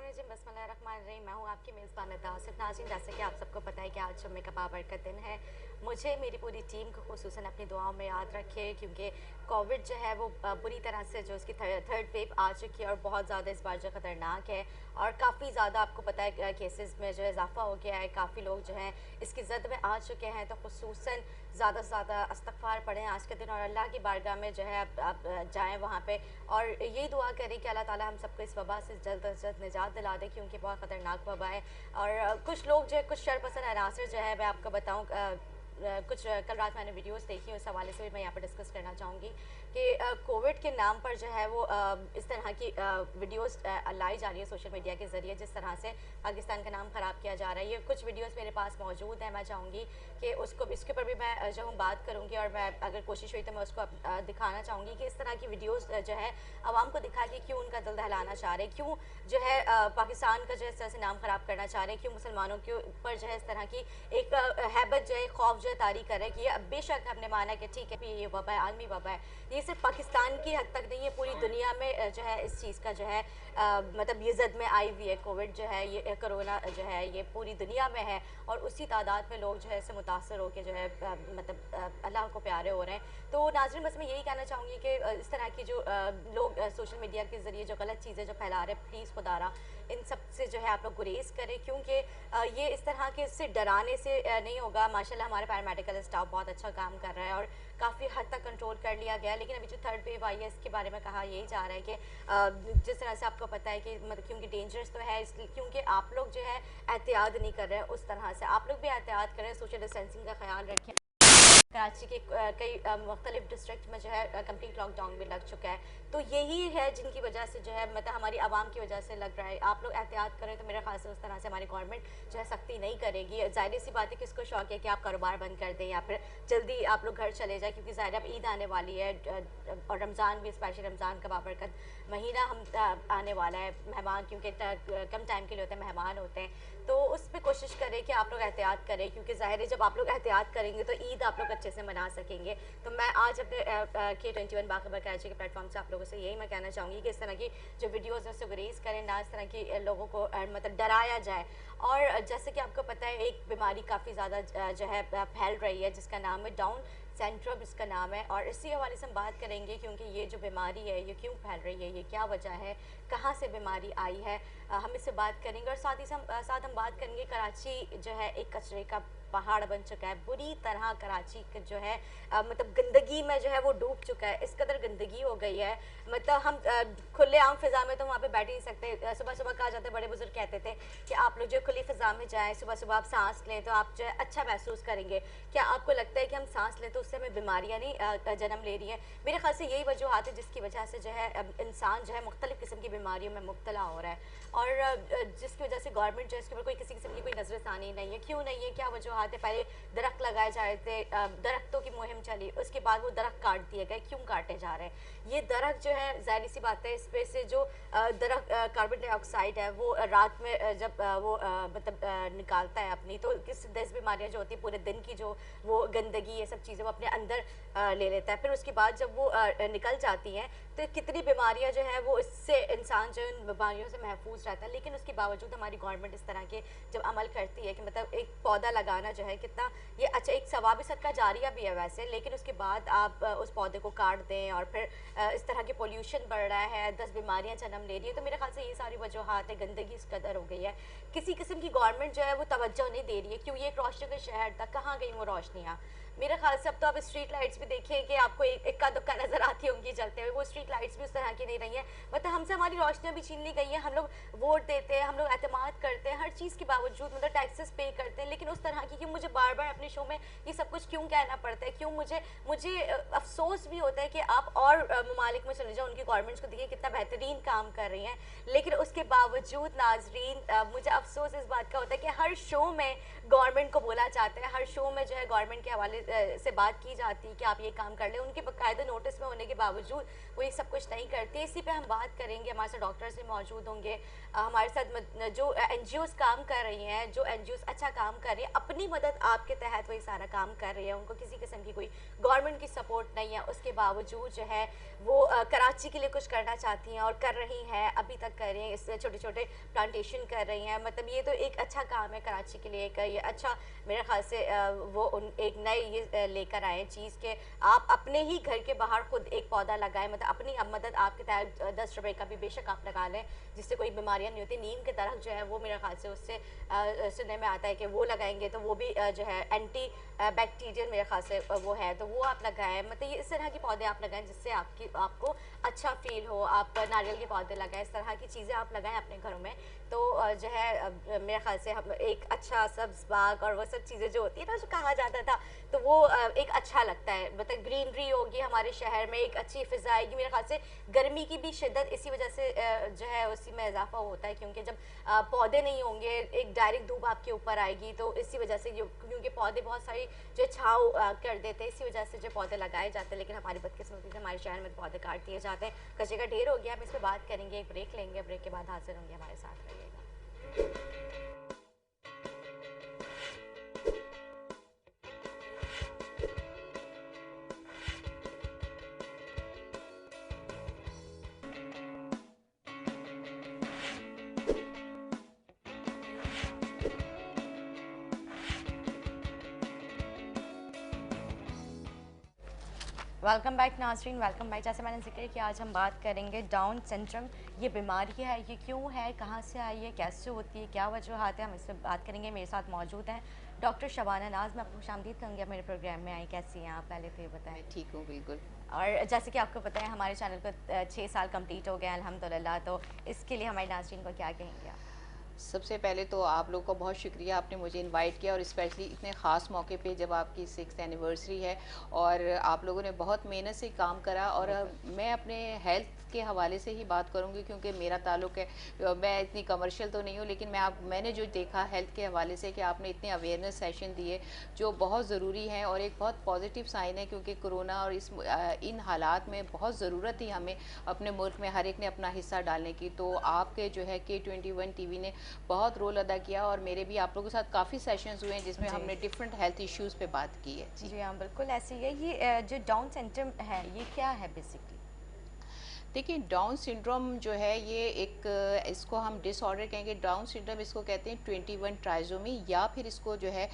बिस्मिल्लाहिर्रहमानिर्रहीम बिस्मिल्लाहिर्रहमानिर्रहीम। मैं हूँ आपकी मेज़बान आसिफ नाज़रीन। जैसे कि आप सबको पता है कि आज जुम्मे का बाबरकत दिन है। मुझे मेरी पूरी टीम को खुसूसन अपनी दुआओं में याद रखे, क्योंकि कोविड जो है वो बुरी तरह से जो उसकी थर्ड वेव आ चुकी है और बहुत ज़्यादा इस बार जो ख़तरनाक है और काफ़ी ज़्यादा आपको पता है केसेस में जो है इजाफा हो गया है। काफ़ी लोग जो हैं इसकी जद में आ चुके हैं। तो खुसूसन ज़्यादा से ज़्यादा इस्तग़फ़ार पढ़ें आज के दिन और अल्लाह की बारगाह में जो है आप जाएँ वहाँ पे और यही दुआ करें कि अल्लाह ताला हम सबको इस वबा से जल्द अज जल्द निजात दिला दे, क्योंकि बहुत ख़तरनाक वबा है। और कुछ लोग जो है, कुछ शरपसंद अनासर जो है, मैं आपको बताऊँ कुछ कल रात मैंने वीडियोस देखी, उस हवाले से भी मैं यहाँ पर डिस्कस करना चाहूँगी कि कोविड के नाम पर जो है वो इस तरह की वीडियोस लाई जा रही है सोशल मीडिया के ज़रिए, जिस तरह से पाकिस्तान का नाम ख़राब किया जा रहा है। ये कुछ वीडियोस मेरे पास मौजूद हैं, मैं चाहूँगी कि उसको इसके ऊपर भी मैं जो हूँ बात करूँगी और मैं अगर कोशिश हुई तो मैं उसको दिखाना चाहूँगी कि इस तरह की वीडियोज़ जो है आवाम को दिखा के क्यों उनका दिल दहलाना चाह रहे हैं, क्यों जो है पाकिस्तान का जो है इस तरह से नाम ख़राब करना चाह रहे हैं, क्यों मुसलमानों के ऊपर जो है इस तरह की एक हैबत जो है, खौफ जो है तारी कर रहे हैं कि ये बेशक हमने माना कि ठीक है भी ये वबा है, आलमी वबा है। ये सिर्फ पाकिस्तान की हद तक नहीं है, पूरी दुनिया में जो है इस चीज़ का जो है मतलब ये जद में आई हुई है। कोविड जो है, ये कोरोना जो है, ये पूरी दुनिया में है और उसी तादाद में लोग जो है इससे मुतासर होकर जो है मतलब अल्लाह को प्यारे हो रहे हैं। तो नाज़रीन, बस मैं यही कहना चाहूँगी कि इस तरह की जो लोग सोशल मीडिया के ज़रिए जो गलत चीज़ें जो फैला रहे हैं, प्लीज़ खुदारा इन सब से जो है आप लोग गुरेज करें, क्योंकि ये इस तरह के इससे डराने से नहीं होगा। माशाल्लाह हमारे पैरामेडिकल स्टाफ बहुत अच्छा काम कर रहा है और काफ़ी हद तक कंट्रोल कर लिया गया। लेकिन अभी जो थर्ड वेव आई है इसके बारे में कहा यही जा रहा है कि जिस तरह से आपको पता है कि मतलब क्योंकि डेंजरस तो है, इसलिए क्योंकि आप लोग जो है एहतियात नहीं कर रहे हैं उस तरह से, आप लोग भी एहतियात करें, सोशल डिस्टेंसिंग का ख्याल रखें। कराची के कई मुख्तलिफ डिस्ट्रिक्ट में जो है कंप्लीट लॉकडाउन भी लग चुका है। तो यही है जिनकी वजह से जो है मतलब हमारी आवाम की वजह से लग रहा है। आप लोग एहतियात करें तो मेरे ख्याल से उस तरह से हमारी गवर्नमेंट जो है सख्ती नहीं करेगी। ज़ाहिर सी बात है, किसको शौक है कि आप कारोबार बंद कर दें या फिर जल्दी आप लोग घर चले जाए, क्योंकि ज़ाहिर अब ईद आने वाली है और रमज़ान भी, स्पेशली रमज़ान का बाबरकत महीना हम आने वाला है। मेहमान क्योंकि कम टाइम के लिए होते हैं, मेहमान होते हैं, तो उस पर कोशिश करें कि आप लोग एहतियात करें, क्योंकि ज़ाहिर है जब आप लोग एहतियात करेंगे तो ईद आप लोग अच्छे से मना सकेंगे। तो मैं आज अपने K21 बाखबर कराची के प्लेटफॉर्म से आप लोगों से यही मैं कहना चाहूँगी कि इस तरह की जो वीडियोज़ है उससे गुरेज करें, ना इस तरह की लोगों को मतलब डराया जाए। और जैसे कि आपको पता है एक बीमारी काफ़ी ज़्यादा जो है फैल रही है, जिसका नाम है डाउन सिंड्रोम, इसका नाम है। और इसी हवाले से हम बात करेंगे क्योंकि ये जो बीमारी है ये क्यों फैल रही है, ये क्या वजह है, कहाँ से बीमारी आई है, हम इससे बात करेंगे। और साथ हम बात करेंगे कराची जो है एक कचरे का पहाड़ बन चुका है, बुरी तरह कराची जो है मतलब गंदगी में जो है वो डूब चुका है। इस कदर गंदगी हो गई है, मतलब हम खुले आम फिज़ा में तो वहाँ पे बैठ ही नहीं सकते। सुबह सुबह कहा जाता है, बड़े बुजुर्ग कहते थे कि आप लोग जो खुली फ़िज़ा में जाएँ, सुबह सुबह आप सांस लें तो आप जो है अच्छा महसूस करेंगे। क्या आपको लगता है कि हम सांस लें तो उससे हमें बीमारियाँ नहीं जन्म ले रही हैं? मेरे ख्याल से यही वजूहत है जिसकी वजह से जो है इंसान जो है मुख्तलिफ़ किस्म की बीमारियों में मुब्तला हो रहा है और जिसकी वजह से गवर्नमेंट जो है इसके ऊपर कोई किसी किस्म की कोई नज़रसानी नहीं है। क्यों नहीं है, क्या वजूहत है? पहले दरख्त लगाए जा रहे थे, दरख्तों की मुहिम चली, उसके बाद वो दरख्त काट दिए गए। क्यों काटे जा रहे हैं? ये दरख्त जो है ज़ाहिर सी बात है, इस पे से जो दरख्त कार्बन डाइऑक्साइड है वो रात में जब वो मतलब निकालता है अपनी, तो किस 10 बीमारियाँ जो होती है पूरे दिन की, जो वो गंदगी ये सब चीज़ें वो अपने अंदर ले लेता है। फिर उसके बाद जब वो निकल जाती हैं तो कितनी बीमारियाँ जो है वो इससे इंसान जो इन बीमारियों से महफूज रहता है। लेकिन उसके बावजूद हमारी गवर्नमेंट इस तरह के जब अमल करती है कि मतलब एक पौधा लगाना जो है कितना ये अच्छा, एक सवाब सदका जारिया भी है वैसे, लेकिन उसके बाद आप उस पौधे को काट दें और फिर इस तरह के पोल्यूशन बढ़ रहा है, 10 बीमारियां जन्म ले रही है। तो मेरे ख्याल से ये सारी वजूहत है, गंदगी इस कदर हो गई है, किसी किस्म की गवर्नमेंट जो है वो तवज्जो नहीं दे रही है। क्यों, ये एक रोशनी के शहर था, कहाँ गई वो रोशनियाँ? मेरे ख्याल से अब तो आप स्ट्रीट लाइट्स भी देखें कि आपको इक्का दुक्का नजर आती होंगी जलते हुए, वो स्ट्रीट लाइट्स भी उस तरह की नहीं रही हैं। मतलब हमसे हमारी रोशनियाँ भी छीन ली गई हैं। हम लोग वोट देते हैं, हम लोग एतमाद करते हैं हर चीज़ के बावजूद, मतलब टैक्सेस पे करते हैं, लेकिन उस तरह की कि मुझे बार बार अपने शो में ये सब कुछ क्यों कहना पड़ता है? क्यों मुझे मुझे अफसोस भी होता है कि आप और ममालिक में चले जाओ, उनकी गवर्नमेंट्स को देखिए कितना बेहतरीन काम कर रही हैं, लेकिन उसके बावजूद नाजरीन मुझे अफसोस इस बात का होता है कि हर शो में गवर्नमेंट को बोला जाता है, हर शो में जो है गवर्नमेंट के हवाले से बात की जाती है कि आप ये काम कर लें, उनके बाकायदा नोटिस में होने के बावजूद वो ये सब कुछ नहीं करते। इसी पे हम बात करेंगे, हमारे साथ डॉक्टर्स भी मौजूद होंगे, हमारे साथ जो एनजीओज काम कर रही हैं, जो एनजीओज अच्छा काम कर रही है, अपनी मदद आपके तहत वही सारा काम कर रही है, उनको किसी किस्म की कोई गवर्नमेंट की सपोर्ट नहीं है, उसके बावजूद जो है वो कराची के लिए कुछ करना चाहती हैं और कर रही हैं, अभी तक कर रही हैं। इससे छोटे छोटे प्लांटेशन कर रही हैं, मतलब ये तो एक अच्छा काम है कराची के लिए, एक ये अच्छा मेरे ख्याल से वो एक नए ये लेकर आए चीज़ के आप अपने ही घर के बाहर खुद एक पौधा लगाएं, मतलब अपनी मदद आपके तहत 10 रुपए का भी बेशक आप लगा लें, जिससे कोई बीमारियां नहीं होती। नीम के तरह जो है वो मेरे ख्याल से उससे सुनने में आता है कि वो लगाएंगे तो वो भी जो है एंटी बैक्टीरियल मेरे ख्याल से वो है, तो वो आप लगाएं। मतलब ये इस तरह के पौधे आप लगाएं जिससे आपको अच्छा फील हो। आप नारियल के पौधे लगाएं, इस तरह की चीज़ें आप लगाएं अपने घरों में, तो जो है मेरे ख्याल से हम एक अच्छा सब्ज बाग और वो सब चीज़ें जो होती है ना, जो कहा जाता था, तो वो एक अच्छा लगता है। मतलब ग्रीनरी होगी हमारे शहर में, एक अच्छी फिजा आएगी। मेरे ख्याल से गर्मी की भी शिद्दत इसी वजह से जो है उसी में इजाफा होता है, क्योंकि जब पौधे नहीं होंगे, एक डायरेक्ट धूप आपके ऊपर आएगी, तो इसी वजह से क्योंकि पौधे बहुत सारी जो छाँव कर देते हैं, इसी वजह से जो पौधे लगाए जाते हैं। लेकिन हमारी बदकिस्मती से हमारे शहर में पौधे काट दिए जाते हैं, कचरे का ढेर हो गया। हम इस पर बात करेंगे, एक ब्रेक लेंगे, ब्रेक के बाद हाजिर होंगे, हमारे साथ रहिएगा। वेलकम बैक नाज़रीन, वेलकम बैक। जैसे मैंने जिक्र किया, आज हम बात करेंगे डाउन सिंड्रोम। ये बीमारी है, ये क्यों है, कहाँ से आई है, कैसे होती है, क्या वजूहात है, हम इस पर बात करेंगे। मेरे साथ मौजूद हैं डॉक्टर शबाना नाज। मैं आपको खुशामदीद कहूँगी, आप मेरे प्रोग्राम में आई। कैसी हैं आप, पहले तो ये बताएं। मैं ठीक हूँ, बिल्कुल। और जैसे कि आपको पता है हमारे चैनल को 6 साल कंप्लीट हो गए हैं अल्हम्दुलिल्लाह, तो इसके लिए हमारे नाज़रीन को क्या कहेंगे आप? सबसे पहले तो आप लोग का बहुत शुक्रिया, आपने मुझे इनवाइट किया, और स्पेशली इतने ख़ास मौके पे जब आपकी 6th एनिवर्सरी है, और आप लोगों ने बहुत मेहनत से काम करा। और मैं अपने हेल्थ के हवाले से ही बात करूंगी, क्योंकि मेरा ताल्लुक़ है, मैं इतनी कमर्शियल तो नहीं हूँ, लेकिन मैंने जो देखा हेल्थ के हवाले से कि आपने इतने अवेयरनेस सेशन दिए जो बहुत ज़रूरी हैं, और एक बहुत पॉजिटिव साइन है, क्योंकि कोरोना और इन हालात में बहुत ज़रूरत थी हमें अपने मुल्क में हर एक ने अपना हिस्सा डालने की। तो आपके जो है K21 टीवी ने बहुत रोल अदा किया, और मेरे भी आप लोगों के साथ काफ़ी सेशंस हुए हैं जिसमें हमने डिफरेंट हेल्थ इश्यूज़ पे बात की है। जी हाँ, बिल्कुल ऐसे ही है। ये जो डाउन सिंड्रोम है, ये क्या है बेसिकली? देखिए, डाउन सिंड्रोम जो है ये एक, इसको हम डिसऑर्डर कहेंगे। डाउन सिंड्रोम इसको कहते हैं 21 ट्राइजोमी, या फिर इसको जो है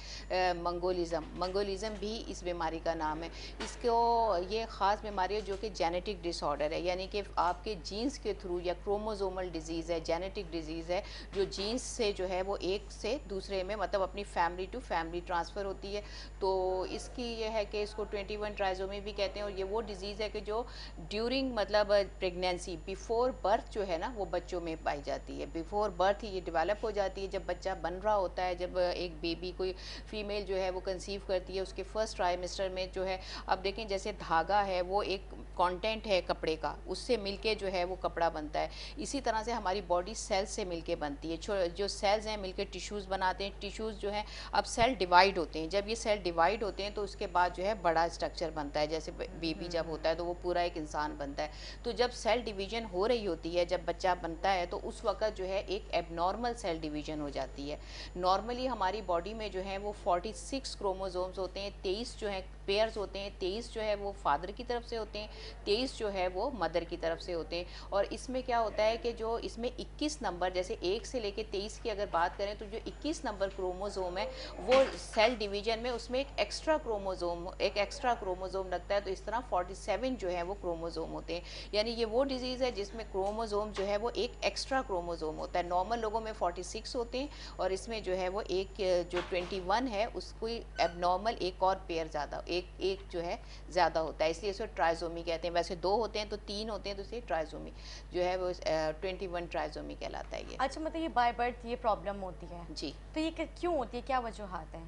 मंगोलिज्म भी इस बीमारी का नाम है। इसको ये ख़ास बीमारी है जो कि जेनेटिक डिसऑर्डर है, यानी कि आपके जीन्स के थ्रू, या क्रोमोसोमल डिजीज़ है, जेनेटिक डिजीज़ है, जो जीन्स से जो है वो एक से दूसरे में, मतलब अपनी फैमिली टू फैमिली ट्रांसफ़र होती है। तो इसकी ये है कि इसको 21 ट्राइजोमी भी कहते हैं। और ये वो डिज़ीज़ है कि जो ड्यूरिंग, मतलब प्रेगनेंसी, बिफोर बर्थ जो है ना, वो बच्चों में पाई जाती है। बिफोर बर्थ ही ये डेवलप हो जाती है, जब बच्चा बन रहा होता है, जब एक बेबी, कोई फीमेल जो है वो कंसीव करती है, उसके फर्स्ट ट्राइमेस्टर में जो है, अब देखें जैसे धागा है वो एक कंटेंट है कपड़े का, उससे मिलके जो है वो कपड़ा बनता है। इसी तरह से हमारी बॉडी सेल्स से मिलके बनती है। जो सेल्स हैं मिलके टिश्यूज़ बनाते हैं। टिश्यूज़ जो है, अब सेल डिवाइड होते हैं, जब ये सेल डिवाइड होते हैं तो उसके बाद जो है बड़ा स्ट्रक्चर बनता है। जैसे बेबी जब होता है तो वो पूरा एक इंसान बनता है। तो जब सेल डिवीजन हो रही होती है, जब बच्चा बनता है, तो उस वक्त जो है एक एबनॉर्मल सेल डिवीजन हो जाती है। नॉर्मली हमारी बॉडी में जो है वो 46 क्रोमोसोम्स होते हैं, 23 जो है पेयर्स होते हैं, 23 जो है वो फादर की तरफ से होते हैं, 23 जो है वो मदर की तरफ से होते हैं। और इसमें क्या होता है कि जो इसमें 21 नंबर, जैसे 1 से लेके 23 की अगर बात करें, तो जो 21 नंबर क्रोमोसोम है वो सेल डिवीजन में उसमें एक एक्स्ट्रा क्रोमोसोम लगता है। तो इस तरह 47 जो है वो क्रोमोसोम होते हैं। यानी ये वो डिजीज़ है जिसमें क्रोमोसोम जो है वो एक एक्स्ट्रा क्रोमोसोम होता है। नॉर्मल लोगों में 46 होते हैं, और इसमें जो है वो एक जो 21 है उसको एबनॉर्मल एक और पेयर ज़्यादा, एक जो है ज़्यादा होता है, इसलिए इसको ट्राइजोमी कहते हैं। वैसे 2 होते हैं तो 3 होते हैं, तो इसलिए ट्राइजोमी जो है वो 21 ट्राइजोमी कहलाता है ये। अच्छा, मतलब ये बाय बर्थ ये प्रॉब्लम होती है जी। तो ये क्यों होती है, क्या वजूहात है?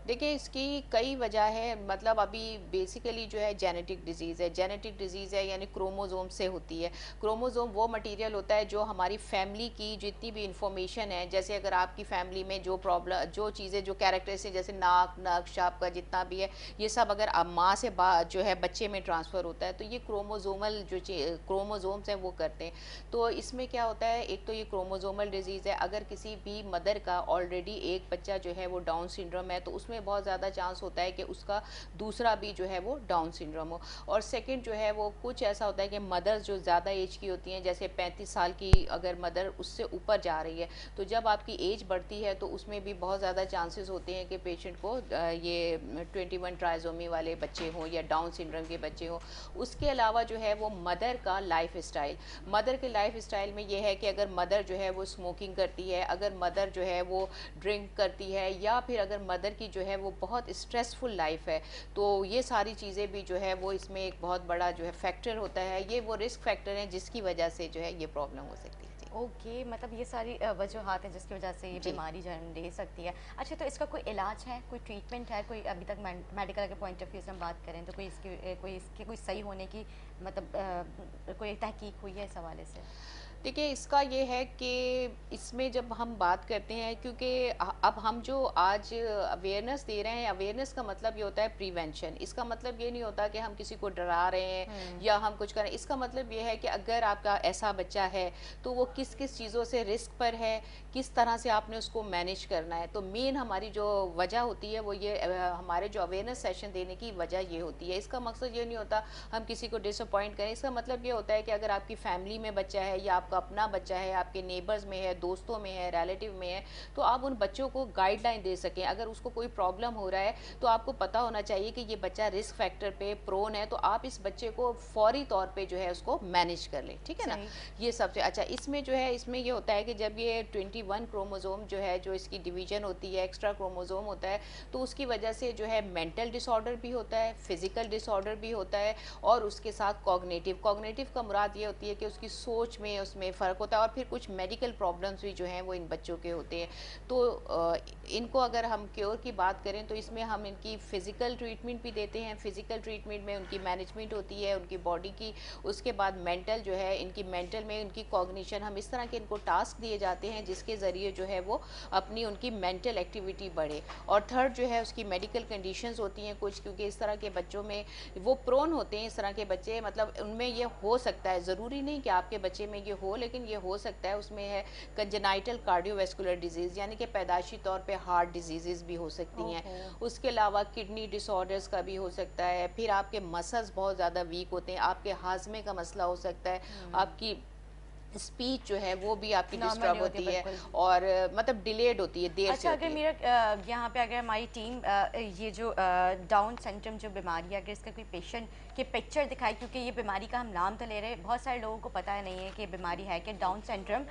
देखिए इसकी कई वजह है, मतलब अभी बेसिकली जो है जेनेटिक डिजीज़ है। जेनेटिक डिजीज़ है यानी क्रोमोसोम से होती है। क्रोमोसोम वो मटेरियल होता है जो हमारी फैमिली की जितनी भी इंफॉर्मेशन है, जैसे अगर आपकी फैमिली में जो प्रॉब्लम, जो चीज़ें, जो कैरेक्टरिस्टिक, जैसे नाक, नक्श आपका जितना भी है, ये सब अगर अब माँ से जो है बच्चे में ट्रांसफ़र होता है, तो ये क्रोमोसोमल जो क्रोमोसोम्स हैं वो करते हैं। तो इसमें क्या होता है, एक तो ये क्रोमोसोमल डिजीज़ है। अगर किसी भी मदर का ऑलरेडी एक बच्चा जो है वो डाउन सिंड्रोम है, तो उसमें बहुत ज़्यादा चांस होता है कि उसका दूसरा भी जो है वो डाउन सिंड्रोम हो। और सेकंड जो है वो कुछ ऐसा होता है कि मदर्स जो ज़्यादा एज की होती हैं, जैसे 35 साल की अगर मदर उससे ऊपर जा रही है, तो जब आपकी एज बढ़ती है तो उसमें भी बहुत ज़्यादा चांसेस होते हैं कि पेशेंट को ये 21 ट्राइजोमी वाले बच्चे हों या डाउन सिंड्रोम के बच्चे हों। उसके अलावा जो है वो मदर का लाइफ स्टाइल, मदर के लाइफ स्टाइल में ये है कि अगर मदर जो है वो स्मोकिंग करती है, अगर मदर जो है वो ड्रिंक करती है, या फिर अगर मदर की जो है वो बहुत स्ट्रेसफुल लाइफ है, तो ये सारी चीज़ें भी जो है वो इसमें एक बहुत बड़ा जो है फैक्टर होता है। ये वो रिस्क फैक्टर हैं जिसकी वजह से जो है ये प्रॉब्लम हो सकती है। जी। ओके, मतलब ये सारी वजूहात हैं जिसकी वजह से ये जी। बीमारी जन्म ले सकती है। अच्छा, तो इसका कोई इलाज है, कोई ट्रीटमेंट है, कोई अभी तक मेडिकल के पॉइंट ऑफ व्यू से हम बात करें तो कोई इसके कोई सही होने की मतलब कोई तहकीक हुई है इस हवाले से? देखिए इसका ये है कि इसमें जब हम बात करते हैं, क्योंकि अब हम जो आज अवेयरनेस दे रहे हैं, अवेयरनेस का मतलब ये होता है प्रिवेंशन। इसका मतलब ये नहीं होता कि हम किसी को डरा रहे हैं या हम कुछ करें। इसका मतलब ये है कि अगर आपका ऐसा बच्चा है तो वो किस किस चीज़ों से रिस्क पर है, किस तरह से आपने उसको मैनेज करना है। तो मेन हमारी जो वजह होती है वो ये हमारे जो अवेयरनेस सेशन देने की वजह ये होती है। इसका मकसद ये नहीं होता हम किसी को डिसअपॉइंट करें। इसका मतलब ये होता है कि अगर आपकी फैमिली में बच्चा है या आपका अपना बच्चा है, आपके नेबर्स में है, दोस्तों में है, रिलेटिव में है, तो आप उन बच्चों को गाइडलाइन दे सकें। अगर उसको कोई प्रॉब्लम हो रहा है तो आपको पता होना चाहिए कि ये बच्चा रिस्क फैक्टर पे प्रोन है, तो आप इस बच्चे को फौरी तौर पे जो है उसको मैनेज कर लें। ठीक है ना? सही। ये सबसे अच्छा इसमें जो है, इसमें ये होता है कि जब ये 21 क्रोमोसोम जो है, जो इसकी डिवीजन होती है, एक्स्ट्रा क्रोमोसोम होता है, तो उसकी वजह से जो है मेंटल डिसऑर्डर भी होता है, फिजिकल डिसऑर्डर भी होता है, और उसके साथ कॉग्निटिव कॉग्निटिव का मुराद ये होती है कि उसकी सोच में उसमें फ़र्क होता है, और फिर कुछ मेडिकल प्रॉब्लम्स भी जो हैं वो इन बच्चों के होते हैं। तो इनको अगर हम क्योर की बात करें तो इसमें हम इनकी फ़िज़िकल ट्रीटमेंट भी देते हैं। फ़िज़िकल ट्रीटमेंट में उनकी मैनेजमेंट होती है उनकी बॉडी की। उसके बाद मेंटल जो है, इनकी मेंटल में उनकी कॉग्निशन, हम इस तरह के इनको टास्क दिए जाते हैं जिसके ज़रिए जो है वो अपनी उनकी मेंटल एक्टिविटी बढ़े। और थर्ड जो है उसकी मेडिकल कंडीशंस होती हैं कुछ, क्योंकि इस तरह के बच्चों में वो प्रोन होते हैं, इस तरह के बच्चे, मतलब उनमें ये हो सकता है, ज़रूरी नहीं कि आपके बच्चे में ये हो, लेकिन ये हो सकता है। उसमें है कंजेनाइटल कार्डियोवैस्कुलर डिजीज़, यानी कि पैदाइशी तौर पे हार्ट डिजीज़ेज़ भी हो सकती हैं। ओहो। उसके अलावा किडनी डिसऑर्डर्स का भी हो सकता है। फिर आपके मसल्स बहुत ज़्यादा वीक होते हैं, आपके हाजमे का मसला हो सकता है, आपकी स्पीच जो है वो भी आपकी नॉर्मल डिस्टर्ब नहीं होती होती है, बिल्कुल। और मतलब डिलेड होती है, देर से अच्छा, अगर होती है। मेरा यहाँ पे अगर हमारी टीम ये जो डाउन सिंड्रोम जो बीमारी है, अगर इसका कोई पेशेंट की पिक्चर दिखाए, क्योंकि ये बीमारी का हम नाम तो ले रहे हैं, बहुत सारे लोगों को पता नहीं है कि ये बीमारी है कि डाउन सिंड्रोम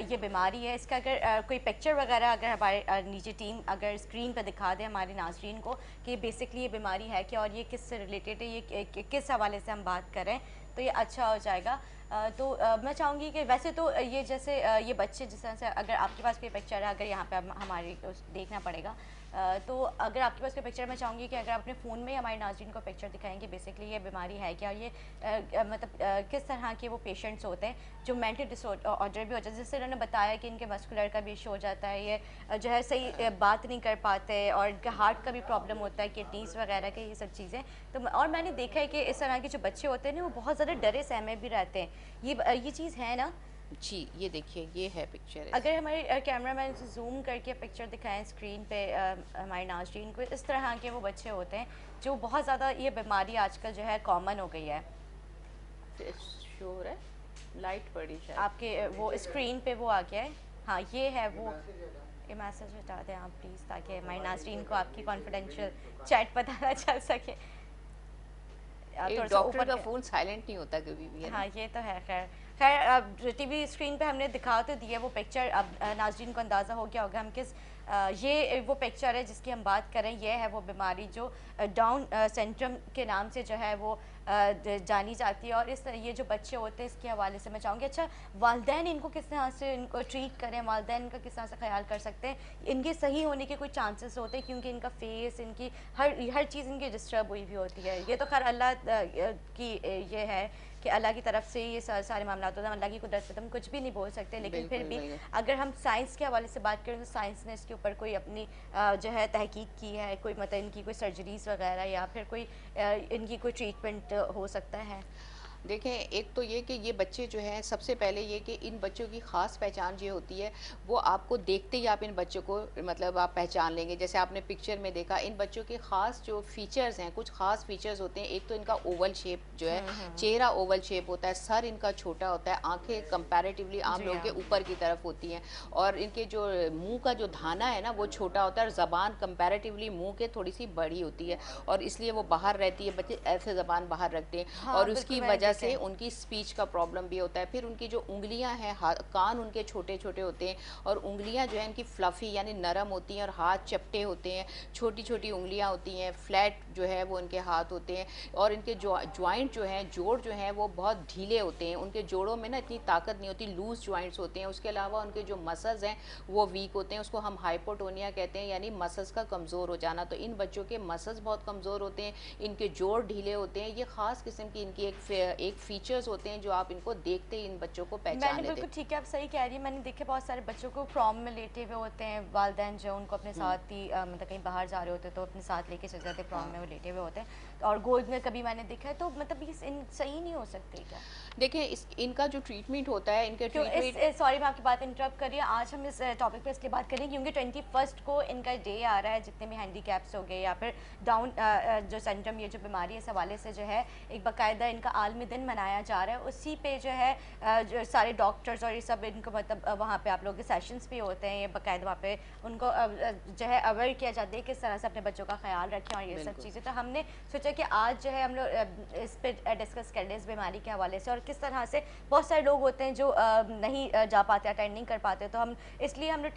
ये बीमारी है। इसका अगर कोई पिक्चर वगैरह अगर हमारे नीचे टीम अगर स्क्रीन पर दिखा दे हमारे नाज़रीन को कि बेसिकली ये बीमारी है क्या और ये किस से रिलेटेड है, ये किस हवाले से हम बात करें, तो ये अच्छा हो जाएगा। तो मैं चाहूँगी कि वैसे तो ये जैसे ये बच्चे जिस तरह से, अगर आपके पास कोई पिक्चर है, अगर यहाँ पे हमारी देखना पड़ेगा, तो अगर आपके पास कोई पिक्चर, मैं चाहूँगी कि अगर अपने फ़ोन में हमारे नाज़रीन को पिक्चर दिखाएंगे बेसिकली ये बीमारी है क्या, ये मतलब किस तरह के वो पेशेंट्स होते हैं जो मेंटल डिसऑर्डर भी हो जाता है, जैसे उन्होंने बताया कि इनके मस्कुलर का भी इशू हो जाता है, ये जो है सही बात नहीं कर पाते, और इनके हार्ट का भी प्रॉब्लम होता है, किडनीज़ वगैरह के, ये सब चीज़ें। तो और मैंने देखा है कि इस तरह के जो बच्चे होते हैं ना, वो बहुत ज़्यादा डरे सहमे भी रहते हैं। ये चीज़ है ना? जी, ये देखिए, ये है पिक्चर। अगर हमारे कैमरामैन से जूम करके पिक्चर दिखाएं स्क्रीन पे हमारे नाज़रीन को, इस तरह के वो बच्चे होते हैं जो बहुत ज़्यादा, ये बीमारी आजकल जो है कॉमन हो गई है। शो हो रहा है, लाइट पड़ी शायद आपके वो स्क्रीन पे वो आ गया है। हाँ, ये है वो। ये मैसेज हटा दें आप प्लीज़, ताकि हमारे नाज़रीन को आपकी कॉन्फिडेंशियल चैट पता ना चल सके। एक डॉक्टर का फ़ोन साइलेंट नहीं होता कभी भी, है ना? हाँ, ये तो है। खैर खैर, अब टीवी स्क्रीन पे हमने दिखा तो दिया वो पिक्चर, अब नाज़रीन को अंदाज़ा हो गया होगा हम किस ये वो पिक्चर है जिसकी हम बात करें, ये है वो बीमारी जो डाउन सिंड्रोम के नाम से जो है वो जानी जाती है। और इस ये जो बच्चे होते हैं इसके हवाले से मैं चाहूँगी, अच्छा वालिदैन इनको किस तरह से इनको ट्रीट करें, वालिदैन इनका किस तरह से ख्याल कर सकते हैं, इनके सही होने के कोई चांसेस होते हैं, क्योंकि इनका फेस, इनकी हर चीज़ इनकी डिस्टर्ब हुई हुई होती है। ये तो खैर अल्लाह की ये है कि अल्लाह की तरफ से ये सारे मामला होते हैं, अल्लाह की कुदरत पे तो हम कुछ भी नहीं बोल सकते, लेकिन फिर भी अगर हम साइंस के हवाले से बात करें तो साइंस ने इसके ऊपर कोई अपनी जो है तहकीक की है, कोई मतलब इनकी कोई सर्जरीज वगैरह या फिर कोई इनकी कोई ट्रीटमेंट हो सकता है? देखें, एक तो ये कि ये बच्चे जो हैं, सबसे पहले ये कि इन बच्चों की ख़ास पहचान ये होती है, वो आपको देखते ही आप इन बच्चों को मतलब आप पहचान लेंगे। जैसे आपने पिक्चर में देखा, इन बच्चों के ख़ास जो फीचर्स हैं, कुछ ख़ास फीचर्स होते हैं। एक तो इनका ओवल शेप जो है, चेहरा ओवल शेप होता है, सर इनका छोटा होता है, आंखें कंपैरेटिवली आम लोगों के ऊपर की तरफ होती हैं, और इनके जो मुंह का जो धाना है ना वो छोटा होता है, और ज़बान कंपैरेटिवली मुंह के थोड़ी सी बड़ी होती है, और इसलिए वो बाहर रहती है, बच्चे ऐसे ज़बान बाहर रखते हैं। हाँ, और उसकी वजह से है। उनकी स्पीच का प्रॉब्लम भी होता है। फिर उनकी जो उंगलियां हैं, कान उनके छोटे छोटे होते हैं, और उंगलियां जो है इनकी फ्लफी यानी नरम होती हैं, और हाथ चपटे होते हैं, छोटी छोटी उंगलियां होती हैं, फ्लैट जो है वो इनके हाथ होते हैं, और इनके ज्वाइंट जो हैं, जोड़ जो हैं वो बहुत ढीले होते हैं, उनके जोड़ों में ना इतनी ताकत नहीं होती, लूज ज्वाइंट्स होते हैं। उसके अलावा उनके जो मसल्स हैं वो वीक होते हैं, उसको हम हाइपोटोनिया कहते हैं, यानी मसल्स का कमज़ोर हो जाना। तो इन बच्चों के मसल्स बहुत कमज़ोर होते हैं, इनके जोड़ ढीले होते हैं। ये ख़ास किस्म की इनकी एक फीचर्स होते हैं जो आप इनको देखते ही इन बच्चों को पहचान मैंने लेते बिल्कुल हैं। ठीक है, आप सही कह रही है। मैंने देखे बहुत सारे बच्चों को प्रॉम में लेटे हुए होते हैं, वालिदैन जो उनको अपने साथ ही मतलब कहीं बाहर जा रहे होते हैं तो अपने साथ लेके चले जाते हैं, प्रॉम में वो लेटे हुए होते हैं, और गोद में कभी मैंने देखा है। तो मतलब ये सही नहीं हो सकते क्या? देखिए, इनका जो ट्रीटमेंट होता है, इनके क्यों ट्रीटमेंट सॉरी मैं आपकी बात इंटरप्ट करिए, आज हम इस टॉपिक पे इसलिए बात करें क्योंकि 21 को इनका डे आ रहा है, जितने भी हैंडीकैप्स हो गए या फिर डाउन जो सिंड्रोम, ये जो बीमारी है, इस हवाले से जो है एक बाकायदा इनका आलमी दिन मनाया जा रहा है। उसी पे जो है जो सारे डॉक्टर्स और ये सब इनको मतलब वहाँ पे आप लोगों के सेशंस भी होते हैं, ये बाकायदा वहाँ पे उनको जो है अवेयर किया जाता है किस तरह से अपने बच्चों का ख्याल रखें और ये सब चीज़ें। तो हमने सोचा कि आज जो है हम लोग इस पर डिस्कस कर लें इस बीमारी के हवाले से, और किस तरह से बहुत सारे लोग होते हैं जो नहीं जा पाते, अटेंड नहीं कर पाते। तो हम इसलिए हम लोग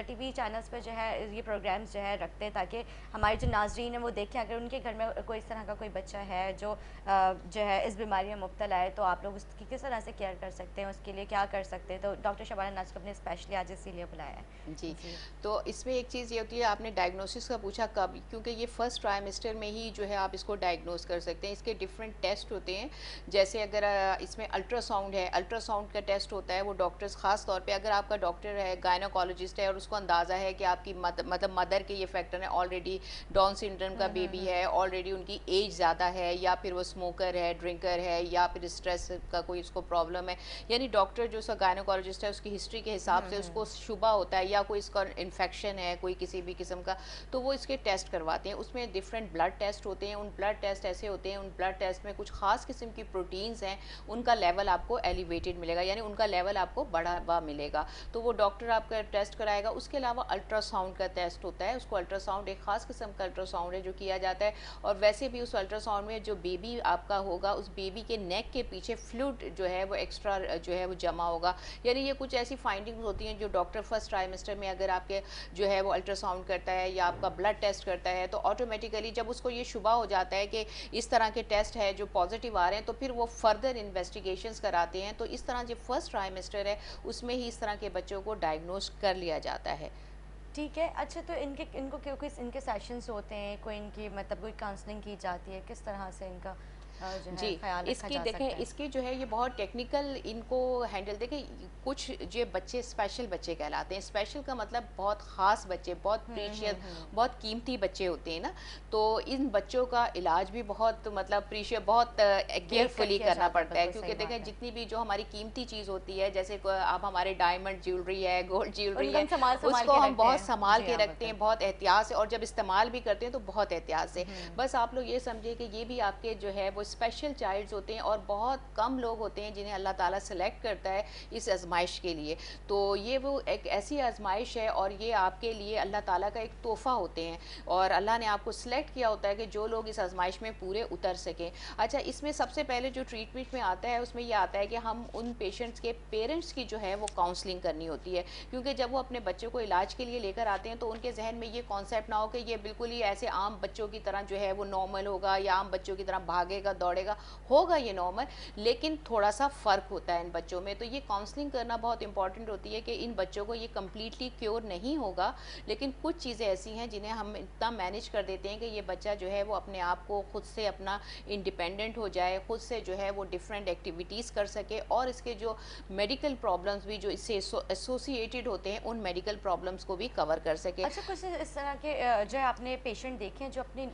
टीवी चैनल्स पे जो है ये प्रोग्राम्स जो है रखते हैं, ताकि हमारे जो नाजरीन हैं वो देखें, अगर उनके घर में कोई इस तरह का कोई बच्चा है जो है इस बीमारी में मुब्तला है, तो आप लोग उसकी किस तरह से केयर कर सकते हैं, उसके लिए क्या कर सकते हैं। तो डॉक्टर शबाना नाज को अपने स्पेशली आज इसीलिए बुलाया है। जी। तो इसमें एक चीज़ ये होती है, आपने डायग्नोसिस का पूछा कब, क्योंकि ये फर्स्ट ट्राइमेस्टर में ही जो है आप इसको डायग्नोस कर सकते हैं। इसके डिफरेंट टेस्ट होते हैं, जैसे अगर इसमें अल्ट्रासाउंड है, अल्ट्रासाउंड का टेस्ट होता है, वो डॉक्टर्स ख़ास तौर पे, अगर आपका डॉक्टर है गायनोकोलॉजिस्ट है और उसको अंदाज़ा है कि आपकी मतलब मदर के ये फैक्टर है, ऑलरेडी डाउन सिंड्रोम का बेबी है, ऑलरेडी उनकी एज ज़्यादा है, या फिर वो स्मोकर है, ड्रिंकर है, या फिर स्ट्रेस का कोई उसको प्रॉब्लम है, यानी डॉक्टर जो उसका गायनोकोलॉजिस्ट है उसकी हिस्ट्री के हिसाब से उसको शुबा होता है या कोई इसका इन्फेक्शन है कोई किसी भी किस्म का, तो वो इसके टेस्ट करवाते हैं। उसमें डिफरेंट ब्लड टेस्ट होते हैं, उन ब्लड टेस्ट ऐसे होते हैं, उन ब्लड टेस्ट में कुछ खास किस्म की प्रोटीन्स हैं, उनका लेवल आपको एलिवेटेड मिलेगा, यानी उनका लेवल आपको बढ़ा हुआ मिलेगा, तो वो डॉक्टर आपका टेस्ट कराएगा। उसके अलावा अल्ट्रासाउंड का टेस्ट होता है, उसको अल्ट्रासाउंड एक खास किस्म का अल्ट्रासाउंड है जो किया जाता है, और वैसे भी उस अल्ट्रासाउंड में जो बेबी आपका होगा उस बेबी के नेक के पीछे फ्लूइड जो है वो एक्स्ट्रा जो है वो जमा होगा, यानी ये कुछ ऐसी फाइंडिंग्स होती हैं जो डॉक्टर फर्स्ट ट्राइमेस्टर में अगर आपके जो है वो अल्ट्रासाउंड करता है या आपका ब्लड टेस्ट करता है, तो ऑटोमेटिकली जब उसको ये शुबा हो जाता है कि इस तरह के टेस्ट है जो पॉजिटिव आ रहे हैं, तो फिर वो फर्दर इन्वेस्टिगेशंस कराते हैं। तो इस तरह जो फर्स्ट ट्राइमेस्टर है उसमें ही इस तरह के बच्चों को डायग्नोज कर लिया जाता है। ठीक है। अच्छा, तो इनको क्योंकि इनके सेशंस होते हैं, कोई इनकी मतलब कोई काउंसलिंग की जाती है, किस तरह से इनका जो है जी, ख्याल रखा इसकी जा सकता देखें, है? इसकी जो है ये बहुत टेक्निकल इनको हैंडल, देखें कुछ जो बच्चे स्पेशल बच्चे कहलाते हैं, स्पेशल का मतलब बहुत ख़ास बच्चे, बहुत प्रीशियस, बहुत कीमती बच्चे होते हैं ना, तो इन बच्चों का इलाज भी बहुत मतलब प्रीशियस, बहुत केयरफुली करना पड़ता है, क्योंकि देखें जितनी भी जो हमारी कीमती चीज़ होती है, जैसे आप हमारे डायमंड ज्वेलरी है, गोल्ड ज्वेलरी है, उसको हम बहुत संभाल के रखते हैं, बहुत एहतियात से, और जब इस्तेमाल भी करते हैं तो बहुत एहतियात से। बस आप लोग ये समझिए कि ये भी आपके जो है वो वो स्पेशल चाइल्ड्स होते हैं और बहुत कम लोग होते हैं जिन्हें अल्लाह ताला सेलेक्ट करता है इस आजमाइश के लिए। तो ये वो एक ऐसी आजमाइश है और ये आपके लिए अल्लाह ताला का एक तोहफ़ा होते हैं और अल्लाह ने आपको सेलेक्ट किया होता है कि जो लोग इस आजमाइश में पूरे उतर सकें। अच्छा, इसमें सबसे पहले जो ट्रीटमेंट में आता है उसमें ये आता है कि हम उन पेशेंट्स के पेरेंट्स की जो है वो काउंसलिंग करनी होती है, क्योंकि जब वो अपने बच्चों को इलाज के लिए लेकर आते हैं तो उनके जहन में ये कॉन्सेप्ट ना हो कि ये बिल्कुल ही ऐसे आम बच्चों की तरह जो है वो नॉर्मल होगा या आम बच्चों की तरह भागेगा दौड़ेगा, होगा ये नॉर्मल, लेकिन थोड़ा सा फ़र्क होता है इन बच्चों में। तो ये काउंसलिंग करना बहुत इंपॉर्टेंट होती है कि इन बच्चों को ये कम्प्लीटली क्योर नहीं होगा, लेकिन कुछ चीज़ें ऐसी हैं जिन्हें हम इतना मैनेज कर देते हैं कि ये बच्चा जो है वो अपने आप को खुद से अपना इंडिपेंडेंट हो जाए, खुद से जो है वो डिफरेंट एक्टिविटीज़ कर सके और इसके जो मेडिकल प्रॉब्लम्स भी जो इससे एसोसिएटेड होते हैं उन मेडिकल प्रॉब्लम्स को भी कवर कर सके। अच्छा, कुछ इस तरह के जो है आपने पेशेंट देखे हैं जो अपनी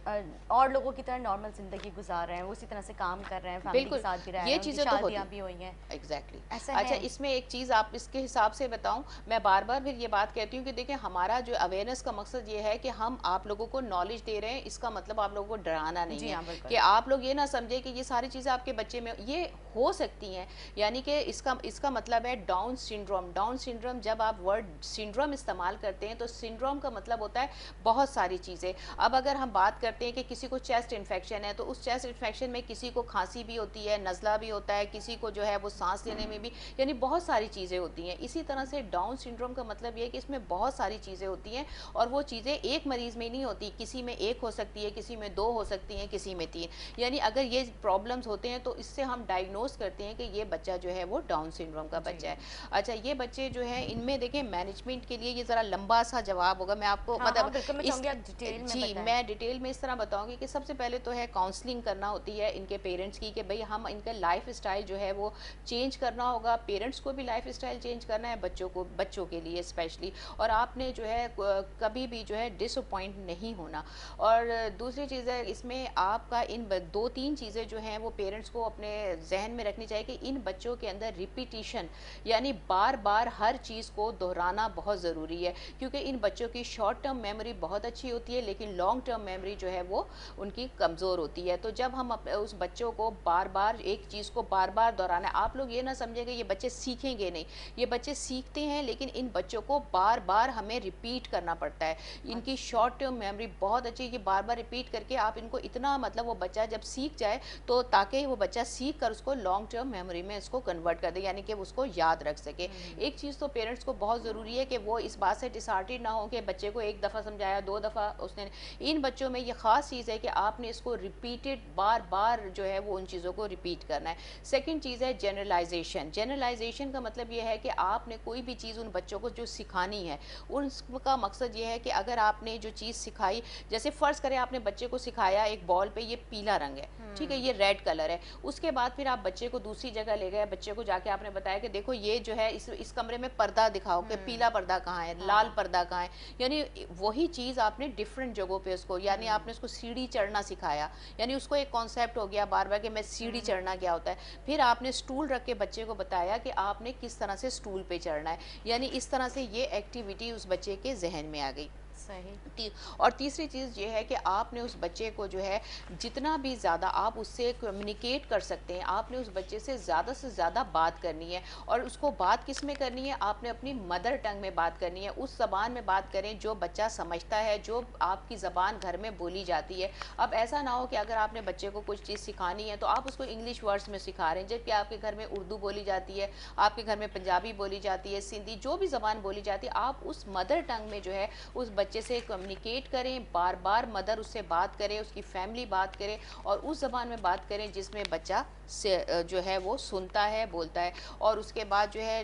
और लोगों की तरह नॉर्मल ज़िंदगी गुजार रहे हैं, वो उसी तरह से काम कर रहे हैं, फैमिली के बिल्कुल, साथ भी रह रहे ये हैं, उनकी चीज़ें तो होती शादियाँ भी हुई हैं, एग्जैक्टली ऐसा अच्छा, है? इसमें एक चीज़ आप इसके हिसाब से बताऊं, मैं बार बार फिर ये बात कहती हूँ कि देखिए हमारा जो अवेयरनेस का मकसद ये है कि हम आप लोगों को नॉलेज दे रहे हैं, इसका मतलब आप लोगों को डराना नहीं जी है हाँ, बिल्कुल। कि आप लोग ये ना समझे कि ये सारी चीज़ें आपके बच्चे में ये हो सकती हैं। यानी कि इसका इसका मतलब है डाउन सिंड्रोम। डाउन सिंड्रोम, जब आप वर्ड सिंड्रोम इस्तेमाल करते हैं तो सिंड्रोम का मतलब होता है बहुत सारी चीज़ें। अब अगर हम बात करते हैं कि किसी को चेस्ट इन्फेक्शन है तो उस चेस्ट इन्फेक्शन में किसी को खांसी भी होती है, नज़ला भी होता है, किसी को जो है वो सांस लेने में भी, यानी बहुत सारी चीज़ें होती हैं। इसी तरह से डाउन सिंड्रोम का मतलब ये है कि इसमें बहुत सारी चीज़ें होती हैं और वो चीज़ें एक मरीज़ में नहीं होती, किसी में एक हो सकती है, किसी में दो हो सकती हैं, किसी में तीन। यानी अगर ये प्रॉब्लम्स होते हैं तो इससे हम डायग्नोस करते हैं कि ये बच्चा जो है वो डाउन सिंड्रोम का बच्चा है। अच्छा, ये बच्चे जो हैं इनमें देखें मैनेजमेंट के लिए ये ज़रा लंबा सा जवाब होगा, मैं आपको हाँ, हाँ, मतलब बिल्कुल, मैं इस चाहूँगी आप डिटेल में जी, बताएँ। मैं डिटेल में इस तरह बताऊंगी कि सबसे पहले तो है काउंसलिंग करना होती है इनके पेरेंट्स की कि भाई हम इनका लाइफ स्टाइल जो है वो चेंज करना होगा, पेरेंट्स को भी लाइफ स्टाइल चेंज करना है, बच्चों के लिए स्पेशली, और आपने जो है कभी भी जो है डिसअपॉइंट नहीं होना। और दूसरी चीज़ है इसमें आपका दो तीन चीज़ें जो हैं वो पेरेंट्स को अपने जहन में रखनी चाहिए कि इन बच्चों के अंदर रिपीटिशन, यानी बार बार हर चीज़ को दोहराना बहुत ज़रूरी है, क्योंकि इन बच्चों की शॉर्ट टर्म मेमोरी बहुत अच्छी होती है लेकिन लॉन्ग टर्म मेमोरी जो है वो उनकी कमज़ोर होती है। तो जब हम उस बच्चों को बार बार एक चीज़ को बार बार दोहराना है, आप लोग ये ना समझेंगे ये बच्चे सीखेंगे नहीं, ये बच्चे सीखते हैं लेकिन इन बच्चों को बार बार हमें रिपीट करना पड़ता है। इनकी शॉर्ट टर्म मेमोरी बहुत अच्छी है, ये बार बार रिपीट करके आप इनको इतना मतलब वो बच्चा जब सीख जाए तो ताकि वो बच्चा सीख कर उसको लॉन्ग टर्म मेमोरी में इसको कन्वर्ट कर दे, यानी कि उसको याद रख सके। एक चीज़ तो पेरेंट्स को बहुत ज़रूरी है कि वो इस बात से डिसहार्टेड ना हो कि बच्चे को एक दफ़ा समझाया, दो दफ़ा उसने, इन बच्चों में ये ख़ास चीज़ है कि आपने इसको रिपीटेड बार बार जो है वो उन चीज़ों को रिपीट करना है। सेकंड चीज़ है जनरलाइजेशन। जनरलाइजेशन का मतलब ये है कि आपने कोई भी चीज़ उन बच्चों को जो सिखानी है उनका मकसद ये है कि अगर आपने जो चीज़ सिखाई, जैसे फ़र्ज़ करें आपने बच्चे को सिखाया एक बॉल पे ये पीला रंग है, ठीक है, ये रेड कलर है, उसके बाद फिर आप बच्चे को दूसरी जगह ले गए, बच्चे को जाके आपने बताया कि देखो ये जो है इस कमरे में पर्दा दिखाओ कि पीला पर्दा कहाँ है, लाल पर्दा कहाँ है, यानी वही चीज़ आपने डिफरेंट जगहों पे उसको, यानी आपने उसको सीढ़ी चढ़ना सिखाया, यानी उसको एक कॉन्सेप्ट हो गया बार बार कि मैं सीढ़ी चढ़ना क्या होता है। फिर आपने स्टूल रख के बच्चे को बताया कि आपने किस तरह से स्टूल पे चढ़ना है, यानी इस तरह से ये एक्टिविटी उस बच्चे के जहन में आ गई। सही। और तीसरी चीज़ ये है कि आपने उस बच्चे को जो है जितना भी ज़्यादा आप उससे कम्युनिकेट कर सकते हैं, आपने उस बच्चे से ज़्यादा बात करनी है, और उसको बात किस में करनी है, आपने अपनी मदर टंग में बात करनी है, उस ज़बान में बात करें जो बच्चा समझता है, जो आपकी ज़बान घर में बोली जाती है। अब ऐसा ना हो कि अगर आपने बच्चे को कुछ चीज़ सिखानी है तो आप उसको इंग्लिश वर्ड्स में सिखा रहे हैं, जबकि आपके घर में उर्दू बोली जाती है, आपके घर में पंजाबी बोली जाती है, सिंधी, जो भी ज़बान बोली जाती है, आप उस मदर टंग में जो है उस बच्चे से कम्युनिकेट करें, बार बार मदर उससे बात करे, उसकी फैमिली बात करे और उस ज़बान में बात करें जिसमें बच्चा से जो है वो सुनता है, बोलता है। और उसके बाद जो है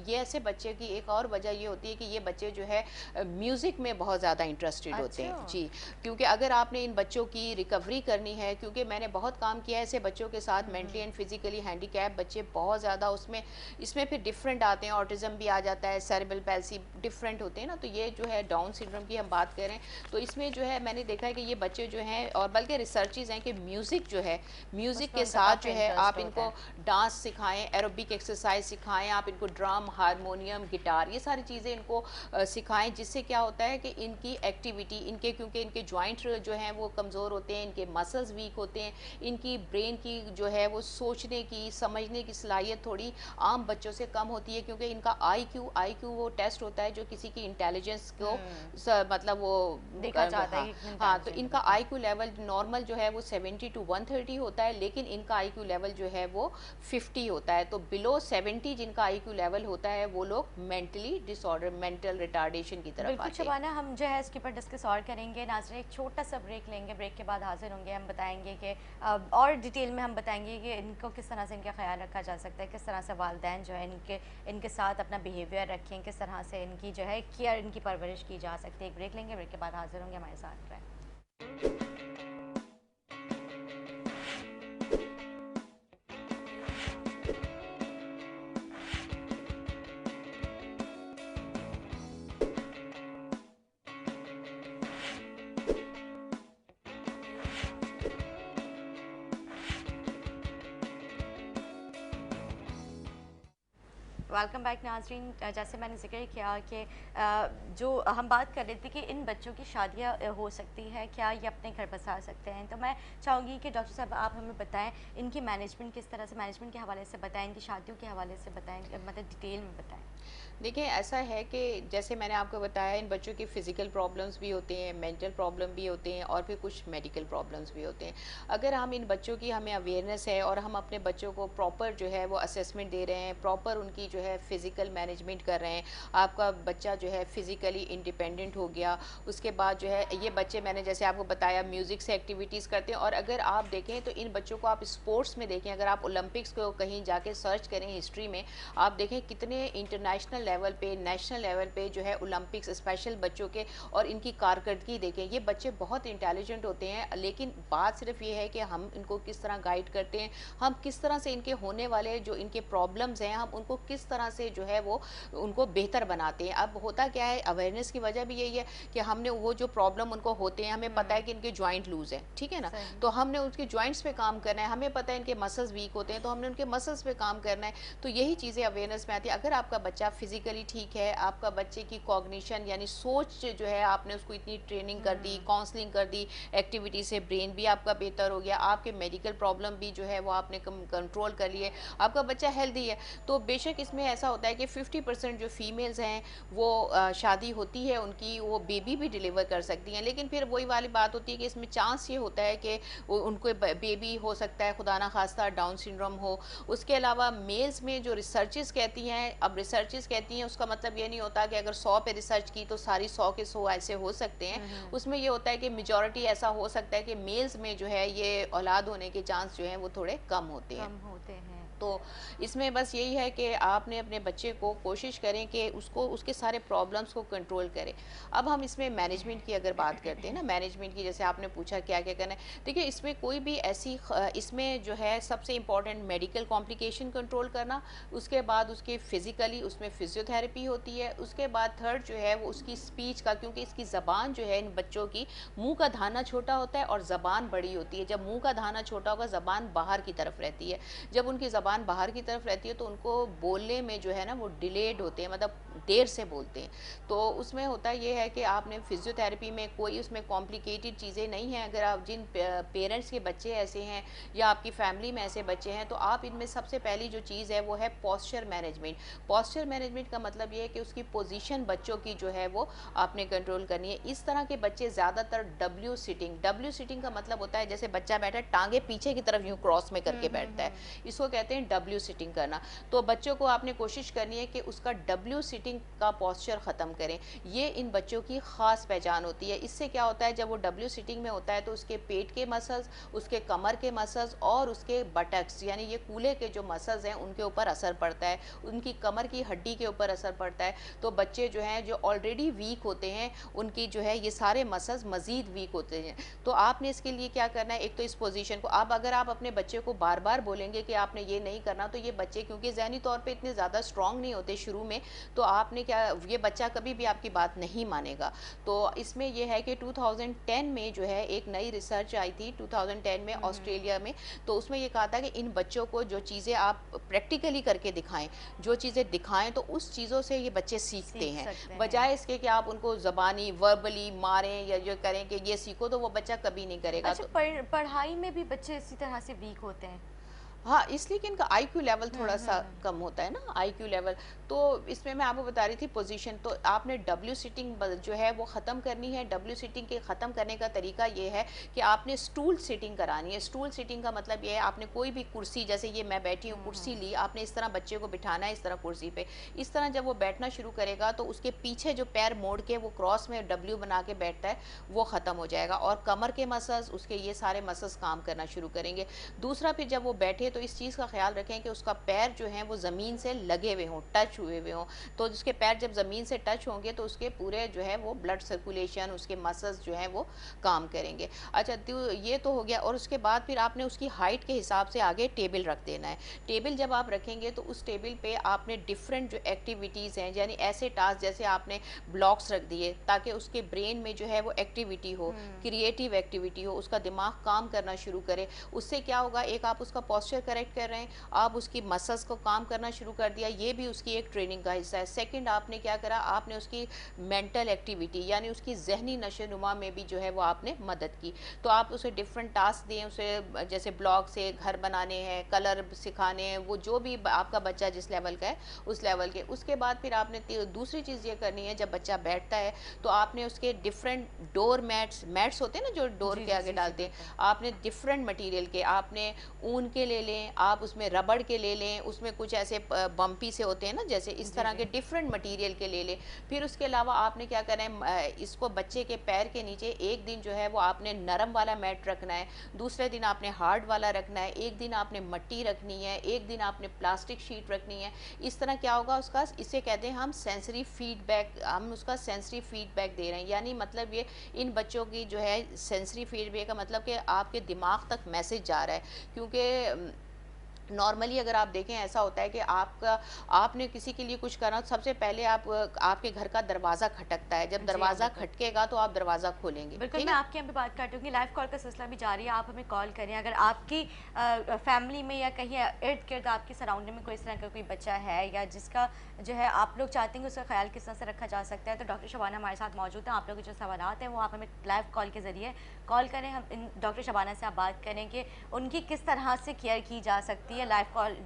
ये ऐसे बच्चे की एक और वजह ये होती है कि ये बच्चे जो है म्यूज़िक में बहुत ज़्यादा इंटरेस्टेड होते हैं। जी, क्योंकि अगर आपने इन बच्चों की रिकवरी करनी है, क्योंकि मैंने बहुत काम किया है ऐसे बच्चों के साथ, मेंटली एंड फिजिकली हैंडीकैप बच्चे बहुत ज़्यादा इसमें फिर डिफरेंट आते हैं, ऑटिज़म भी आ जाता है, सेरेब्रल पैल्सी डिफरेंट होते हैं ना, तो ये जो है डाउन सिंड्रोम की की हम बात करें तो इसमें जो है मैंने देखा है कि ये बच्चे जो हैं, और बल्कि रिसर्चेज हैं कि म्यूज़िक जो है, म्यूज़िक उसमें के उनका साथ काफ़ी जो है इंटरेस्ट आप होता इनको है। डांस सिखाएं, एरोबिक एक्सरसाइज सिखाएं, आप इनको ड्रम, हारमोनियम, गिटार, ये सारी चीज़ें इनको सिखाएं, जिससे क्या होता है कि इनकी एक्टिविटी, इनके क्योंकि इनके जॉइंट जो हैं वो कमज़ोर होते हैं, इनके मसल्स वीक होते हैं, इनकी ब्रेन की जो है वो सोचने की, समझने की सलाहियत थोड़ी आम बच्चों से कम होती है, क्योंकि इनका आईक्यू वो टेस्ट होता है जो किसी की इंटेलिजेंस को मतलब वो देखा जाता है हाँ कि कितने हाँ, तो इंटेलिजेंट है इनका बच्चे। आईक्यू लेवल नॉर्मल जो है वो 70 to 130 होता है, लेकिन इनका आईक्यू लेवल जो है वो 50 होता है। तो बिलो 70 जिनका आईक्यू लेवल होता है वो लोग मेंटली डिसऑर्डर, मेंटल रिटार्डेशन की तरफ बिल्कुल आते हैं। शबाना, हम जो है इसके ऊपर डिस्कस और करेंगे। नाज़रीन, एक छोटा सा ब्रेक लेंगे, ब्रेक के बाद हाजिर होंगे। हम बताएंगे कि और डिटेल में हम बताएंगे कि इनको किस तरह से इनका ख्याल रखा जा सकता है, किस तरह से वालिदैन जो है इनके साथ अपना बिहेवियर रखें, किस तरह से इनकी जो है केयर, इनकी परवरिश की जा सकती है। एक ब्रेक लेंगे, ब्रेक के बाद हाजिर होंगे, हमारे साथ रहें। वेलकम बैक नाजरीन। जैसे मैंने जिक्र किया कि जो हम बात कर रहे थे कि इन बच्चों की शादियां हो सकती है, क्या ये अपने घर बसा सकते हैं, तो मैं चाहूँगी कि डॉक्टर साहब आप हमें बताएं इनकी मैनेजमेंट किस तरह से, मैनेजमेंट के हवाले से बताएं, इनकी शादियों के हवाले से बताएं, मतलब डिटेल में बताएं। देखिए ऐसा है कि जैसे मैंने आपको बताया, इन बच्चों की फ़िज़िकल प्रॉब्लम्स भी होते हैं, मेंटल प्रॉब्लम भी होते हैं, और फिर कुछ मेडिकल प्रॉब्लम्स भी होते हैं। अगर हम इन बच्चों की, हमें अवेयरनेस है और हम अपने बच्चों को प्रॉपर जो है वो असेसमेंट दे रहे हैं, प्रॉपर उनकी जो है फ़िज़िकल मैनेजमेंट कर रहे हैं, आपका बच्चा जो है फ़िज़िकली इंडिपेंडेंट हो गया, उसके बाद जो है ये बच्चे, मैंने जैसे आपको बताया, म्यूज़िक से एक्टिविटीज़ करते हैं। और अगर आप देखें तो इन बच्चों को आप स्पोर्ट्स में देखें, अगर आप ओलंपिक्स को कहीं जाके सर्च करें हिस्ट्री में, आप देखें कितने इंटरनेशनल लेवल पे, नेशनल लेवल पे जो है ओलंपिक्स स्पेशल बच्चों के, और इनकी कारकर्दगी देखें। ये बच्चे बहुत इंटेलिजेंट होते हैं, लेकिन बात सिर्फ ये है कि हम इनको किस तरह गाइड करते हैं, हम किस तरह से इनके होने वाले जो इनके प्रॉब्लम्स हैं, हम उनको किस तरह से जो है वो उनको बेहतर बनाते हैं। अब होता क्या है, अवेयरनेस की वजह भी यही है कि हमने वो जो प्रॉब्लम उनको होते हैं, हमें पता है कि इनके जॉइंट लूज है, ठीक है ना, सही। तो हमने उसके जॉइंट्स पे काम करना है, हमें पता है इनके मसल्स वीक होते हैं, तो हमने उनके मसल्स पे काम करना है। तो यही चीज़ें अवेयरनेस में आती है। अगर आपका बच्चा फिजिकली ठीक है, आपका बच्चे की कॉग्निशन यानी सोच जो है, आपने उसको इतनी ट्रेनिंग कर दी, काउंसलिंग कर दी, एक्टिविटी से ब्रेन भी आपका बेहतर हो गया, आपके मेडिकल प्रॉब्लम भी जो है वो आपने कंट्रोल कर लिए, आपका बच्चा हेल्दी है, तो बेशक इसमें ऐसा होता है कि 50% जो फीमेल्स हैं वो शादी होती है उनकी, वो बेबी भी डिलीवर कर सकती हैं, लेकिन फिर वही वाली बात होती है कि इसमें चांस ये होता है कि उनको बेबी हो सकता है, खुदा ना खास्ता डाउन सिंड्रोम हो। उसके अलावा मेल्स में जो रिसर्चेस कहती हैं, अब रिसर्चेस कहती हैं उसका मतलब ये नहीं होता कि अगर 100 पे रिसर्च की तो सारी 100 के 100 ऐसे हो सकते हैं। उसमें ये होता है कि मेजॉरिटी ऐसा हो सकता है कि मेल्स में जो है ये औलाद होने के चांस जो हैं वो थोड़े कम होते हैं। कम होते हैं। तो इसमें बस यही है कि आपने अपने बच्चे को कोशिश करें कि उसको उसके सारे प्रॉब्लम्स को कंट्रोल करें। अब हम इसमें मैनेजमेंट की अगर बात करते हैं ना, मैनेजमेंट की, जैसे आपने पूछा क्या क्या करना है, देखिए इसमें कोई भी ऐसी इसमें जो है सबसे इम्पॉर्टेंट मेडिकल कॉम्प्लिकेशन कंट्रोल करना, उसके बाद उसके फिजिकली उसमें फिजियोथेरेपी होती है, उसके बाद थर्ड जो है वो उसकी स्पीच का, क्योंकि इसकी ज़बान जो है इन बच्चों की, मुंह का धाना छोटा होता है और ज़बान बड़ी होती है। जब मुंह का धाना छोटा होगा, ज़बान बाहर की तरफ रहती है, जब उनकी ज़बान बाहर की तरफ रहती है तो उनको बोलने में जो है ना वो डिलेड होते हैं, मतलब देर से बोलते हैं। तो उसमें होता ये है कि आपने फिजियोथेरेपी में कोई उसमें कॉम्प्लिकेटेड चीज़ें नहीं हैं। अगर आप जिन पेरेंट्स के बच्चे ऐसे हैं या आपकी फैमिली में ऐसे बच्चे हैं, तो आप इनमें सबसे पहली जो चीज़ है वो है पोस्चर मैनेजमेंट। पोस्चर मैनेजमेंट का मतलब ये है कि उसकी पोजीशन बच्चों की जो है वो आपने कंट्रोल करनी है। इस तरह के बच्चे ज़्यादातर डब्ल्यू सिटिंग का मतलब होता है जैसे बच्चा बैठा है, टांगे पीछे की तरफ यूँ क्रॉस में करके बैठता है, इसको कहते हैं डब्ल्यू सिटिंग करना। तो बच्चों को आपने कोशिश करनी है कि उसका डब्ल्यू सिटिंग का पोस्चर ख़त्म करें। ये इन बच्चों की ख़ास पहचान होती है। इससे क्या होता है, जब वो डब्ल्यू सिटिंग में होता है तो उसके पेट के मसल्स, उसके कमर के मसल्स और उसके बटक्स यानी ये कूल्हे के जो मसल्स हैं उनके ऊपर असर पड़ता है, उनकी कमर की हड्डी के ऊपर असर पड़ता है। तो बच्चे जो हैं जो ऑलरेडी वीक होते हैं, उनकी जो है ये सारे मसल्स मज़ीद वीक होते हैं। तो आपने इसके लिए क्या करना है, एक तो इस पोजीशन को, आप अगर आप अपने बच्चे को बार बार बोलेंगे कि आपने ये नहीं करना, तो ये बच्चे क्योंकि ज़हनी तौर पे इतने ज़्यादा स्ट्रॉन्ग नहीं होते शुरू में, तो आपने क्या, ये बच्चा कभी भी आपकी बात नहीं मानेगा। तो इसमें ये है कि 2010 में जो है एक नई रिसर्च आई थी 2010 में ऑस्ट्रेलिया में, तो उसमें ये कहा था कि इन बच्चों को जो चीज़ें आप प्रैक्टिकली करके दिखाएं, जो चीज़ें दिखाएं, तो उस चीज़ों से ये बच्चे सीखते सीख हैं, सकते हैं। बजाय इसके कि आप उनको ज़बानी वर्बली मारें या जो करें कि ये सीखो, तो वो बच्चा कभी नहीं करेगा। अच्छा, तो पढ़ाई में भी बच्चे इसी तरह से वीक होते हैं? हाँ, इसलिए कि इनका आईक्यू लेवल हुँ, थोड़ा-सा हुँ, हुँ। कम होता है ना, आईक्यू लेवल। तो इसमें मैं आपको बता रही थी पोज़ीशन, तो आपने डब्ल्यू सिटिंग जो है वो ख़त्म करनी है। डब्ल्यू सिटिंग के ख़त्म करने का तरीका ये है कि आपने स्टूल सिटिंग करानी है। स्टूल सिटिंग का मतलब ये है, आपने कोई भी कुर्सी, जैसे ये मैं बैठी हूँ, हुँ, कुर्सी हुँ। ली, आपने इस तरह बच्चे को बिठाना है, इस तरह कुर्सी पे। इस तरह जब वो बैठना शुरू करेगा, तो उसके पीछे जो पैर मोड़ के वो क्रॉस में डब्ल्यू बना के बैठता है, वो ख़त्म हो जाएगा, और कमर के मसल्स, उसके ये सारे मसल्स काम करना शुरू करेंगे। दूसरा, फिर जब वो बैठे तो इस चीज़ का ख्याल रखें कि उसका पैर जो है वो ज़मीन से लगे हुए हों, टच हुए हुए हों। तो उसके पैर जब ज़मीन से टच होंगे, तो उसके पूरे जो है वो ब्लड सर्कुलेशन, उसके मसल्स जो हैं वो काम करेंगे। अच्छा, तो ये तो हो गया, और उसके बाद फिर आपने उसकी हाइट के हिसाब से आगे टेबल रख देना है। टेबल जब आप रखेंगे, तो उस टेबल पे आपने डिफरेंट जो एक्टिविटीज़ हैं, यानी ऐसे टास्क, जैसे आपने ब्लॉक्स रख दिए ताकि उसके ब्रेन में जो है वो एक्टिविटी हो, हुँ। क्रिएटिव एक्टिविटी हो, उसका दिमाग काम करना शुरू करे। उससे क्या होगा, एक आप उसका पोस्चर करेक्ट कर रहे हैं, आप उसकी मसल्स को काम करना शुरू कर दिया, ये भी उसकी एक ट्रेनिंग का हिस्सा है। सेकंड, आपने क्या करा, आपने उसकी मेंटल एक्टिविटी, यानी उसकी जहनी नशोनुमा में भी जो है वो आपने मदद की। तो आप उसे डिफरेंट टास्क दें, उसे जैसे ब्लॉक से घर बनाने हैं, कलर सिखाने हैं, वो जो भी आपका बच्चा जिस लेवल का है उस लेवल के। उसके बाद फिर आपने दूसरी चीज़ ये करनी है, जब बच्चा बैठता है, तो आपने उसके डिफरेंट डोर मैट्स, मैट्स होते हैं ना जो डोर जी, के जी, आगे जी, जी, डालते हैं, बिल्कुल। आपने डिफरेंट मटेरियल के, आपने ऊन के ले लें, आप उसमें रबड़ के ले लें, उसमें कुछ ऐसे बम्पी से होते हैं ना, जैसे इस जी, तरह के जी। डिफरेंट मटेरियल के ले लें। फिर उसके अलावा आपने क्या करना है, इसको बच्चे के पैर के नीचे एक दिन जो है वो आपने नरम वाला मैट रखना है, दूसरे दिन आपने हार्ड वाला रखना है, एक दिन आपने मट्टी रखनी है, एक दिन आपने प्लास्टिक शीट रखनी है। इस तरह क्या होगा उसका, इसे कहते हैं हम सेंसरी फीडबैक, हम उसका सेंसरी फीडबैक दे रहे हैं, यानी मतलब ये इन बच्चों की जो है सेंसरी फीडबैक का मतलब कि आपके दिमाग तक मैसेज जा रहा है। क्योंकि नॉर्मली अगर आप देखें, ऐसा होता है कि आपका, आपने किसी के लिए कुछ करना, तो सबसे पहले आप, आपके घर का दरवाज़ा खटकता है, जब जी हाँ, दरवाज़ा बिल्कुल। खटकेगा तो आप दरवाज़ा खोलेंगे, बिल्कुल, ठीक मैं है। आपके यहाँ पे बात काटूँगी, लाइव कॉल का सिलसिला भी जारी है, आप हमें कॉल करें। अगर आपकी फैमिली में या कहीं इर्द-गिर्द आपकी सराउंडिंग में कोई इस तरह का कोई बच्चा है, या जिसका जो है आप लोग चाहते हैं कि उसका ख़्याल किस तरह से रखा जा सकता है, तो डॉक्टर शबाना हमारे साथ मौजूद हैं। आप लोग के जो सवालात हैं वो आप हमें लाइव कॉल के ज़रिए कॉल करें, हम इन डॉक्टर शबाना से आप बात करें कि उनकी किस तरह से केयर की जा सकती है। लाइव कॉल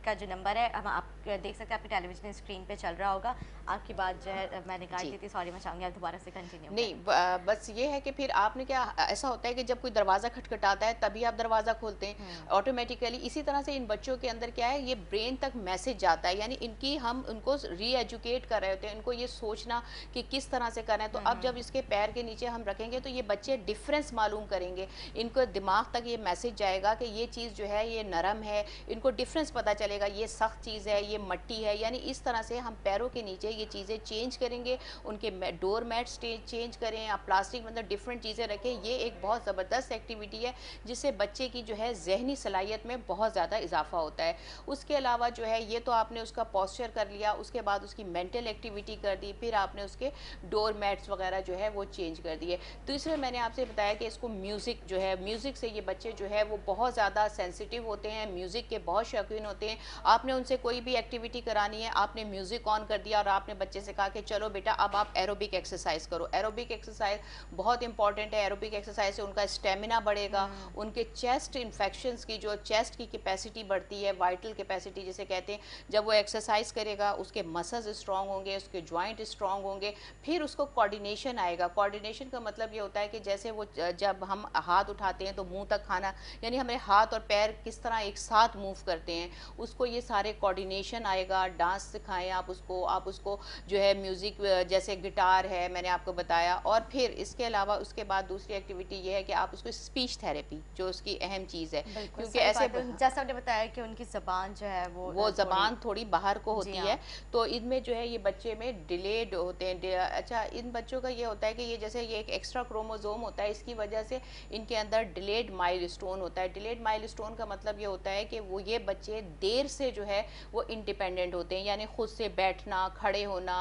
का जो नंबर है, हम आप देख सकते हैं, आपकी टेलीविजन स्क्रीन पे चल रहा होगा। आपकी बात जो है मैंने काट जी। दी थी, सॉरी, मैं चाहूँगी आप दोबारा से कंटिन्यू नहीं, करें। बस ये है कि फिर आपने क्या, ऐसा होता है कि जब कोई दरवाज़ा खटखटाता है तभी आप दरवाज़ा खोलते हैं हुँ। ऑटोमेटिकली। इसी तरह से इन बच्चों के अंदर क्या है, ये ब्रेन तक मैसेज जाता है, यानी इनकी, हम उनको री एजुकेट कर रहे होते हैं, इनको ये सोचना कि किस तरह से करना है। तो हुँ, अब जब हुँ। इसके पैर के नीचे हम रखेंगे, तो ये बच्चे डिफरेंस मालूम करेंगे, इनको दिमाग तक ये मैसेज जाएगा कि ये चीज़ जो है ये नरम है, इनको डिफरेंस पता चलेगा, ये सख्त चीज़ है, ये मट्टी है। यानी इस तरह से हम पैरों के नीचे ये चीज़ें चेंज करेंगे, उनके डोर मैट्स चेंज करें, आप प्लास्टिक, मतलब डिफरेंट चीज़ें रखें। ये एक बहुत ज़बरदस्त एक्टिविटी है, जिससे बच्चे की जो है जहनी सलाहियत में बहुत ज़्यादा इजाफा होता है। उसके अलावा जो है, ये तो आपने उसका पोस्चर कर लिया, उसके बाद उसकी मेंटल एक्टिविटी कर दी, फिर आपने उसके डोर मैट्स वगैरह जो है वो चेंज कर दिए। तीसरे, मैंने आपसे बताया कि इसको म्यूज़िक जो है, म्यूज़िक से ये बच्चे जो है वो बहुत ज़्यादा सेंसिटिव होते हैं, म्यूज़िक के बहुत शौकीन होते हैं। आपने उनसे कोई भी एक्टिविटी करानी है, आपने म्यूज़िक ऑन कर दिया और आपने बच्चे से कहा कि चलो बेटा अब आप एरोबिक एक्सरसाइज करो। एरोबिक एक्सरसाइज बहुत इंपॉर्टेंट है। एरोबिक एक्सरसाइज से उनका स्टेमिना बढ़ेगा, हुँ। उनके चेस्ट इन्फेक्शंस की, जो चेस्ट की कैपेसिटी बढ़ती है, वाइटल कैपेसिटी जिसे कहते हैं, जब वो एक्सरसाइज करेगा उसके मसल्स स्ट्रांग होंगे, उसके जॉइंट स्ट्रांग होंगे, फिर उसको कोऑर्डिनेशन आएगा। कोऑर्डिनेशन का मतलब ये होता है कि जैसे वो जब हम हाथ उठाते हैं तो मुंह तक खाना, यानी हमारे हाथ और पैर किस तरह एक साथ मूव करते हैं, उसको ये सारे कोऑर्डिनेशन आएगा। डांस सिखाएं आप उसको उसको जो है म्यूज़िक जैसे गिटार है मैंने आपको बताया, और फिर इसके अलावा उसके बाद दूसरी एक्टिविटी ये है कि आप उसको स्पीच थेरेपी जो उसकी अहम चीज़ है, बिल्कुल क्योंकि सही ऐसे बात है। जैसा आपने बताया कि उनकी ज़बान जो है वो थोड़ी। ज़बान थोड़ी बाहर को जी होती है, हाँ। तो इनमें जो है ये बच्चे में डिलेड होते हैं। अच्छा, इन बच्चों का ये होता है कि ये जैसे ये एक एक्स्ट्रा क्रोमोसोम होता है, इसकी वजह से इनके अंदर डिलेड माइलस्टोन होता है। डिलेड माइलस्टोन का मतलब ये होता है कि वो ये बच्चे देर से जो है वो इंडिपेंडेंट होते हैं, यानी खुद से बैठना, खड़े होना,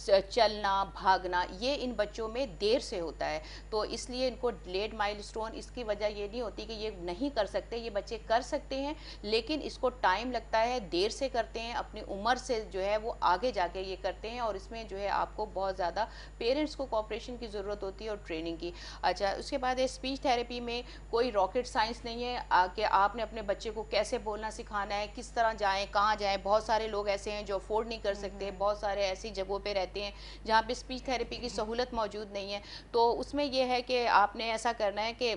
चलना, भागना, ये इन बच्चों में देर से होता है। तो इसलिए इनको डिलेड माइलस्टोन, इसकी वजह ये नहीं होती कि ये नहीं कर सकते, ये बच्चे कर सकते हैं, लेकिन इसको टाइम लगता है, देर से करते हैं, अपनी उम्र से जो है वो आगे जाके ये करते हैं, और इसमें जो है आपको बहुत ज़्यादा पेरेंट्स को कोऑपरेशन की ज़रूरत होती है और ट्रेनिंग की। अच्छा, उसके बाद है स्पीच थेरेपी में कोई रॉकेट साइंस नहीं है कि आपने अपने बच्चे को कैसे बोलना सिखाना है, किस तरह जाएं, कहाँ जाएं। बहुत सारे लोग ऐसे हैं जो अफोर्ड नहीं कर सकते, बहुत सारे ऐसी जगहों पे रहते हैं जहाँ पे स्पीच थेरेपी की सहूलत मौजूद नहीं है। तो उसमें यह है कि आपने ऐसा करना है कि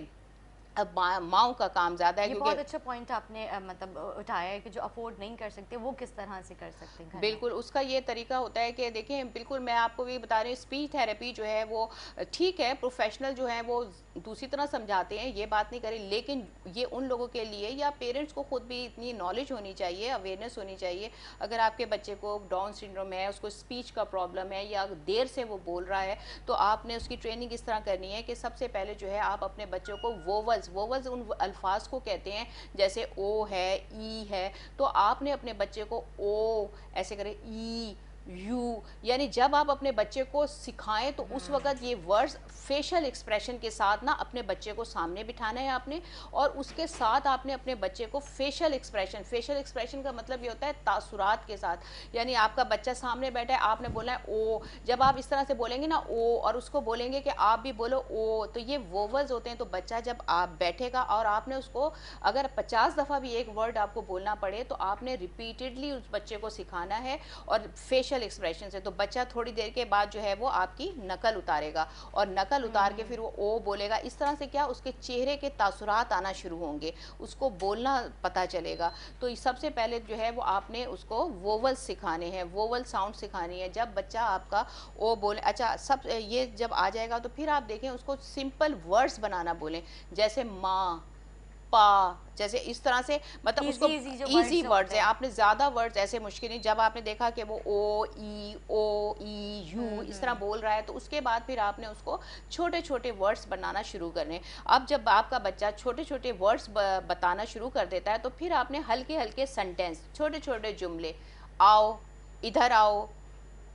अब माँओं का काम ज़्यादा है, ये क्योंकि बहुत अच्छा पॉइंट आपने मतलब उठाया है कि जो अफोर्ड नहीं कर सकते वो किस तरह से कर सकते हैं घर में। बिल्कुल, उसका ये तरीका होता है कि देखिए, बिल्कुल मैं आपको भी बता रही हूँ, स्पीच थेरेपी जो है वो ठीक है, प्रोफेशनल जो है वो दूसरी तरह समझाते हैं, ये बात नहीं करें, लेकिन ये उन लोगों के लिए, या पेरेंट्स को खुद भी इतनी नॉलेज होनी चाहिए, अवेयरनेस होनी चाहिए। अगर आपके बच्चे को डाउन सिंड्रोम है, उसको स्पीच का प्रॉब्लम है, या देर से वो बोल रहा है, तो आपने उसकी ट्रेनिंग इस तरह करनी है कि सबसे पहले जो है आप अपने बच्चों को वोवल्स वोवल्स उन अल्फाज को कहते हैं, जैसे ओ है, ई है, तो आपने अपने बच्चे को ओ ऐसे करें, ई, यू, यानी जब आप अपने बच्चे को सिखाएं तो उस वक्त ये वर्ड्स फेशियल एक्सप्रेशन के साथ ना अपने बच्चे को सामने बिठाना है आपने, और उसके साथ आपने अपने बच्चे को फेशियल एक्सप्रेशन का मतलब ये होता है तासुरात के साथ, यानी आपका बच्चा सामने बैठा है, आपने बोला है ओ, जब आप इस तरह से बोलेंगे ना ओ, और उसको बोलेंगे कि आप भी बोलो ओ, तो ये वोवल्स होते हैं। तो बच्चा जब आप बैठेगा और आपने उसको अगर 50 दफ़ा भी एक वर्ड आपको बोलना पड़े तो आपने रिपीटेडली उस बच्चे को सिखाना है, और फेशियल एक्सप्रेशन से, तो बच्चा थोड़ी देर के बाद जो है वो आपकी नकल उतारेगा, और नकल उतार के फिर वो ओ बोलेगा। इस तरह से क्या उसके चेहरे के तासुरात आना शुरू होंगे, उसको बोलना पता चलेगा। तो सबसे पहले जो है वो आपने उसको वोवल सिखाने हैं, वोवल साउंड सिखानी है। जब बच्चा आपका ओ बोले, अच्छा सब ये जब आ जाएगा तो फिर आप देखें उसको सिंपल वर्ड्स बनाना बोलें, जैसे माँ, पा, जैसे इस तरह से, मतलब उसको इजी इजी जो इजी वर्ड्स वर्ड्स होते है, हैं। आपने ज़्यादा वर्ड्स ऐसे मुश्किल नहीं। जब आपने देखा कि वो ओ ई यू इस तरह बोल रहा है, तो उसके बाद फिर आपने उसको छोटे छोटे वर्ड्स बनाना शुरू करने। अब जब आपका बच्चा छोटे छोटे वर्ड्स बताना शुरू कर देता है, तो फिर आपने हल्के हल्के सेंटेंस, छोटे छोटे जुमले, आओ, इधर आओ,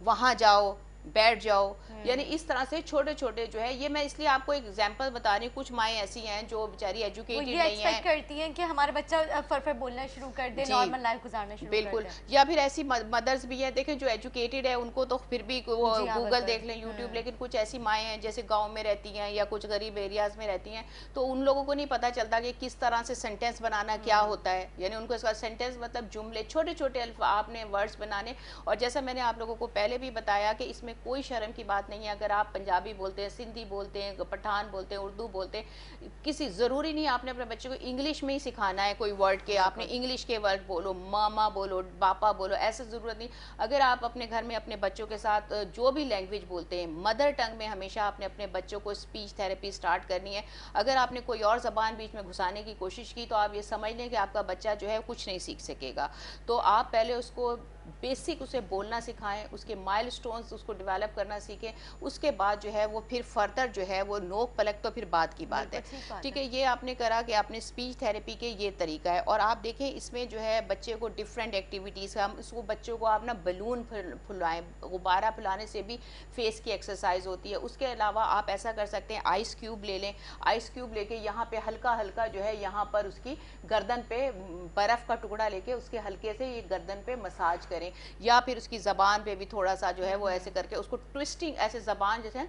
वहाँ जाओ, बैठ जाओ, यानी इस तरह से छोटे छोटे जो है, ये मैं इसलिए आपको एक एग्जांपल बता रही हूँ। कुछ माएँ ऐसी हैं जो बेचारी वो एजुकेटेड ये नहीं एक्सपेक्ट है, करती हैं कि हमारा बच्चा फर बोलना शुरू कर दे, जी नॉर्मल लाइफ गुजारना शुरू कर बिल्कुल, दे। या फिर ऐसी मदर्स भी हैं, देखें जो एजुकेटेड है उनको तो फिर भी वो जी हाँ, गूगल बिल्कुल। देख लें, यूट्यूब, लेकिन कुछ ऐसी माएँ हैं जैसे गांव में रहती हैं या कुछ गरीब एरियाज में रहती हैं, तो उन लोगों को नहीं पता चलता कि किस तरह से सेंटेंस बनाना क्या होता है, यानी उनको इसका सेंटेंस मतलब जुमले, छोटे छोटे आपने वर्ड्स बनाने। और जैसा मैंने आप लोगों को पहले भी बताया कि इसमें कोई शर्म की बात नहीं है, अगर आप पंजाबी बोलते हैं, सिंधी बोलते हैं, पठान बोलते हैं, उर्दू बोलते हैं, किसी ज़रूरी नहीं आपने अपने बच्चे को इंग्लिश में ही सिखाना है कोई वर्ड के, आपने इंग्लिश के वर्ड बोलो, मामा बोलो, पापा बोलो, ऐसे ज़रूरत नहीं। अगर आप अपने घर में अपने बच्चों के साथ जो भी लैंग्वेज बोलते हैं, मदर टंग में हमेशा आपने अपने बच्चों को स्पीच थेरेपी स्टार्ट करनी है। अगर आपने कोई और ज़बान बीच में घुसाने की कोशिश की तो आप ये समझ लें कि आपका बच्चा जो है कुछ नहीं सीख सकेगा। तो आप पहले उसको बेसिक उसे बोलना सिखाएं, उसके माइलस्टोन्स उसको डेवलप करना सीखें, उसके बाद जो है वो फिर फर्दर जो है वो नोक पलक तो फिर बात की बात है। बिल्कुल ठीक बात ठीक है। है, ये आपने करा कि आपने स्पीच थेरेपी के ये तरीका है। और आप देखें इसमें जो है बच्चे को डिफरेंट एक्टिविटीज़, हम इसको बच्चों को आप ना बलून फुलाएं, गुब्बारा फुलाने से भी फेस की एक्सरसाइज होती है। उसके अलावा आप ऐसा कर सकते हैं, आइस क्यूब ले लें, आइस क्यूब लेके यहाँ पे हल्का हल्का जो है यहाँ पर उसकी गर्दन पे बर्फ़ का टुकड़ा लेके उसके हल्के से ये गर्दन पे मसाज करें, या फिर उसकी ज़बान पे भी थोड़ा सा जो है वो ऐसे करके उसको ट्विस्टिंग, ऐसे ज़बान जैसे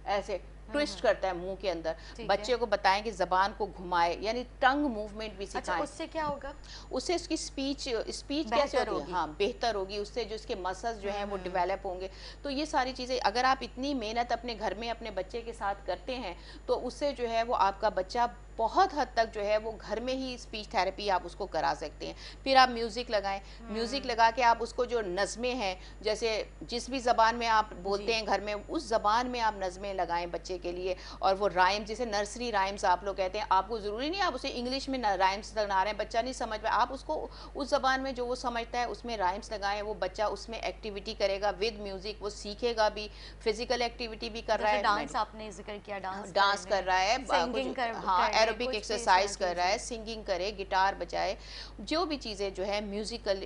ऐसे ट्विस्ट करता है मुंह के अंदर, ठीक है। बच्चे को बताएं कि ज़बान को घुमाए, यानी टंग मूवमेंट भी अच्छा, सिखाएं। उससे क्या होगा? उससे उसकी स्पीच स्पीच कैसे बेहतर होती है, होगी। हाँ बेहतर होगी, उससे जो उसके मसल्स जो हैं वो डेवलप होंगे। तो ये सारी चीज़ें अगर आप इतनी मेहनत अपने घर में अपने बच्चे के साथ करते हैं तो उससे जो है वो आपका बच्चा बहुत हद तक जो है वो घर में ही स्पीच थेरेपी आप उसको करा सकते हैं। फिर आप म्यूज़िक लगाएं, म्यूज़िक लगा के आप उसको जो नज़में हैं, जैसे जिस भी ज़बान में आप बोलते जी। हैं घर में, उस ज़बान में आप नज़में लगाएं बच्चे के लिए। और वो राइम, जैसे नर्सरी राइम्स आप लोग कहते हैं, आपको ज़रूरी नहीं आप उसे इंग्लिश में राइम्स लगा रहे हैं, बच्चा नहीं समझ पाए, आप उसको उस ज़बान में जो वो समझता है उसमें राइम्स लगाएं। वो बच्चा उसमें एक्टिविटी करेगा विद म्यूज़िक, वो सीखेगा भी, फिजिकल एक्टिविटी भी कर रहा जैसे है, डांस आपने ज़िक्र किया, डांस डांस कर करने, रहा है, कुछ सिंगिंग हाँ कर ले, एरोबिक कुछ भी इस तरह एक्सरसाइज की। कर रहा जी। है, सिंगिंग करे, गिटार बजाए, जो भी चीज़ें जो है म्यूजिकल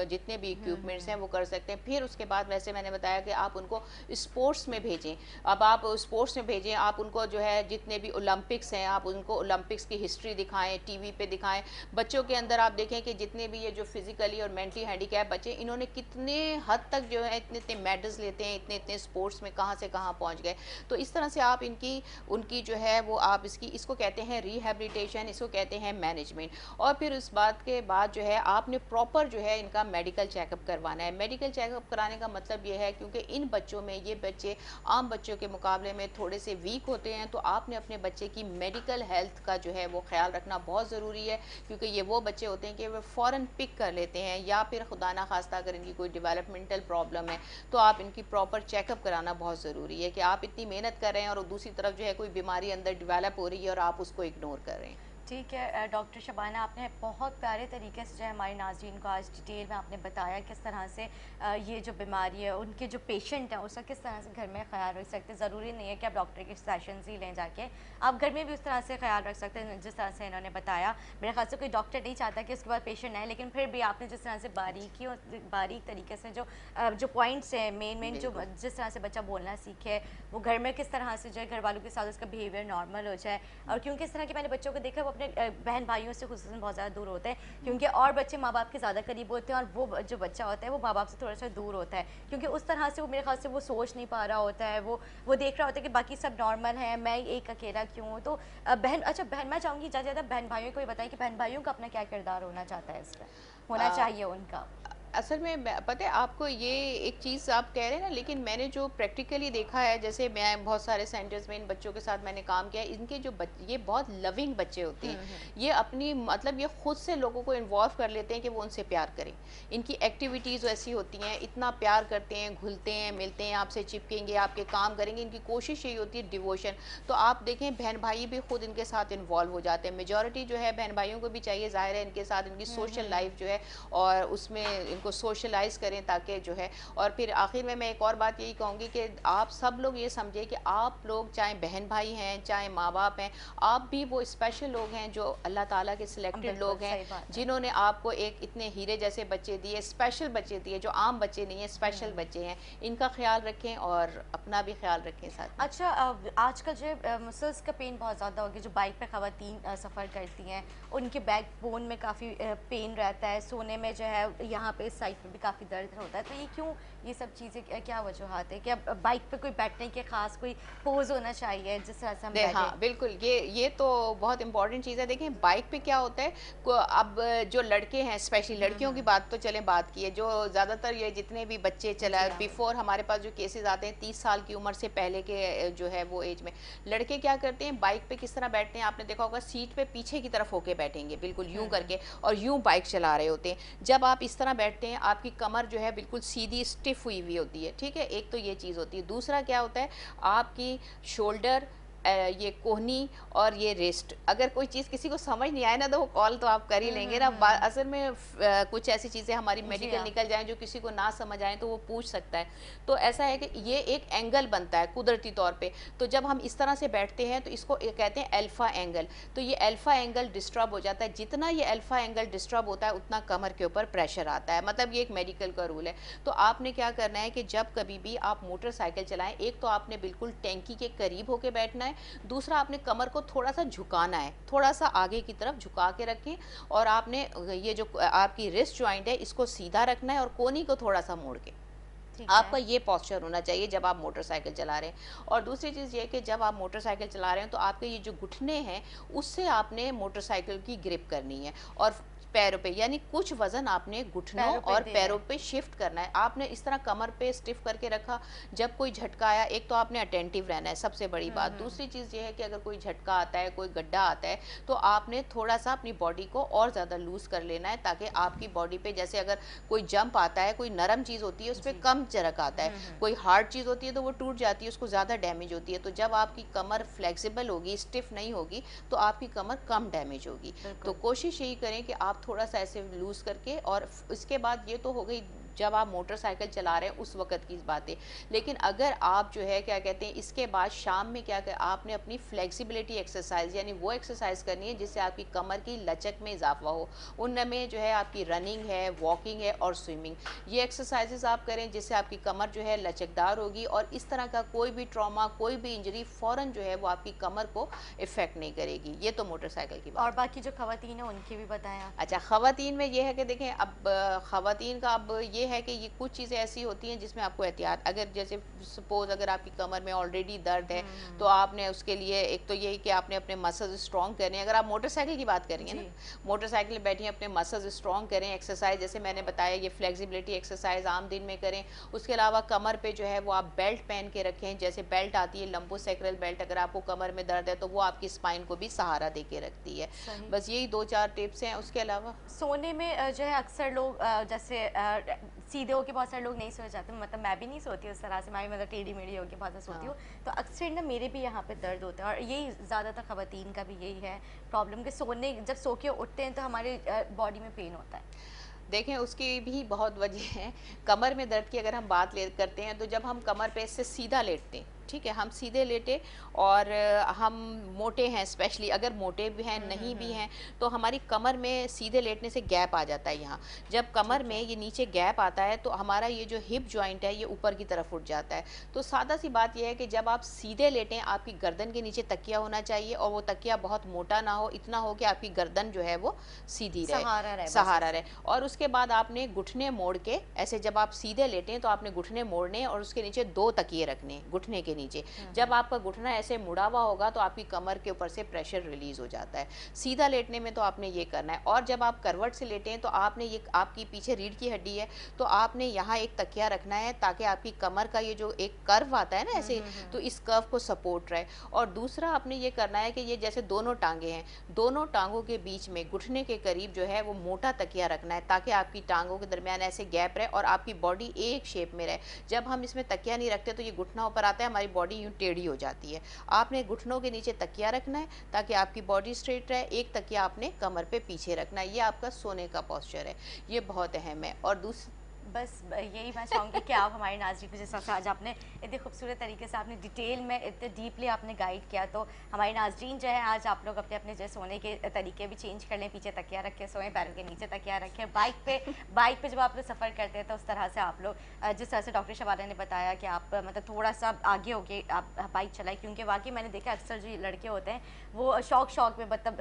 जितने भी इक्विपमेंट्स हैं वो कर सकते हैं। फिर उसके बाद वैसे मैंने बताया कि आप उनको स्पोर्ट्स में भेजें। अब आप स्पोर्ट्स में भेजें, आप उनको जो है जितने भी ओलंपिक्स हैं आप उनको ओलंपिक्स की हिस्ट्री दिखाएं, टीवी पे दिखाएं। बच्चों के अंदर आप देखें कि जितने भी ये जो फिजिकली और मेंटली हैंडीकैप बच्चे, इन्होंने कितने हद तक जो है इतने इतने मेडल्स लेते हैं, इतने इतने स्पोर्ट्स में कहाँ से कहाँ पहुँच गए। तो इस तरह से आप इनकी उनकी जो है वो आप इसको कहते हैं रिहैबिलिटेशन, इसको कहते हैं मैनेजमेंट। और फिर उस बात के बाद जो है आपने प्रॉपर जो है इनका मेडिकल चेकअप करवाना है। मेडिकल चेकअप कराने का मतलब ये है क्योंकि इन बच्चों में, ये बच्चे आम बच्चों के मुकाबले में थोड़े से वीक होते हैं, तो आपने अपने बच्चे की मेडिकल हेल्थ का जो है वो ख्याल रखना बहुत ज़रूरी है। क्योंकि ये वो बच्चे होते हैं कि वे फ़ौरन पिक कर लेते हैं, या फिर खुदा ना खास्ता अगर इनकी कोई डेवलपमेंटल प्रॉब्लम है तो आप इनकी प्रॉपर चेकअप कराना बहुत ज़रूरी है। कि आप इतनी मेहनत कर रहे हैं और दूसरी तरफ जो है कोई बीमारी अंदर डेवलप हो रही है और आप उसको इग्नोर कर रहे हैं। ठीक है डॉक्टर शबाना, आपने बहुत प्यारे तरीके से जो है हमारे नाज़रीन को आज डिटेल में आपने बताया किस तरह से ये जो बीमारी है उनके जो पेशेंट हैं उसका किस तरह से घर में ख्याल रख सकते हैं। ज़रूरी नहीं है कि आप डॉक्टर के सेशंस ही लें जाके, आप घर में भी उस तरह से ख्याल रख सकते हैं जिस तरह से इन्होंने बताया। मेरे ख्याल से कोई डॉक्टर नहीं चाहता कि उसके बाद पेशेंट आए, लेकिन फिर भी आपने जिस तरह से बारीक तरीके से जो पॉइंट्स हैं मेन जो बिल्कुल। जिस तरह से बच्चा बोलना सीखे, वो घर में किस तरह से जो है घर वालों के साथ उसका बिहेवियर नॉर्मल हो जाए। और क्योंकि इस तरह के मैंने बच्चों को देखा, वो अपने बहन भाइयों से खुसूसन बहुत ज़्यादा दूर होते हैं, क्योंकि और बच्चे माँ बाप के ज़्यादा करीब होते हैं और वो जो बच्चा होता है वो माँ बाप से थोड़ा सा दूर होता है, क्योंकि उस तरह से वो मेरे ख्याल से वो सोच नहीं पा रहा होता है, वो देख रहा होता है कि बाकी सब नॉर्मल है, मैं एक अकेला क्यों हूँ। तो बहन, मैं चाहूँगी ज़्यादा ज़्यादा बहन भाइयों को ये बताएं कि बहन भाइयों का अपना क्या किरदार होना चाहता है, इसका होना चाहिए उनका। असल में पता है आपको, ये एक चीज़ आप कह रहे हैं ना, लेकिन मैंने जो प्रैक्टिकली देखा है, जैसे मैं बहुत सारे सेंटर्स में इन बच्चों के साथ मैंने काम किया है, इनके जो ये बहुत लविंग बच्चे होते हैं। ये अपनी मतलब ये खुद से लोगों को इन्वॉल्व कर लेते हैं कि वो उनसे प्यार करें। इनकी एक्टिविटीज़ ऐसी होती हैं, इतना प्यार करते हैं, घुलते हैं, मिलते हैं, आपसे चिपकेंगे, आपके काम करेंगे, इनकी कोशिश यही होती है डिवोशन। तो आप देखें बहन भाई भी खुद इनके साथ इन्वॉल्व हो जाते हैं। मेजॉरिटी जो है बहन भाइयों को भी चाहिए, ज़ाहिर है इनके साथ इनकी सोशल लाइफ जो है और उसमें को सोशलाइज करें, ताकि जो है। और फिर आखिर में मैं एक और बात यही कहूँगी कि आप सब लोग ये समझे कि आप लोग चाहे बहन भाई हैं, चाहे माँ बाप हैं, आप भी वो स्पेशल लोग हैं जो अल्लाह ताला के सिलेक्टेड लोग हैं, जिन्होंने आपको एक इतने हीरे जैसे बच्चे दिए, स्पेशल बच्चे दिए, जो आम बच्चे नहीं हैं, स्पेशल बच्चे हैं। इनका ख्याल रखें और अपना भी ख्याल रखें साथ में। अच्छा, आजकल जो मसल्स का पेन बहुत ज़्यादा हो गया, जो बाइक पे ख़वातीन सफ़र करती हैं उनके बैक बोन में काफ़ी पेन रहता है, सोने में जो है यहाँ पे इस साइड पे भी काफ़ी दर्द होता है। तो ये क्यों, ये सब चीज़ें क्या वजूहात है? क्या बाइक पे कोई बैठने के ख़ास कोई पोज होना चाहिए जिस तरह से हम बैठे? हाँ बिल्कुल, ये तो बहुत इंपॉर्टेंट चीज़ है। देखें बाइक पे क्या होता है, अब जो लड़के हैं, स्पेशली लड़कियों की बात तो चलें बात की है, जो ज़्यादातर ये जितने भी बच्चे चला बिफोर हमारे पास जो केसेस आते हैं 30 साल की उम्र से पहले के जो है वो एज में, लड़के क्या करते हैं बाइक पे किस तरह बैठते हैं, आपने देखा होगा सीट पे पीछे की तरफ होके बैठेंगे बिल्कुल यूं करके, और यूं बाइक चला रहे होते हैं। जब आप इस तरह बैठते हैं आपकी कमर जो है बिल्कुल सीधी स्टिफ हुई हुई होती है, ठीक है, एक तो ये चीज़ होती है। दूसरा क्या होता है, आपकी शोल्डर, ये कोहनी और ये रिस्ट, अगर कोई चीज़ किसी को समझ नहीं आए ना तो वो कॉल तो आप कर ही लेंगे ना। असल में कुछ ऐसी चीज़ें हमारी मेडिकल निकल जाएं जो किसी को ना समझ आए तो वो पूछ सकता है। तो ऐसा है कि ये एक एंगल बनता है कुदरती तौर पे, तो जब हम इस तरह से बैठते हैं तो इसको कहते हैं अल्फ़ा एंगल। तो ये अल्फ़ा एंगल डिस्टर्ब हो जाता है, जितना ये अल्फ़ा एंगल डिस्टर्ब होता है उतना कमर के ऊपर प्रेशर आता है, मतलब ये एक मेडिकल का रूल है। तो आपने क्या करना है कि जब कभी भी आप मोटरसाइकिल चलाएं, एक तो आपने बिल्कुल टैंकी के करीब होकर बैठना है, दूसरा आपने कमर को थोड़ा सा झुकाना है, थोड़ा सा आगे की तरफ झुका के रखें, और आपने ये जो आपकी रिस्ट जॉइंट है इसको सीधा रखना है और कोनी को थोड़ा सा मोड़ के, आपका ये पोस्चर होना चाहिए जब आप मोटरसाइकिल चला रहे हैं। और दूसरी चीज़ ये कि जब आप मोटरसाइकिल चला रहे हैं तो आपके ये जो घुटने हैं उससे आपने मोटरसाइकिल की ग्रिप करनी है, और पैरों पे, यानी कुछ वजन आपने घुटनों और पैरों पे शिफ्ट करना है। आपने इस तरह कमर पे स्टिफ करके रखा, जब कोई झटका आया, एक तो आपने अटेंटिव रहना है, सबसे बड़ी बात। दूसरी चीज़ ये है कि अगर कोई झटका आता है, कोई गड्ढा आता है, तो आपने थोड़ा सा अपनी बॉडी को और ज़्यादा लूज कर लेना है, ताकि आपकी बॉडी पे, जैसे अगर कोई जंप आता है, कोई नरम चीज़ होती है उस पर कम चरक आता है, कोई हार्ड चीज़ होती है तो वो टूट जाती है, उसको ज़्यादा डैमेज होती है। तो जब आपकी कमर फ्लेक्सिबल होगी, स्टिफ नहीं होगी, तो आपकी कमर कम डैमेज होगी। तो कोशिश यही करें कि आप थोड़ा सा ऐसे लूज करके, और इसके बाद ये तो हो गई जब आप मोटरसाइकिल चला रहे हैं उस वक्त की बातें। लेकिन अगर आप जो है क्या कहते हैं, इसके बाद शाम में क्या कर, आपने अपनी फ्लेक्सिबिलिटी एक्सरसाइज, यानी वो एक्सरसाइज करनी है जिससे आपकी कमर की लचक में इजाफा हो। उनमें जो है आपकी रनिंग है, वॉकिंग है और स्विमिंग, ये एक्सरसाइजेस आप करें जिससे आपकी कमर जो है लचकदार होगी, और इस तरह का कोई भी ट्रॉमा, कोई भी इंजरी फ़ौरन जो है वो आपकी कमर को इफेक्ट नहीं करेगी। ये तो मोटरसाइकिल की बात। और बाकी जो खवातीन है उनकी भी बताया। अच्छा, खवातीन में ये है कि देखें, अब खवातीन का अब ये है कि ये कुछ चीज़ें ऐसी होती हैं जिसमें आपको एहतियात, अगर जैसे सपोज अगर आपकी कमर में ऑलरेडी दर्द है, तो आपने उसके लिए एक तो यही कि आपने अपने मसल्स स्ट्रॉन्ग करने हैं। अगर आप मोटरसाइकिल की बात करेंगे ना, मोटरसाइकिल बैठी अपने मसल्स स्ट्रॉन्ग करें, एक्सरसाइज जैसे मैंने बताया, ये फ्लेक्सिबिलिटी एक्सरसाइज आम दिन में करें। उसके अलावा कमर पे जो है वो आप बेल्ट पहन के रखें, जैसे बेल्ट आती है लंबोसेक्रल बेल्ट, अगर आपको कमर में दर्द है तो वो आपकी स्पाइन को भी सहारा दे के रखती है। बस यही 2-4 टिप्स हैं। उसके अलावा सोने में जो है अक्सर लोग जैसे सीधे होके बहुत सारे लोग नहीं सो जाते, मतलब मैं भी नहीं सोती उस तरह से, मैं भी मतलब टेढ़ी मेढ़ी होके बहुत ज़्यादा सोती हूँ। तो अक्सर ना मेरे भी यहाँ पे दर्द होता है, और यही ज़्यादातर खवातीन का भी यही है प्रॉब्लम कि सोने जब सो के उठते हैं तो हमारे बॉडी में पेन होता है। देखें, उसकी भी बहुत वजह है। कमर में दर्द की अगर हम बात करते हैं, तो जब हम कमर पे से सीधा लेटते हैं, ठीक है, हम सीधे लेटे और हम मोटे हैं, स्पेशली अगर मोटे भी हैं, नहीं भी हैं, तो हमारी कमर में सीधे लेटने से गैप आ जाता है यहाँ। जब कमर में ये नीचे गैप आता है तो हमारा ये जो हिप जॉइंट है ये ऊपर की तरफ उठ जाता है। तो सादा सी बात यह है कि जब आप सीधे लेटें, आपकी गर्दन के नीचे तकिया होना चाहिए, और वो तकिया बहुत मोटा ना हो, इतना हो कि आपकी गर्दन जो है वो सीधी रहे, सहारा रहे। और उसके बाद आपने घुटने मोड़ के, ऐसे जब आप सीधे लेटें तो आपने घुटने मोड़ने और उसके नीचे 2 तकिए रखने घुटने के नीचे। जब आपका घुटना ऐसे मुड़ा हुआ होगा तो आपकी कमर के ऊपर से प्रेशर रिलीज हो जाता है। सीधा लेटने में तो आपने ये करना है। और जब आप करवट से लेटें तो आपने ये, आपकी पीछे रीढ़ की हड्डी है, तो आपने यहाँ एक तकिया रखना है ताकि आपकी कमर का ये जो एक कर्व आता है ना ऐसे, तो इस कर्व को सपोर्ट रहे। और दूसरा आपने ये करना है कि ये जैसे दोनों टांगे हैं, दोनों टांगों के बीच में घुटने के करीब जो है वो मोटा तकिया रखना है, ताकि आपकी टांगों के दरमियान ऐसे गैप रहे और आपकी बॉडी एक शेप में रहे। जब हम इसमें तकिया नहीं रखते तो ये घुटना ऊपर आता है, हमारी बॉडी यूँ टेढ़ी हो जाती है। आपने घुटनों के नीचे तकिया रखना है ताकि आपकी बॉडी स्ट्रेट रहे, एक तकिया आपने कमर पे पीछे रखना है। ये आपका सोने का पोस्चर है, ये बहुत अहम है। और बस यही मैं चाहूँगी कि आप हमारे नाज़रीन को, जैसा आज आपने इतने खूबसूरत तरीके से आपने डिटेल में इतने डीपली आपने गाइड किया, तो हमारे नाज़रीन जो है आज आप लोग अपने अपने जो सोने के तरीके भी चेंज कर लें, पीछे तकिया रखें, सोएं, पैरों के नीचे तकिया रखें। बाइक पे जब आप लोग सफ़र करते हैं तो उस तरह से आप लोग, जिस तरह से डॉक्टर शबाना ने बताया कि आप मतलब थोड़ा सा आगे होके आप बाइक चलाएं, क्योंकि वाकई मैंने देखा अक्सर जो लड़के होते हैं वो शौक में मतलब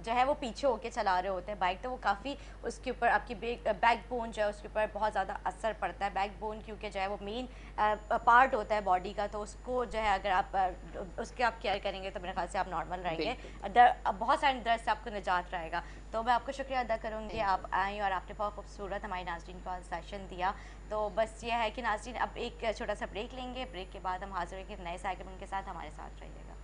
जो है वो पीछे होके चला रहे होते हैं बाइक, तो वो काफ़ी उसके ऊपर आपकी बैक बोन जो है उसके ऊपर बहुत ज़्यादा असर पड़ता है। बैक बोन क्योंकि जो है वो मेन पार्ट होता है बॉडी का, तो उसको जो है अगर आप उसके आप केयर करेंगे तो मेरे ख्याल से आप नॉर्मल रहेंगे, बहुत सारे दर्द से आपको निजात रहेगा। तो मैं आपको शुक्रिया अदा करूँगी, आप आई और आपने बहुत खूबसूरत हमारे नाज़रीन को सेशन दिया। तो बस ये है कि नाज़रीन अब एक छोटा सा ब्रेक लेंगे, ब्रेक के बाद हम हाजिर होंगे नए सेगमेंट के साथ, हमारे साथ रहिएगा।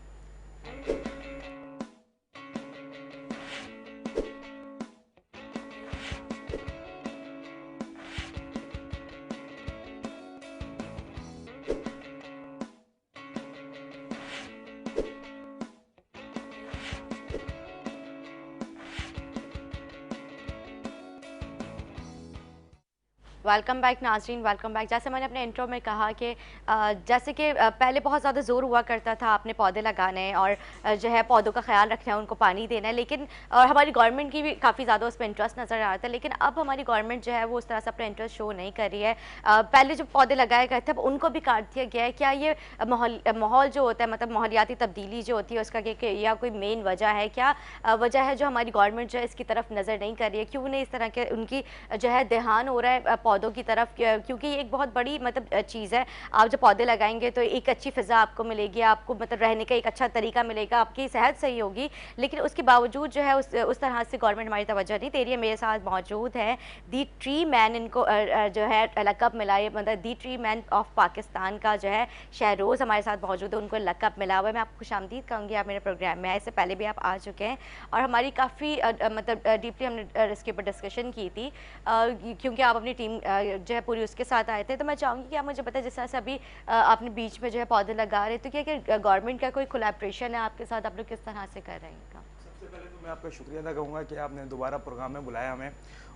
वेलकम बैक नाज़रीन, वेलकम बैक। जैसे मैंने अपने इंट्रो में कहा कि जैसे कि पहले बहुत ज़्यादा ज़ोर हुआ करता था आपने पौधे लगाने और जो है पौधों का ख्याल रखना है, उनको पानी देना है, लेकिन और हमारी गवर्नमेंट की भी काफ़ी ज़्यादा उस पर इंटरेस्ट नज़र आ रहा था, लेकिन अब हमारी गवर्नमेंट जो है वो उस तरह से अपना इंटरेस्ट शो नहीं कर रही है। पहले जो पौधे लगाए गए थे अब उनको भी काट दिया गया है। क्या ये माहौल जो होता है, मतलब माहौलियाती तब्दीली जो होती है उसका या कोई मेन वजह है? क्या वजह है जो हमारी गवर्नमेंट जो है इसकी तरफ नज़र नहीं कर रही है? क्यों नहीं इस तरह के उनकी जो है ध्यान हो रहा है पौधों की तरफ, क्योंकि ये एक बहुत बड़ी मतलब चीज़ है। आप जब पौधे लगाएंगे तो एक अच्छी फ़िज़ा आपको मिलेगी, आपको मतलब रहने का एक अच्छा तरीका मिलेगा, आपकी सेहत सही होगी। लेकिन उसके बावजूद जो है उस तरह से गवर्नमेंट हमारी तवज्जो नहीं दे रही है। मेरे साथ मौजूद है दी ट्री मैन, इनको जो है लक़ब मिला है, मतलब दी ट्री मैन ऑफ पाकिस्तान का जो है शहरोज़ हमारे साथ मौजूद है, उनको लक़ब मिला हुआ है। मैं आपको खुशामदीद कहूँगी, आप मेरे प्रोग्राम में आए, इससे पहले भी आप आ चुके हैं और हमारी काफ़ी मतलब डीपली हमने इसके ऊपर डिस्कशन की थी, क्योंकि आप अपनी टीम जो है पूरी उसके साथ आए थे। तो मैं चाहूँगी कि आप मुझे बताएं, जिस तरह से अभी आपने बीच में जो है पौधे लगा रहे, तो क्या गवर्नमेंट का कोई कोलैबोरेशन है आपके साथ, आप लोग किस तरह से कर रहे हैं इनका? सबसे पहले तो मैं आपका शुक्रिया अदा करूँगा कि आपने दोबारा प्रोग्राम में बुलाया हमें,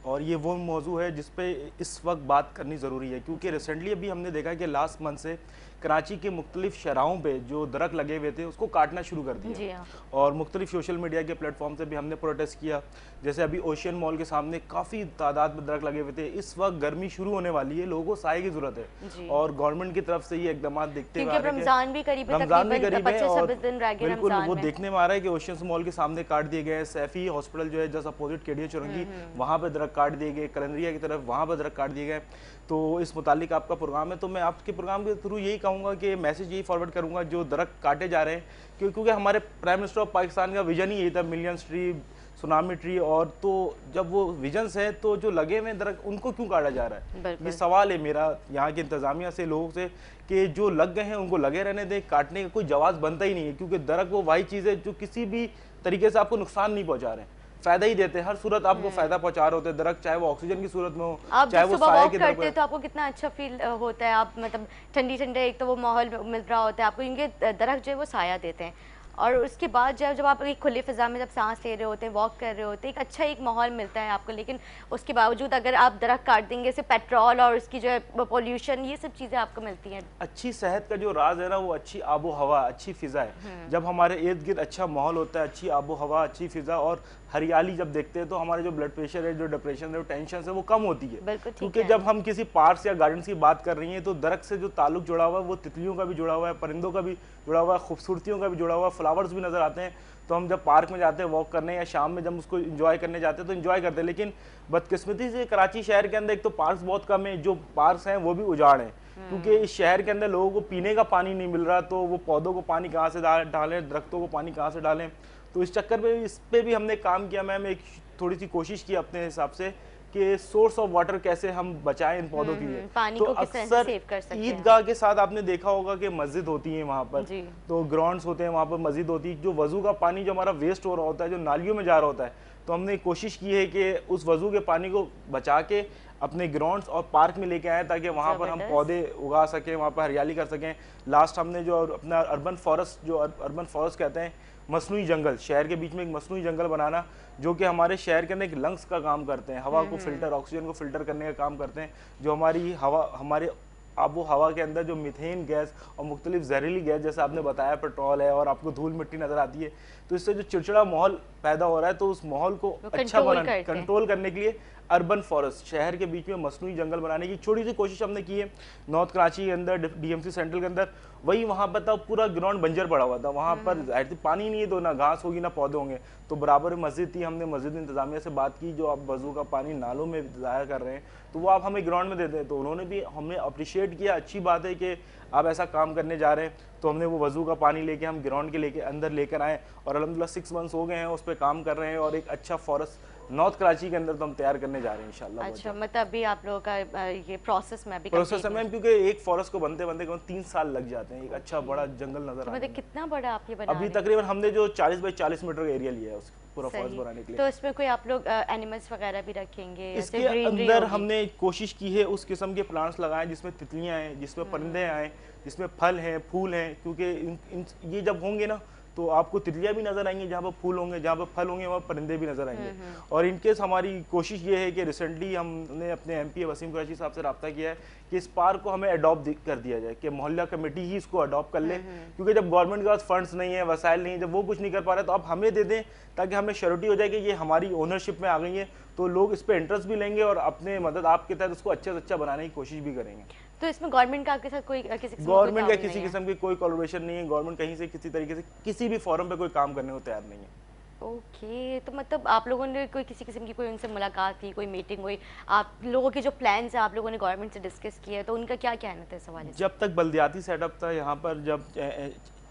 और ये वो मौजू है जिस पे इस वक्त बात करनी ज़रूरी है, क्योंकि रिसेंटली अभी हमने देखा कि लास्ट मंथ से कराची के मुख्तलिफ शहराओं पे जो दरख्त लगे हुए थे उसको काटना शुरू कर जी दिया। हाँ। और मुख्तलिफ सोशल मीडिया के प्लेटफॉर्म से भी हमने प्रोटेस्ट किया। जैसे अभी ओशियन मॉल के सामने काफ़ी तादाद में दरख्त लगे हुए थे। इस वक्त गर्मी शुरू होने वाली है, लोगों को साए की ज़रूरत है, और गवर्नमेंट की तरफ से ये इकदाम देखते हुए रमज़ान भी करीब है, रमज़ान भी करीब है, और 25-26 दिन रह गए बिल्कुल रमज़ान वो में। देखने में आ रहा है कि ओशियन मॉल के सामने काट दिए गए। सैफी हॉस्पिटल जो है जस्ट अपोजिट केडिया चुरंगी, वहाँ पे दरख्त काट दिए गए। कलंदरिया की तरफ वहाँ पर दरख्त काट दिए गए। तो इस मुतालिक आपका प्रोग्राम है, तो मैं आपके प्रोग्राम के थ्रू यही कहूँगा कि मैसेज यही फॉरवर्ड करूँगा, जो दरख्त काटे जा रहे हैं, क्योंकि हमारे प्राइम मिनिस्टर ऑफ पाकिस्तान का विजन ही यही था, मिलियंस ट्री, सुनामी ट्री। और तो जब वो विजन्स हैं तो जो लगे हुए दरख्त उनको क्यों काटा जा रहा है? ये सवाल है मेरा यहाँ की इंतज़ामिया से, लोगों से, कि जो लग गए हैं उनको लगे रहने दें, काटने का कोई जवाब बनता ही नहीं है, क्योंकि दरख्त वो वही चीज़ है जो किसी भी तरीके से आपको नुकसान नहीं पहुँचा रहे हैं, फायदा ही देते हैं। हर सूरत आपको फायदा पहुंचा रहे होते हैं दरख्त, चाहे वो ऑक्सीजन की सूरत में हो, चाहे वो साया की तरफ हो। तो आपको कितना अच्छा फील होता है, आप मतलब ठंडी ठंडे एक तो वो माहौल मिल रहा होता है आपको, क्योंकि दरख्त जो है वो साया देते हैं। और उसके बाद जब आप एक खुली फ़िज़ा में जब सांस ले रहे होते हैं, वॉक कर रहे होते हैं, एक अच्छा एक माहौल मिलता है आपको। लेकिन उसके बावजूद अगर आप दरख्त काट देंगे, सिर्फ पेट्रोल और उसकी जो है पोल्यूशन, ये सब चीज़ें आपको मिलती हैं। अच्छी सेहत का जो राज है ना, वो अच्छी आबो हवा, अच्छी फ़िज़ा है। जब हमारे इर्द गिर्द अच्छा माहौल होता है, अच्छी आबो हवा, अच्छी फ़िज़ा और हरियाली जब देखते हैं, तो हमारे जो ब्लड प्रेशर है, जो डिप्रेशन है, जो टेंशन है, वो कम होती है। क्योंकि जब हम किसी पार्क या गार्डन की बात कर रही हैं, तो दरख्त से जो ताल्लुक जुड़ा हुआ है, वो तितलियों का भी जुड़ा हुआ है, परिंदों का भी जुड़ा हुआ है, खूबसूरतियों का भी जुड़ा हुआ है, फ्लावर्स भी नज़र आते हैं। तो हम जब पार्क में जाते हैं वॉक करने, या शाम में जब उसको एंजॉय करने जाते हैं तो एंजॉय करते हैं। लेकिन बदकिस्मती से कराची शहर के अंदर एक तो पार्क्स बहुत कम है, जो पार्क्स हैं वो भी उजाड़ हैं, क्योंकि इस शहर के अंदर लोगों को पीने का पानी नहीं मिल रहा, तो वो पौधों को पानी कहाँ से डालें, दरख्तों को पानी कहाँ से डालें। तो इस चक्कर में इस पर भी हमने काम किया। मैम एक थोड़ी सी कोशिश की अपने हिसाब से कि सोर्स ऑफ वाटर कैसे हम बचाएं इन पौधों के लिए। पानी तो को अक्सर ईदगाह के साथ आपने देखा होगा कि मस्जिद होती है वहाँ पर, तो ग्राउंड्स होते हैं वहाँ पर, मस्जिद होती है, जो वजू का पानी जो हमारा वेस्ट हो रहा होता है, जो नालियों में जा रहा होता है, तो हमने कोशिश की है कि उस वजू के पानी को बचा के अपने ग्राउंड्स और पार्क में लेके आए, ताकि वहाँ पर हम पौधे उगा सकें, वहाँ पर हरियाली कर सकें। लास्ट हमने जो अपना अर्बन फॉरेस्ट कहते हैं, मसनूई जंगल, शहर के बीच में एक मसनूई जंगल बनाना, जो कि हमारे शहर के अंदर एक लंग्स का काम करते हैं, हवा को फिल्टर, ऑक्सीजन को फिल्टर करने का काम करते हैं, जो हमारी हवा, हमारे आबो हवा के अंदर जो मीथेन गैस और मुख्तलिफ जहरीली गैस, जैसे आपने बताया पेट्रोल है, और आपको धूल मिट्टी नज़र आती है, तो इससे जो चिड़चिड़ा माहौल पैदा हो रहा है, तो उस माहौल को अच्छा बनाने, कंट्रोल करने के लिए अर्बन फॉरेस्ट, शहर के बीच में मसनूई जंगल बनाने की छोटी सी कोशिश हमने की है। नॉर्थ कराची के अंदर, डीएमसी सेंट्रल के अंदर, वही वहाँ पर था पूरा ग्राउंड बंजर पड़ा हुआ था, वहाँ पर पानी नहीं है, तो ना घास होगी ना पौधे होंगे, तो बराबर मस्जिद थी। हमने मस्जिद इंतजामिया से बात की, जो आप वजू का पानी नालों में ज़ाया कर रहे हैं, तो वो आप हमें ग्राउंड में देते हैं। तो उन्होंने भी हमें अप्रिशिएट किया, अच्छी बात है कि आप ऐसा काम करने जा रहे हैं। तो हमने वो वजू का पानी लेके हम ग्राउंड के लेके अंदर लेकर आए, और अल्हम्दुलिल्लाह 6 मंथ्स हो गए हैं उस पर काम कर रहे हैं, और एक अच्छा फॉरेस्ट नॉर्थ कराची के अंदर तो हम तैयार करने जा रहे हैं इंशाल्लाह। अच्छा, मतलब अभी आप लोगों का ये प्रोसेस में अभी प्रोसेस है मैम, क्योंकि एक फॉरेस्ट को बनते बनते 3 साल लग जाते हैं, एक अच्छा बड़ा जंगल नजर आता है। मतलब कितना बड़ा आप ये बना अभी तकरीबन हमने जो 40 बाई 40 मीटर का एरिया लिया है उस पूरा फॉरेस्ट बनाने के लिए। तो इसमें कोई आप लोग एनिमल्स वगैरह भी रखेंगे? इसके अंदर हमने कोशिश की है उस किस्म के प्लांट्स लगाएं जिसमें तितलियां हैं, जिसमें परिंदे आए, जिसमें फल हैं, फूल हैं, क्योंकि ये जब होंगे ना, तो आपको तितलियां भी नजर आएंगी, जहाँ पर फूल होंगे, जहाँ पर फल होंगे, वहाँ परिंदे भी नजर आएंगे। और इनकेस हमारी कोशिश ये है कि रिसेंटली हमने अपने एमपी वसीम कुरैशी साहब से रब्ता किया है कि इस पार्क को हमें अडॉप्ट कर दिया जाए, कि मोहल्ला कमेटी ही इसको अडॉप्ट कर ले, क्योंकि जब गवर्नमेंट के पास फंड्स नहीं है, वसाइल नहीं है, जब वो कुछ नहीं कर पा रहे, तो आप हमें दे दें, ताकि हमें श्योरिटी हो जाए कि ये हमारी ओनरशिप में आ गई है, तो लोग इस पर इंटरेस्ट भी लेंगे और अपने मदद आपके तहत उसको अच्छे से अच्छा बनाने की कोशिश भी करेंगे। तो इसमें गवर्नमेंट का आपके साथ कोई गवर्नमेंट का किसी किस्म की कोई कोलैबोरेशन नहीं है, गवर्नमेंट कहीं से किसी तरीके से किसी भी फोरम पे कोई काम करने को तैयार नहीं है। ओके, तो मतलब आप लोगों ने कोई किसी किस्म की कोई उनसे मुलाकात की, कोई मीटिंग हुई, आप लोगों के जो प्लान्स हैं आप लोगों ने गवर्नमेंट से डिस्कस किए, तो उनका क्या कहना था इस हवाले से? जब तक बल्दियाती सेटअप था यहाँ पर, जब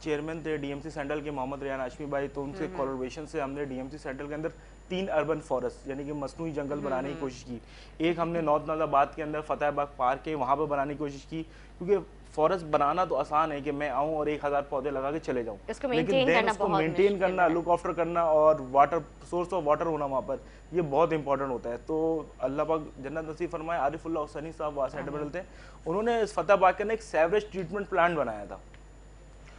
चेयरमैन थे डीएमसी सेंट्रल के मोहम्मद रियान हाशमी भाई, तो उनसे कोलैबोरेशन से हमने डीएमसी सेंट्रल के अंदर 3 अर्बन फॉरेस्ट यानी कि मसनूई जंगल बनाने की कोशिश की। एक हमने नॉर्थ नाजाबाद के अंदर फतेहाबाद पार्क है वहाँ पर बनाने की कोशिश की, क्योंकि फॉरेस्ट बनाना तो आसान है कि मैं आऊँ और 1000 पौधे लगा के चले जाऊँ, लेकिन देन उसको मेंटेन करना, लुक आफ्टर करना और वाटर, सोर्स ऑफ वाटर होना वहाँ पर, ये बहुत इंपॉर्टेंट होता है। तो अल्लाह पाक जन्नत नसीब फरमाए, आरिफुल्लाह हुसैनी साहब वहाँ से हेड थे, उन्होंने इस फतेहाबाद के अंदर एक सेवरेज ट्रीटमेंट प्लांट बनाया था।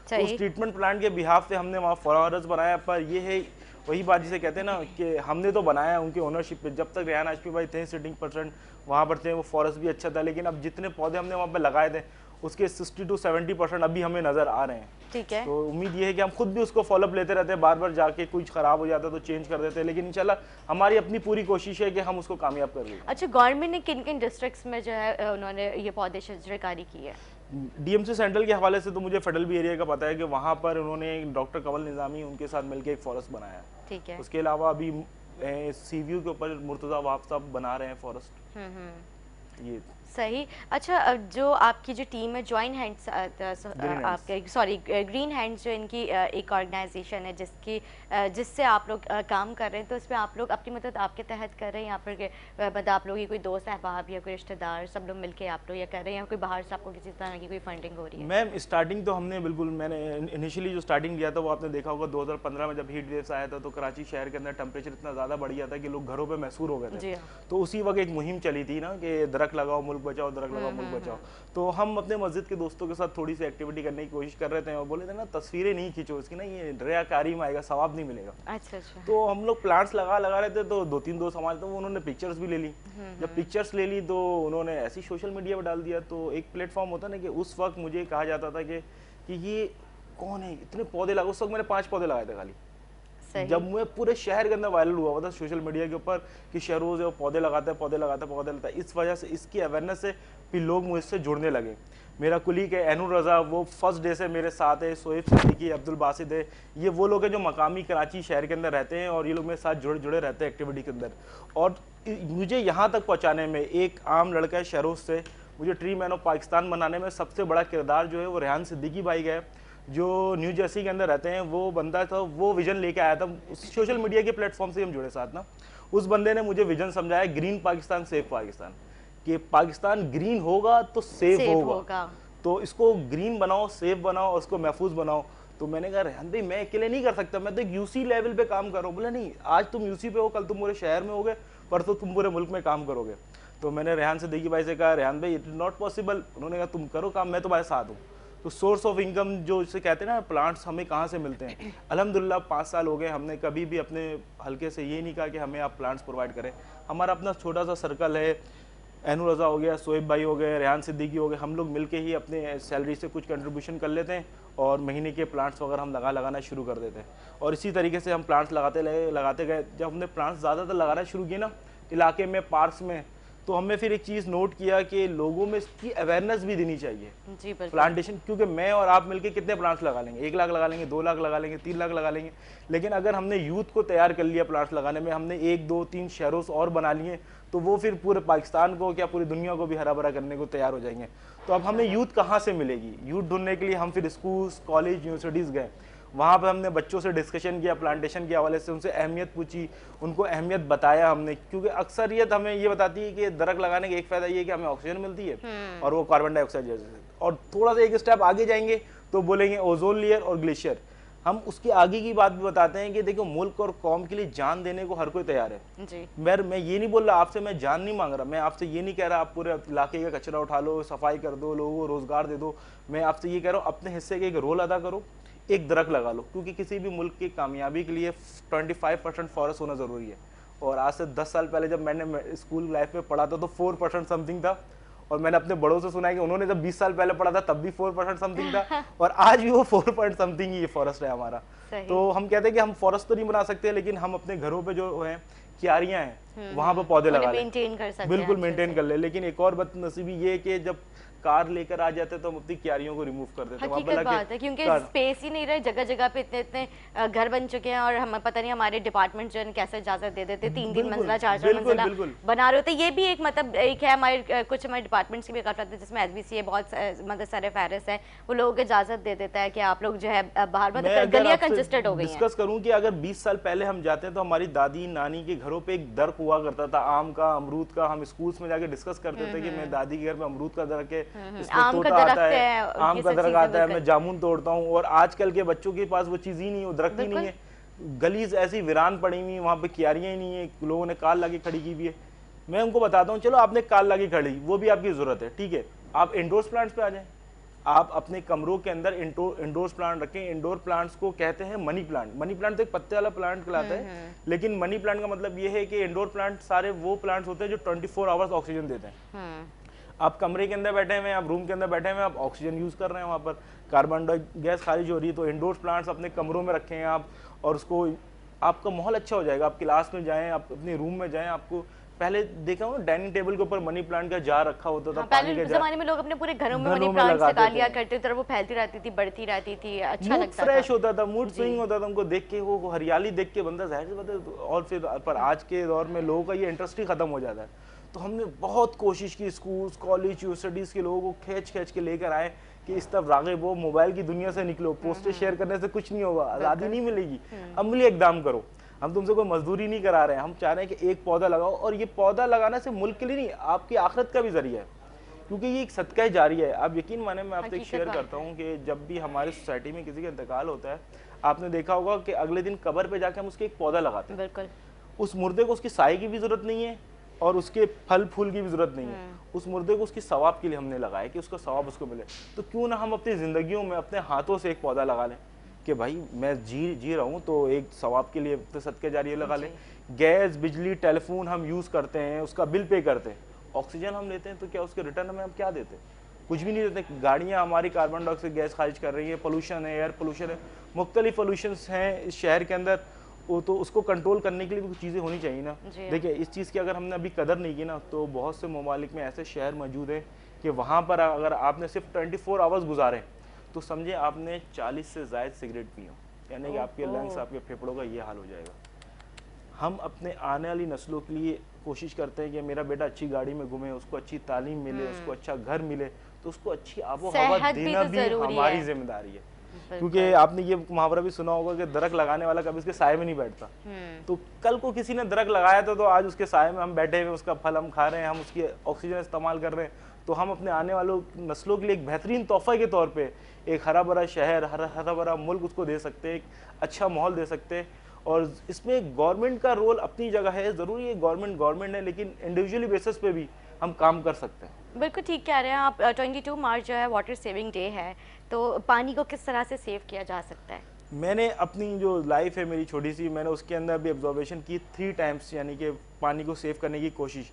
तो उस ट्रीटमेंट प्लांट के बिहाफ से हमने वहाँ फॉरेस्ट बनाया। पर ये है वही बात जिसे कहते हैं ना कि हमने तो बनाया उनके ओनरशिप पे, जब तक रेहान हाशमी भाई थे सिटिंग पर्सन वहाँ पर थे, वो फॉरेस्ट भी अच्छा था, लेकिन अब जितने पौधे हमने वहाँ पर लगाए थे उसके 60 to 70% अभी हमें नजर आ रहे हैं। ठीक है, तो उम्मीद ये है कि हम खुद भी उसको फॉलोअप लेते रहते हैं, बार बार जाके कुछ खराब हो जाता है तो चेंज कर देते हैं, लेकिन इंशाल्लाह हमारी अपनी पूरी कोशिश है कि हम उसको कामयाब कर लें। अच्छा, गवर्नमेंट ने किन किन डिस्ट्रिक्ट्स में जो है उन्होंने ये पौधे शजरकारी की है? डीएमसी सेंट्रल के हवाले से तो मुझे फेडरल भी एरिया का पता है कि वहाँ पर उन्होंने डॉक्टर कंवल निज़ामी उनके साथ मिलकर एक फॉरेस्ट बनाया। ठीक है, उसके अलावा अभी सीव्यू के ऊपर मुर्तज़ा वहाब साहब बना रहे हैं फॉरेस्ट। ये सही। अच्छा, जो आपकी जो टीम है जॉइन हैंड्स, आपके सॉरी ग्रीन हैंड्स जो इनकी एक ऑर्गेनाइजेशन है जिससे आप लोग काम कर रहे हैं, तो इसमें आप लोग अपनी मदद आपके तहत कर रहे हैं या फिर मतलब आप लोग ये कोई दोस्त अहबाब या कोई रिश्तेदार सब लोग मिलके आप लोग या कर रहे हैं, या कोई बाहर से आपको किसी तरह की कोई फंडिंग हो रही है? मैम स्टार्टिंग तो हमने बिल्कुल, मैंने इनिशियली जो स्टार्टिंग किया था वो आपने देखा होगा 2015 में जब हीट वेव्स आया था तो कराची शहर के अंदर टेम्परेचर इतना ज़्यादा बढ़ गया था कि लोग घरों पे महसूर हो गए थे। तो उसी वक्त एक मुहिम चली थी ना कि दरख्त लगाओ मुल्क बचाओ, दरख्त लगाओ मुल्क बचाओ। तो हम अपने मस्जिद के दोस्तों के साथ थोड़ी सी एक्टिविटी करने की कोशिश कर रहे थे और बोले थे ना तस्वीरें नहीं खींचो इसकी, ना ये रियाकारी में आएगा, सवाब नहीं मिलेगा। अच्छा। तो हम लोग प्लांट्स लगा रहे थे, तो 2-3 दोस्त हमारे, तो उन्होंने पिक्चर्स भी ले ली। जब पिक्चर्स ले ली तो उन्होंने ऐसी सोशल मीडिया पर डाल दिया। तो एक प्लेटफॉर्म होता ना कि उस वक्त मुझे कहा जाता था कि ये कौन है, इतने पौधे लगा, उस वक्त मैंने 5 पौधे लगाए थे खाली। जब मैं पूरे शहर के अंदर वायरल हुआ था सोशल मीडिया के ऊपर कि शहरोज है वो पौधे लगाते हैं, पौधे लगाते हैं, पौधे लगाता है, इस वजह से इसकी अवेयरनेस से फिर लोग मुझसे जुड़ने लगे। मेरा कुलीग है एनुर रज़ा, वो फर्स्ट डे से मेरे साथ है। सोएब सिद्दीकी, अब्दुल बासित है, ये वो लोग हैं जो मकामी कराची शहर के अंदर रहते हैं और ये लोग मेरे साथ जुड़े रहते हैं एक्टिविटी के अंदर। और मुझे यहाँ तक पहुँचाने में एक आम लड़का है शहरोज से, मुझे ट्री मैन ऑफ पाकिस्तान बनाने में सबसे बड़ा किरदार जो है वो रेहान सिद्दीकी भाई का है, जो न्यू जर्सी के अंदर रहते हैं। वो बंदा था, वो विजन लेके आया था, सोशल मीडिया के प्लेटफॉर्म से हम जुड़े साथ ना। उस बंदे ने मुझे विजन समझाया, ग्रीन पाकिस्तान सेफ पाकिस्तान, कि पाकिस्तान ग्रीन होगा तो सेफ होगा, तो इसको ग्रीन बनाओ, सेफ बनाओ, उसको महफूज बनाओ। तो मैंने कहा रेहान भाई मैं अकेले नहीं कर सकता, मैं तो यूसी लेवल पे काम कर रहा हूँ। बोला नहीं, आज तुम यूसी पे हो, कल तुम पूरे शहर में होगे, परसों तुम पूरे मुल्क में काम करोगे। तो मैंने रेहान सिद्दीकी भाई से कहा रेहान भाई इट इज़ नॉट पॉसिबल। उन्होंने कहा तुम करो काम, मैं तुम्हारे साथ हूँ। तो सोर्स ऑफ इनकम जो इसे कहते हैं ना, प्लांट्स हमें कहाँ से मिलते हैं, अल्हम्दुलिल्लाह 5 साल हो गए, हमने कभी भी अपने हल्के से ये नहीं कहा कि हमें आप प्लांट्स प्रोवाइड करें। हमारा अपना छोटा सा सर्कल है, एनुर रज़ा हो गया, सोएब भाई हो गए, रेहान सिद्दीकी हो गए, हम लोग मिलके ही अपने सैलरी से कुछ कंट्रीब्यूशन कर लेते हैं और महीने के प्लांट्स वगैरह हम लगाना शुरू कर देते हैं। और इसी तरीके से हम प्लांट्स लगाते गए। जब हमने प्लांट्स ज़्यादातर लगाना शुरू किए ना इलाके में, पार्क्स में, तो हमने फिर एक चीज़ नोट किया कि लोगों में इसकी अवेयरनेस भी देनी चाहिए जी, प्लांटेशन। क्योंकि मैं और आप मिलके कितने प्लांट्स लगा लेंगे, 1 लाख लगा लेंगे, 2 लाख लगा लेंगे, 3 लाख लगा लेंगे, लेकिन अगर हमने यूथ को तैयार कर लिया प्लांट्स लगाने में, हमने 1, 2, 3 शहरों और बना लिए, तो वो फिर पूरे पाकिस्तान को क्या पूरी दुनिया को भी हरा भरा करने को तैयार हो जाएंगे। तो अब हमें यूथ कहाँ से मिलेगी, यूथ ढूंढने के लिए हम फिर स्कूल्स, कॉलेज, यूनिवर्सिटीज़ गए। वहाँ पर हमने बच्चों से डिस्कशन किया प्लांटेशन के हवाले से, उनसे अहमियत पूछी, उनको अहमियत बताया हमने। क्योंकि अक्सरियत हमें ये बताती है कि दरख्त लगाने का एक फ़ायदा ये है कि हमें ऑक्सीजन मिलती है और वो कार्बन डाइऑक्साइड जैसे। और थोड़ा सा एक स्टेप आगे जाएंगे तो बोलेंगे ओजोन लेयर और ग्लेशियर। हम उसके आगे की बात भी बताते हैं कि देखो मुल्क और कौम के लिए जान देने को हर कोई तैयार है जी। मैं ये नहीं बोल रहा आपसे, मैं जान नहीं मांग रहा, मैं आपसे ये नहीं कह रहा आप पूरे इलाके का कचरा उठा लो, सफाई कर दो, लोगों को रोज़गार दे दो। मैं आपसे ये कह रहा हूँ अपने हिस्से का एक रोल अदा करो, एक दरख्त लगा लो। क्योंकि किसी भी मुल्क की कामयाबी के लिए 25% फॉरेस्ट होना ज़रूरी है। और आज से 10 साल पहले जब मैंने स्कूल लाइफ में पढ़ा था तो 4% समथिंग था, और मैंने अपने बड़ों से सुना है कि उन्होंने जब 20 साल पहले पढ़ा था तब भी 4% समथिंग था, और आज भी वो 4% समथिंग ही ये फॉरेस्ट है हमारा। तो हम कहते हैं कि हम फॉरेस्ट तो नहीं बना सकते, लेकिन हम अपने घरों पे जो है क्यारियां हैं वहाँ पे पौधे लगा लें, बिल्कुल मेंटेन कर ले। लेकिन एक और बदनसीबी ये है कि जब कार लेकर आ जाते तो हम अपनी क्यारियों को रिमूव कर देते। हकीकत बात है, क्योंकि स्पेस ही नहीं रहे, जगह जगह पे इतने इतने घर बन चुके हैं, और हम पता नहीं हमारे डिपार्टमेंट जो है कैसे इजाजत दे देते, 3-3 मंजिला 4-4 मंजिला बना रहे होते। ये भी एक मतलब एक है हमारे कुछ हमारे डिपार्टमेंट्स की भी गफलत है, जिसमें SBCA बहुत मतलब सारे फहरिस्त है, वो लोगों को इजाजत दे देता है कि आप लोग जो है बाहर मतलब गलियां कंजेस्टेड हो गई हैं। डिस्कस करूं कि अगर 20 साल पहले हम जाते हैं तो हमारी दादी नानी के घरों पे एक दरख्त हुआ करता था आम का, अमरूद का। हम स्कूल्स में जाके डिस्कस करते थे कि मैं दादी के घर में अमरूद का दरख्त है, इसमें तोता आता है, आम का दरख्त आता है, मैं जामुन तोड़ता हूँ। और आजकल के बच्चों के पास वो चीज ही नहीं है, वो दरख्त ही नहीं है। गलीज ऐसी वीरान पड़ी हुई, वहां पे क्यारियां ही नहीं है, लोगों ने काल लाके खड़ी की हुई है। मैं उनको बताता हूँ, चलो आपने काल लाके खड़ी, वो भी आपकी जरूरत है, ठीक है, आप इंडोर्स प्लांट्स पे आ जाएं। आप अपने कमरों के अंदर इंडोर्स प्लांट रखें। इंडोर प्लांट्स को कहते हैं मनी प्लांट। मनी प्लांट तो एक पत्ते वाला प्लांट कहलाता है, लेकिन मनी प्लांट का मतलब ये है कि इंडोर प्लांट सारे वो प्लांट्स होते हैं जो 24 आवर्स ऑक्सीजन देते हैं। आप कमरे के अंदर बैठे हुए हैं, आप रूम के अंदर बैठे हुए हैं, आप ऑक्सीजन यूज कर रहे हैं, वहाँ पर कार्बन डाइऑक्साइड गैस खारिज हो रही है। तो इंडोर प्लांट्स अपने कमरों में रखें आप, और उसको आपका माहौल अच्छा हो जाएगा। आप क्लास में जाएं, आप अपने रूम में जाएं, आपको पहले देखा हो डाइनिंग टेबल के ऊपर मनी प्लांट का जार रखा होता था। पानी के जमाने में लोग अपने पूरे घरों में मनी प्लांट लगा लिया करते थे, वो फैलती रहती थी, बढ़ती रहती थी, अच्छा लगता था, फ्रेश होता था, मूड स्विंग होता था। उनको देख के, वो हरियाली देख के बंदा जाहिर सी बात है। और फिर पर आज के दौर में लोगों का ये इंटरेस्ट ही खत्म हो जाता है। तो हमने बहुत कोशिश की, स्कूल कॉलेज यूनिवर्सिटीज के लोगों को खींच के लेकर आए कि इस तरफ राग़िब हो, मोबाइल की दुनिया से निकलो, पोस्टर शेयर करने से कुछ नहीं होगा, आज़ादी नहीं मिलेगी, अमली इकदाम करो। हम तुमसे कोई मजदूरी नहीं करा रहे हैं, हम चाह रहे हैं कि एक पौधा लगाओ। और ये पौधा लगाना से मुल्क के लिए नहीं, आपकी आखिरत का भी जरिया है, क्योंकि ये एक सदका जारी है। आप यकीन माने, मैं आपसे शेयर करता हूँ कि जब भी हमारी सोसाइटी में किसी का इंतकाल होता है, आपने देखा होगा कि अगले दिन कब्र पे जाके हम उसके एक पौधा लगाते हैं। बिल्कुल। उस मुर्दे को उसकी साई की भी जरूरत नहीं है और उसके फल फूल की भी जरूरत नहीं है। उस मुर्दे को उसकी सवाब के लिए हमने लगाया कि उसका सवाब उसको मिले। तो क्यों ना हम अपनी जिंदगियों में अपने हाथों से एक पौधा लगा लें कि भाई मैं जी रहा हूँ, तो एक सवाब के लिए तो सदके जारिया लगा लें। गैस, बिजली, टेलीफोन हम यूज़ करते हैं, उसका बिल पे करते हैं। ऑक्सीजन हम लेते हैं, तो क्या उसके रिटर्न में हम क्या देते हैं? कुछ भी नहीं देते। गाड़ियाँ हमारी कार्बन डाइऑक्साइड गैस खारिज कर रही है, पोल्यूशन है, एयर पोल्यूशन है, मुख्तलिफ पोल्यूशंस हैं इस शहर के अंदर। वो तो उसको कंट्रोल करने के लिए भी कुछ चीज़ें होनी चाहिए ना। देखिए, इस चीज़ की अगर हमने अभी कदर नहीं की ना, तो बहुत से ममालिक में ऐसे शहर मौजूद हैं कि वहाँ पर अगर आपने सिर्फ 24 आवर्स गुजारे तो समझे आपने 40 से ज़ायद सिगरेट पी हो, यानी कि आपके लंग्स, आपके फेफड़ों का ये हाल हो जाएगा। हम अपने आने वाली नस्लों के लिए कोशिश करते हैं कि मेरा बेटा अच्छी गाड़ी में घूमे, उसको अच्छी तालीम मिले, उसको अच्छा घर मिले, तो उसको अच्छी आबो हवा देना भी हमारी जिम्मेदारी है। क्योंकि आपने ये मुहावरा भी सुना होगा कि दरख्त लगाने वाला कभी उसके साए में नहीं बैठता। तो कल को किसी ने दरख्त लगाया था, तो आज उसके साए में हम बैठे हुए, उसका फल हम खा रहे हैं, हम उसकी ऑक्सीजन इस्तेमाल कर रहे हैं। तो हम अपने आने वालों नस्लों के लिए एक बेहतरीन तोहफा के तौर पे एक हरा भरा शहर, हरा भरा मुल्क उसको दे सकते हैं, एक अच्छा माहौल दे सकते हैं। और इसमें गवर्नमेंट का रोल अपनी जगह है, ज़रूरी है गवर्नमेंट है, लेकिन इंडिविजुअली बेसिस पे भी हम काम कर सकते हैं। बिल्कुल ठीक कह रहे हैं आप। 22 मार्च जो है वाटर सेविंग डे है, तो पानी को किस तरह से सेव किया जा सकता है? मैंने अपनी जो लाइफ है मेरी छोटी सी, मैंने उसके अंदर भी ऑब्जर्वेशन की 3 टाइम्स, यानी कि पानी को सेव करने की कोशिश।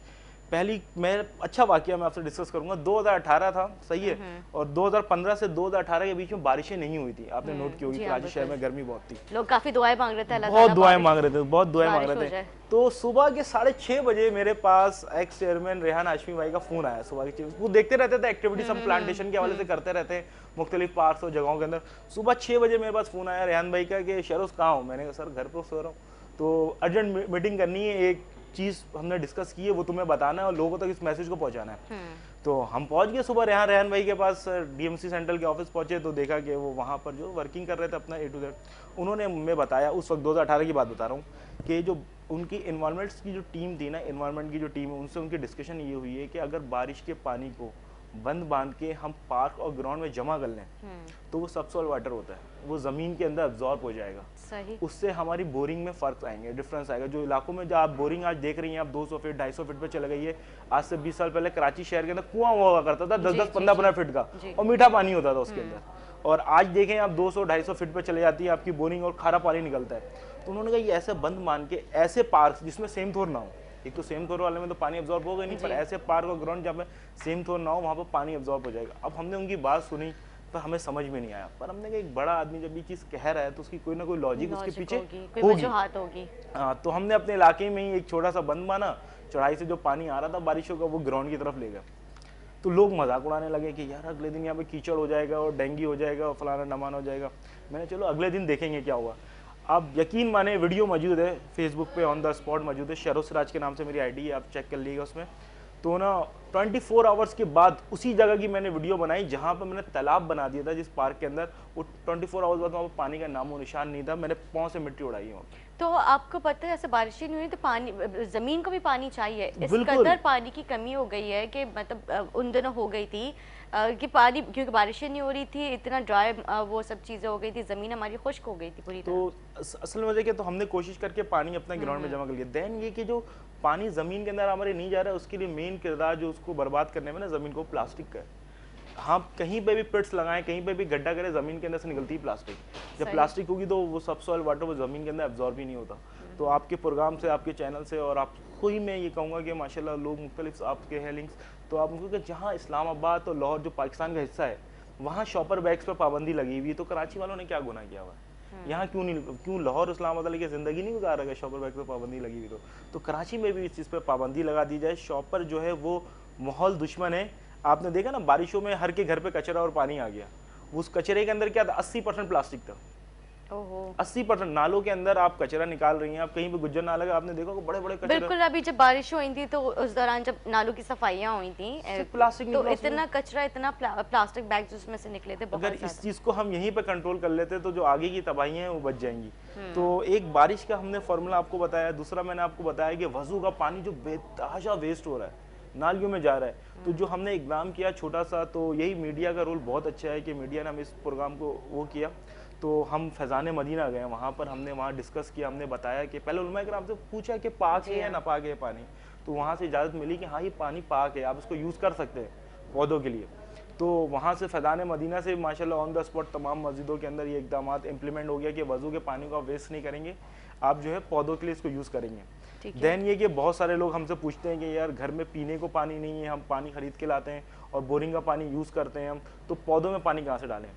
पहली, मैं अच्छा वाकया मैं आपसे डिस्कस करूंगा। 2018 था, सही है, और 2015 से 2018 के बीच में बारिशें नहीं हुई थी। आपने नोट की होगी, कराची शहर में गर्मी बहुत थी, लोग काफी दुआएं मांग रहे थे, बहुत दुआएं मांग रहे थे। तो सुबह के 6:30 बजे मेरे पास एक्स चेयरमैन रेहान हाशमी भाई का फोन आया। सुबह के वो देखते रहते थे एक्टिविटीज हम प्लांटेशन के हवाले से करते रहते हैं मुख्तलिफ पार्क्स और जगहों के अंदर। सुबह 6 बजे मेरे पास फोन आया रेहान भाई का कि शरोज कहाँ हो। मैंने कहा सर घर पर सो रहा हूँ, तो अर्जेंट मीटिंग करनी है, एक चीज़ हमने डिस्कस की है, वो तुम्हें बताना है और लोगों तक इस मैसेज को पहुंचाना है। तो हम पहुंच गए सुबह रेहान भाई के पास, DMC सेंट्रल के ऑफिस पहुंचे, तो देखा कि वो वहाँ पर जो वर्किंग कर रहे थे अपना A to Z, उन्होंने हमें बताया, उस वक्त 2018 की बात बता रहा हूँ, कि जो उनकी इन्वायरमेंट्स की जो टीम थी ना, इन्वायरमेंट की जो टीम है, उनसे उनकी डिस्कशन ये हुई है कि अगर बारिश के पानी को बंद बांध के हम पार्क और ग्राउंड में जमा कर लें तो वो सबसॉइल वाटर होता है, वो ज़मीन के अंदर अब्जॉर्ब हो जाएगा। सही। उससे हमारी बोरिंग में फ़र्क आएंगे, डिफरेंस आएगा। जो इलाकों में जो आप बोरिंग आज देख रही हैं, आप 200 फीट 250 फीट पे चले गई है। आज से 20 साल पहले कराची शहर के अंदर कुआं हुआ करता था 10-10, 15-15 फीट का, और मीठा पानी होता था उसके अंदर। और आज देखें आप 200-250 फीट पे चले जाती है आपकी बोरिंग और खारा पानी निकलता है। तो उन्होंने कहा ये ऐसे बंद मान के ऐसे पार्क जिसमें सेम थोर ना हो, एक तो सेम थोर वाले में तो पानी अब्जॉर्ब होगा नहीं, पर ऐसे पार्क और ग्राउंड जहाँ पे सेम थोर ना हो वहाँ पर पानी अब्जॉर्ब हो जाएगा। अब हमने उनकी बात सुनी पर हमें समझ में नहीं आया, पर हमने कहा एक बड़ा आदमी जब ये चीज़ कह रहा है तो उसकी कोई ना कोई लॉजिक उसके पीछे होगी। हाँ, तो हमने अपने इलाके में ही एक छोटा सा बंद माना, चढ़ाई से जो पानी आ रहा था बारिशों का वो ग्राउंड की तरफ ले गया। तो लोग मजाक उड़ाने लगे कि यार अगले दिन यहाँ पे कीचड़ हो जाएगा और डेंगू हो जाएगा और फलाना डमाना हो जाएगा। मैंने चलो अगले दिन देखेंगे क्या हुआ। आप यकीन माने वीडियो मौजूद है फेसबुक पे, ऑन द स्पॉट मौजूद है, शरो सिराज के नाम से मेरी आईडी है, आप चेक कर लीजिएगा उसमें। तो ना 24 आवर्स के बाद उसी जगह की मैंने वीडियो बनाई जहाँ पर मैंने तालाब बना दिया था जिस पार्क के अंदर, वो 24 आवर्स बाद वहाँ पर पानी का नामो निशान नहीं था। मैंने पाँव से मिट्टी उड़ाई है। तो आपको पता है ऐसे बारिशें नहीं हुई तो पानी, जमीन को भी पानी चाहिए। इस बिल्कुल। कदर पानी की कमी हो गई है कि मतलब उन दिनों हो गई थी कि पानी, क्योंकि बारिशें नहीं हो रही थी, इतना ड्राई वो सब चीज़ें हो गई थी, ज़मीन हमारी खुश्क हो गई थी पूरी तरह। तो असल वजह क्या, तो हमने कोशिश करके पानी अपना ग्राउंड में जमा कर लिया। देन ये कि जो पानी ज़मीन के अंदर हमारे नहीं जा रहा है, उसके लिए मेन किरदार जो उसको बर्बाद करने में ना ज़मीन को प्लास्टिक का है। हाँ, कहीं पे भी पिट्स लगाएं, कहीं पे भी गड्ढा करें, ज़मीन के अंदर से निकलती है प्लास्टिक। जब प्लास्टिक होगी तो वो सब सॉइल वाटर वो ज़मीन के अंदर एब्जॉर्ब ही नहीं होता। तो आपके प्रोग्राम से, आपके चैनल से और आपको ही मैं ये कहूँगा कि माशाल्लाह लोग मुख्तलिफ आपके हैं लिंक्स, तो आप उनको कि जहाँ इस्लामाबाद और लाहौर जो पाकिस्तान का हिस्सा है वहाँ शॉपर बैग्स पर पाबंदी लगी हुई है, तो कराची वालों ने क्या गुनाह किया हुआ है? यहाँ क्यों लाहौर इस्लामाबाद की ज़िंदगी नहीं गुजार रहा है शॉपर बैग पर पाबंदी लगी हुई? तो कराची में भी इस चीज़ पर पाबंदी लगा दी जाए। शॉपर जो है वो माहौल दुश्मन है। आपने देखा ना बारिशों में हर के घर पे कचरा और पानी आ गया, उस कचरे के अंदर क्या था, 80% प्लास्टिक था। 80% नालों के अंदर आप कचरा निकाल रही हैं, आप कहीं पे गुज्जर नाला का आपने देखा बड़े बड़े कचरे। बिल्कुल, अभी जब बारिश हुई थी तो उस दौरान जब नालों की सफाइयां हुई थी प्लास्टिक, तो इतना कचरा, इतना प्लास्टिक बैग्स उसमें से निकले थे। अगर इस चीज को हम यहीं पे कंट्रोल कर लेते तो जो आगे की तबाहियां हैं वो बच जाएंगी। तो एक बारिश का हमने फॉर्मूला आपको बताया। दूसरा मैंने आपको बताया कि वजू का पानी जो बेतहाशा वेस्ट हो रहा है, नालियों में जा रहा है, तो जो हमने इकदाम किया छोटा सा, तो यही मीडिया का रोल बहुत अच्छा है कि मीडिया ने हम इस प्रोग्राम को वो किया। तो हम फैज़ान मदीना गए, वहाँ पर हमने वहाँ डिस्कस किया, हमने बताया कि पहले उलमा इकराम से पूछा कि पाक है या नापाक है पानी, तो वहाँ से इजाज़त मिली कि हाँ ये पानी पाक है, आप इसको यूज़ कर सकते हैं पौधों के लिए। तो वहाँ से फैज़ान मदीना से माशाल्लाह ऑन द स्पॉट तमाम मस्जिदों के अंदर ये इकदाम इम्प्लीमेंट हो गया कि वज़ू के पानी को आप वेस्ट नहीं करेंगे, आप जो है पौधों के लिए इसको यूज़ करेंगे। देन ये कि बहुत सारे लोग हमसे पूछते हैं कि यार घर में पीने को पानी नहीं है, हम पानी खरीद के लाते हैं और बोरिंग का पानी यूज़ करते हैं हम, तो पौधों में पानी कहाँ से डालें?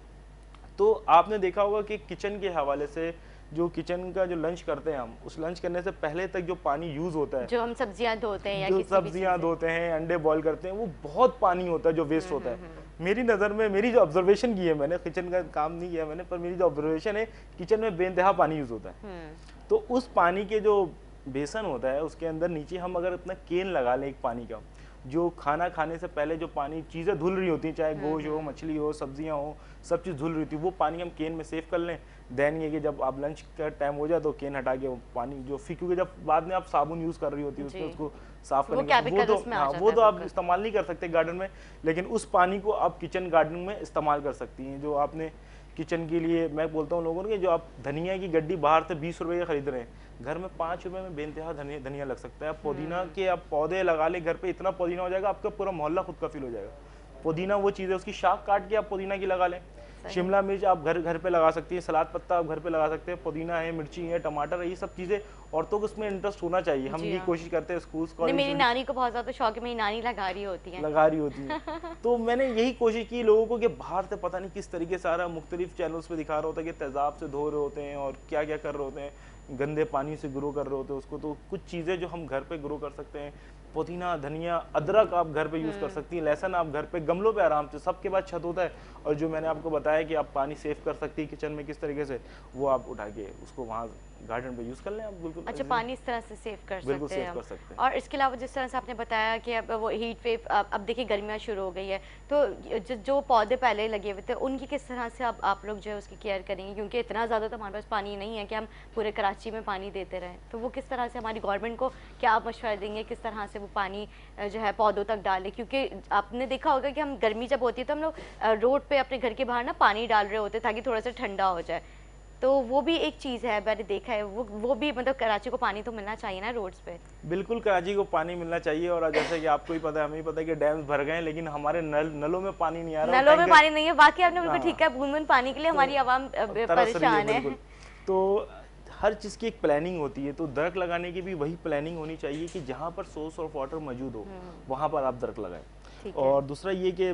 तो आपने देखा होगा कि किचन के हवाले से जो किचन का जो लंच करते हैं हम, उस लंच करने से पहले तक जो पानी यूज़ होता है, जो हम सब्जियां धोते हैं या जो सब्जियां धोते हैं, अंडे बॉईल करते हैं, वो बहुत पानी होता है जो वेस्ट होता है। मेरी नज़र में, मेरी जो ऑब्जर्वेशन की है मैंने, किचन का काम नहीं किया मैंने, पर मेरी जो ऑब्जर्वेशन है किचन में बेइंतहा पानी यूज़ होता है। तो उस पानी के जो बेसन होता है उसके अंदर नीचे हम अगर अपना केन लगा लें एक पानी का, जो खाना खाने से पहले जो पानी चीज़ें धुल रही होती हैं, चाहे गोश्त हो, मछली हो, सब्जियां हो, सब चीज़ धुल रही होती है, वो पानी हम केन में सेव कर लें। देन ये कि जब आप लंच का टाइम हो जाए तो केन हटा के वो पानी जो क्योंकि जब बाद में आप साबुन यूज़ कर रही होती है उसमें उसको साफ करने वो तो आप इस्तेमाल नहीं कर सकते गार्डन में, लेकिन उस पानी को आप किचन गार्डन में इस्तेमाल कर सकती हैं। जो आपने किचन के लिए, मैं बोलता हूँ लोगों ने, जो आप धनिया की गड्डी बाहर से 20 रुपये का खरीद रहे हैं, घर में 5 रुपये में बेइंतहा धनिया लग सकता है। पुदीना के आप पौधे लगा ले घर पे, इतना पुदीना हो जाएगा आपका पूरा मोहल्ला खुद का फील हो जाएगा। पुदीना वो चीज़ है, उसकी शाख काट के आप पुदीना की लगा लें। शिमला मिर्च आप घर पे लगा सकती हैं, सलाद पत्ता आप घर पे लगा सकते हैं, पुदीना है, मिर्ची है, टमाटर है, ये सब चीज़ें औरतों को उसमें इंटरेस्ट होना चाहिए। हम ये कोशिश करते हैं स्कूल कॉलेज। मेरी नानी को बहुत ज़्यादा शौक है, मेरी नानी लगा रही होती है। तो मैंने यही कोशिश की लोगों को कि बाहर से पता नहीं किस तरीके सारा मुख्तलिफ चैनल्स पे दिखा रहा होता है कि तेज़ाब से धो रहे होते हैं और क्या क्या कर रहे होते हैं, गंदे पानी से ग्रो कर रहे होते हैं उसको। तो कुछ चीज़ें जो हम घर पे ग्रो कर सकते हैं, पुदीना, धनिया, अदरक आप घर पे यूज़ कर सकती हैं, लहसुन आप घर पे गमलों पे आराम से, सबके पास छत होता है। और जो मैंने आपको बताया कि आप पानी सेव कर सकती है किचन में किस तरीके से, वो आप उठा के उसको वहाँ गार्डन पे यूज़ कर लें आप। बिल्कुल अच्छा, पानी इस तरह से सेव कर सकते हैं कर सकते हैं। और इसके अलावा जिस तरह से आपने बताया कि अब वो हीट वेव, अब देखिए गर्मियाँ शुरू हो गई है, तो जो पौधे पहले लगे हुए थे उनकी किस तरह से अब आप लोग जो है उसकी केयर करेंगे? क्योंकि इतना ज़्यादा तो हमारे पास पानी नहीं है कि हम पूरे कराची में पानी देते रहें, तो वो किस तरह से, हमारी गवर्नमेंट को क्या आप मशवरा देंगे किस तरह से वो पानी जो है पौधों तक डालें? क्योंकि आपने देखा होगा कि हम गर्मी जब होती है तो हम लोग रोड पे अपने घर के बाहर ना पानी डाल रहे होते ताकि थोड़ा सा ठंडा हो जाए, तो वो भी एक चीज़ है, मैंने देखा है। वो भी मतलब कराची को पानी तो मिलना चाहिए ना रोड्स पे। बिल्कुल कराची को पानी मिलना चाहिए। और जैसे कि आपको ही पता है, हमें ही पता है कि डैम्स भर गए हैं, लेकिन हमारे नलों में पानी नहीं आ रहा। नलों में पानी नहीं है, बाकी आपने बिल्कुल ठीक है, बूंद बूंद पानी के लिए हमारी आवाम परेशान है। तो हर चीज़ की एक प्लानिंग होती है, तो दरख्त लगाने की भी वही प्लानिंग होनी चाहिए कि जहाँ पर सोर्स ऑफ वाटर मौजूद हो वहाँ पर आप दरख्त लगाएं। और दूसरा ये कि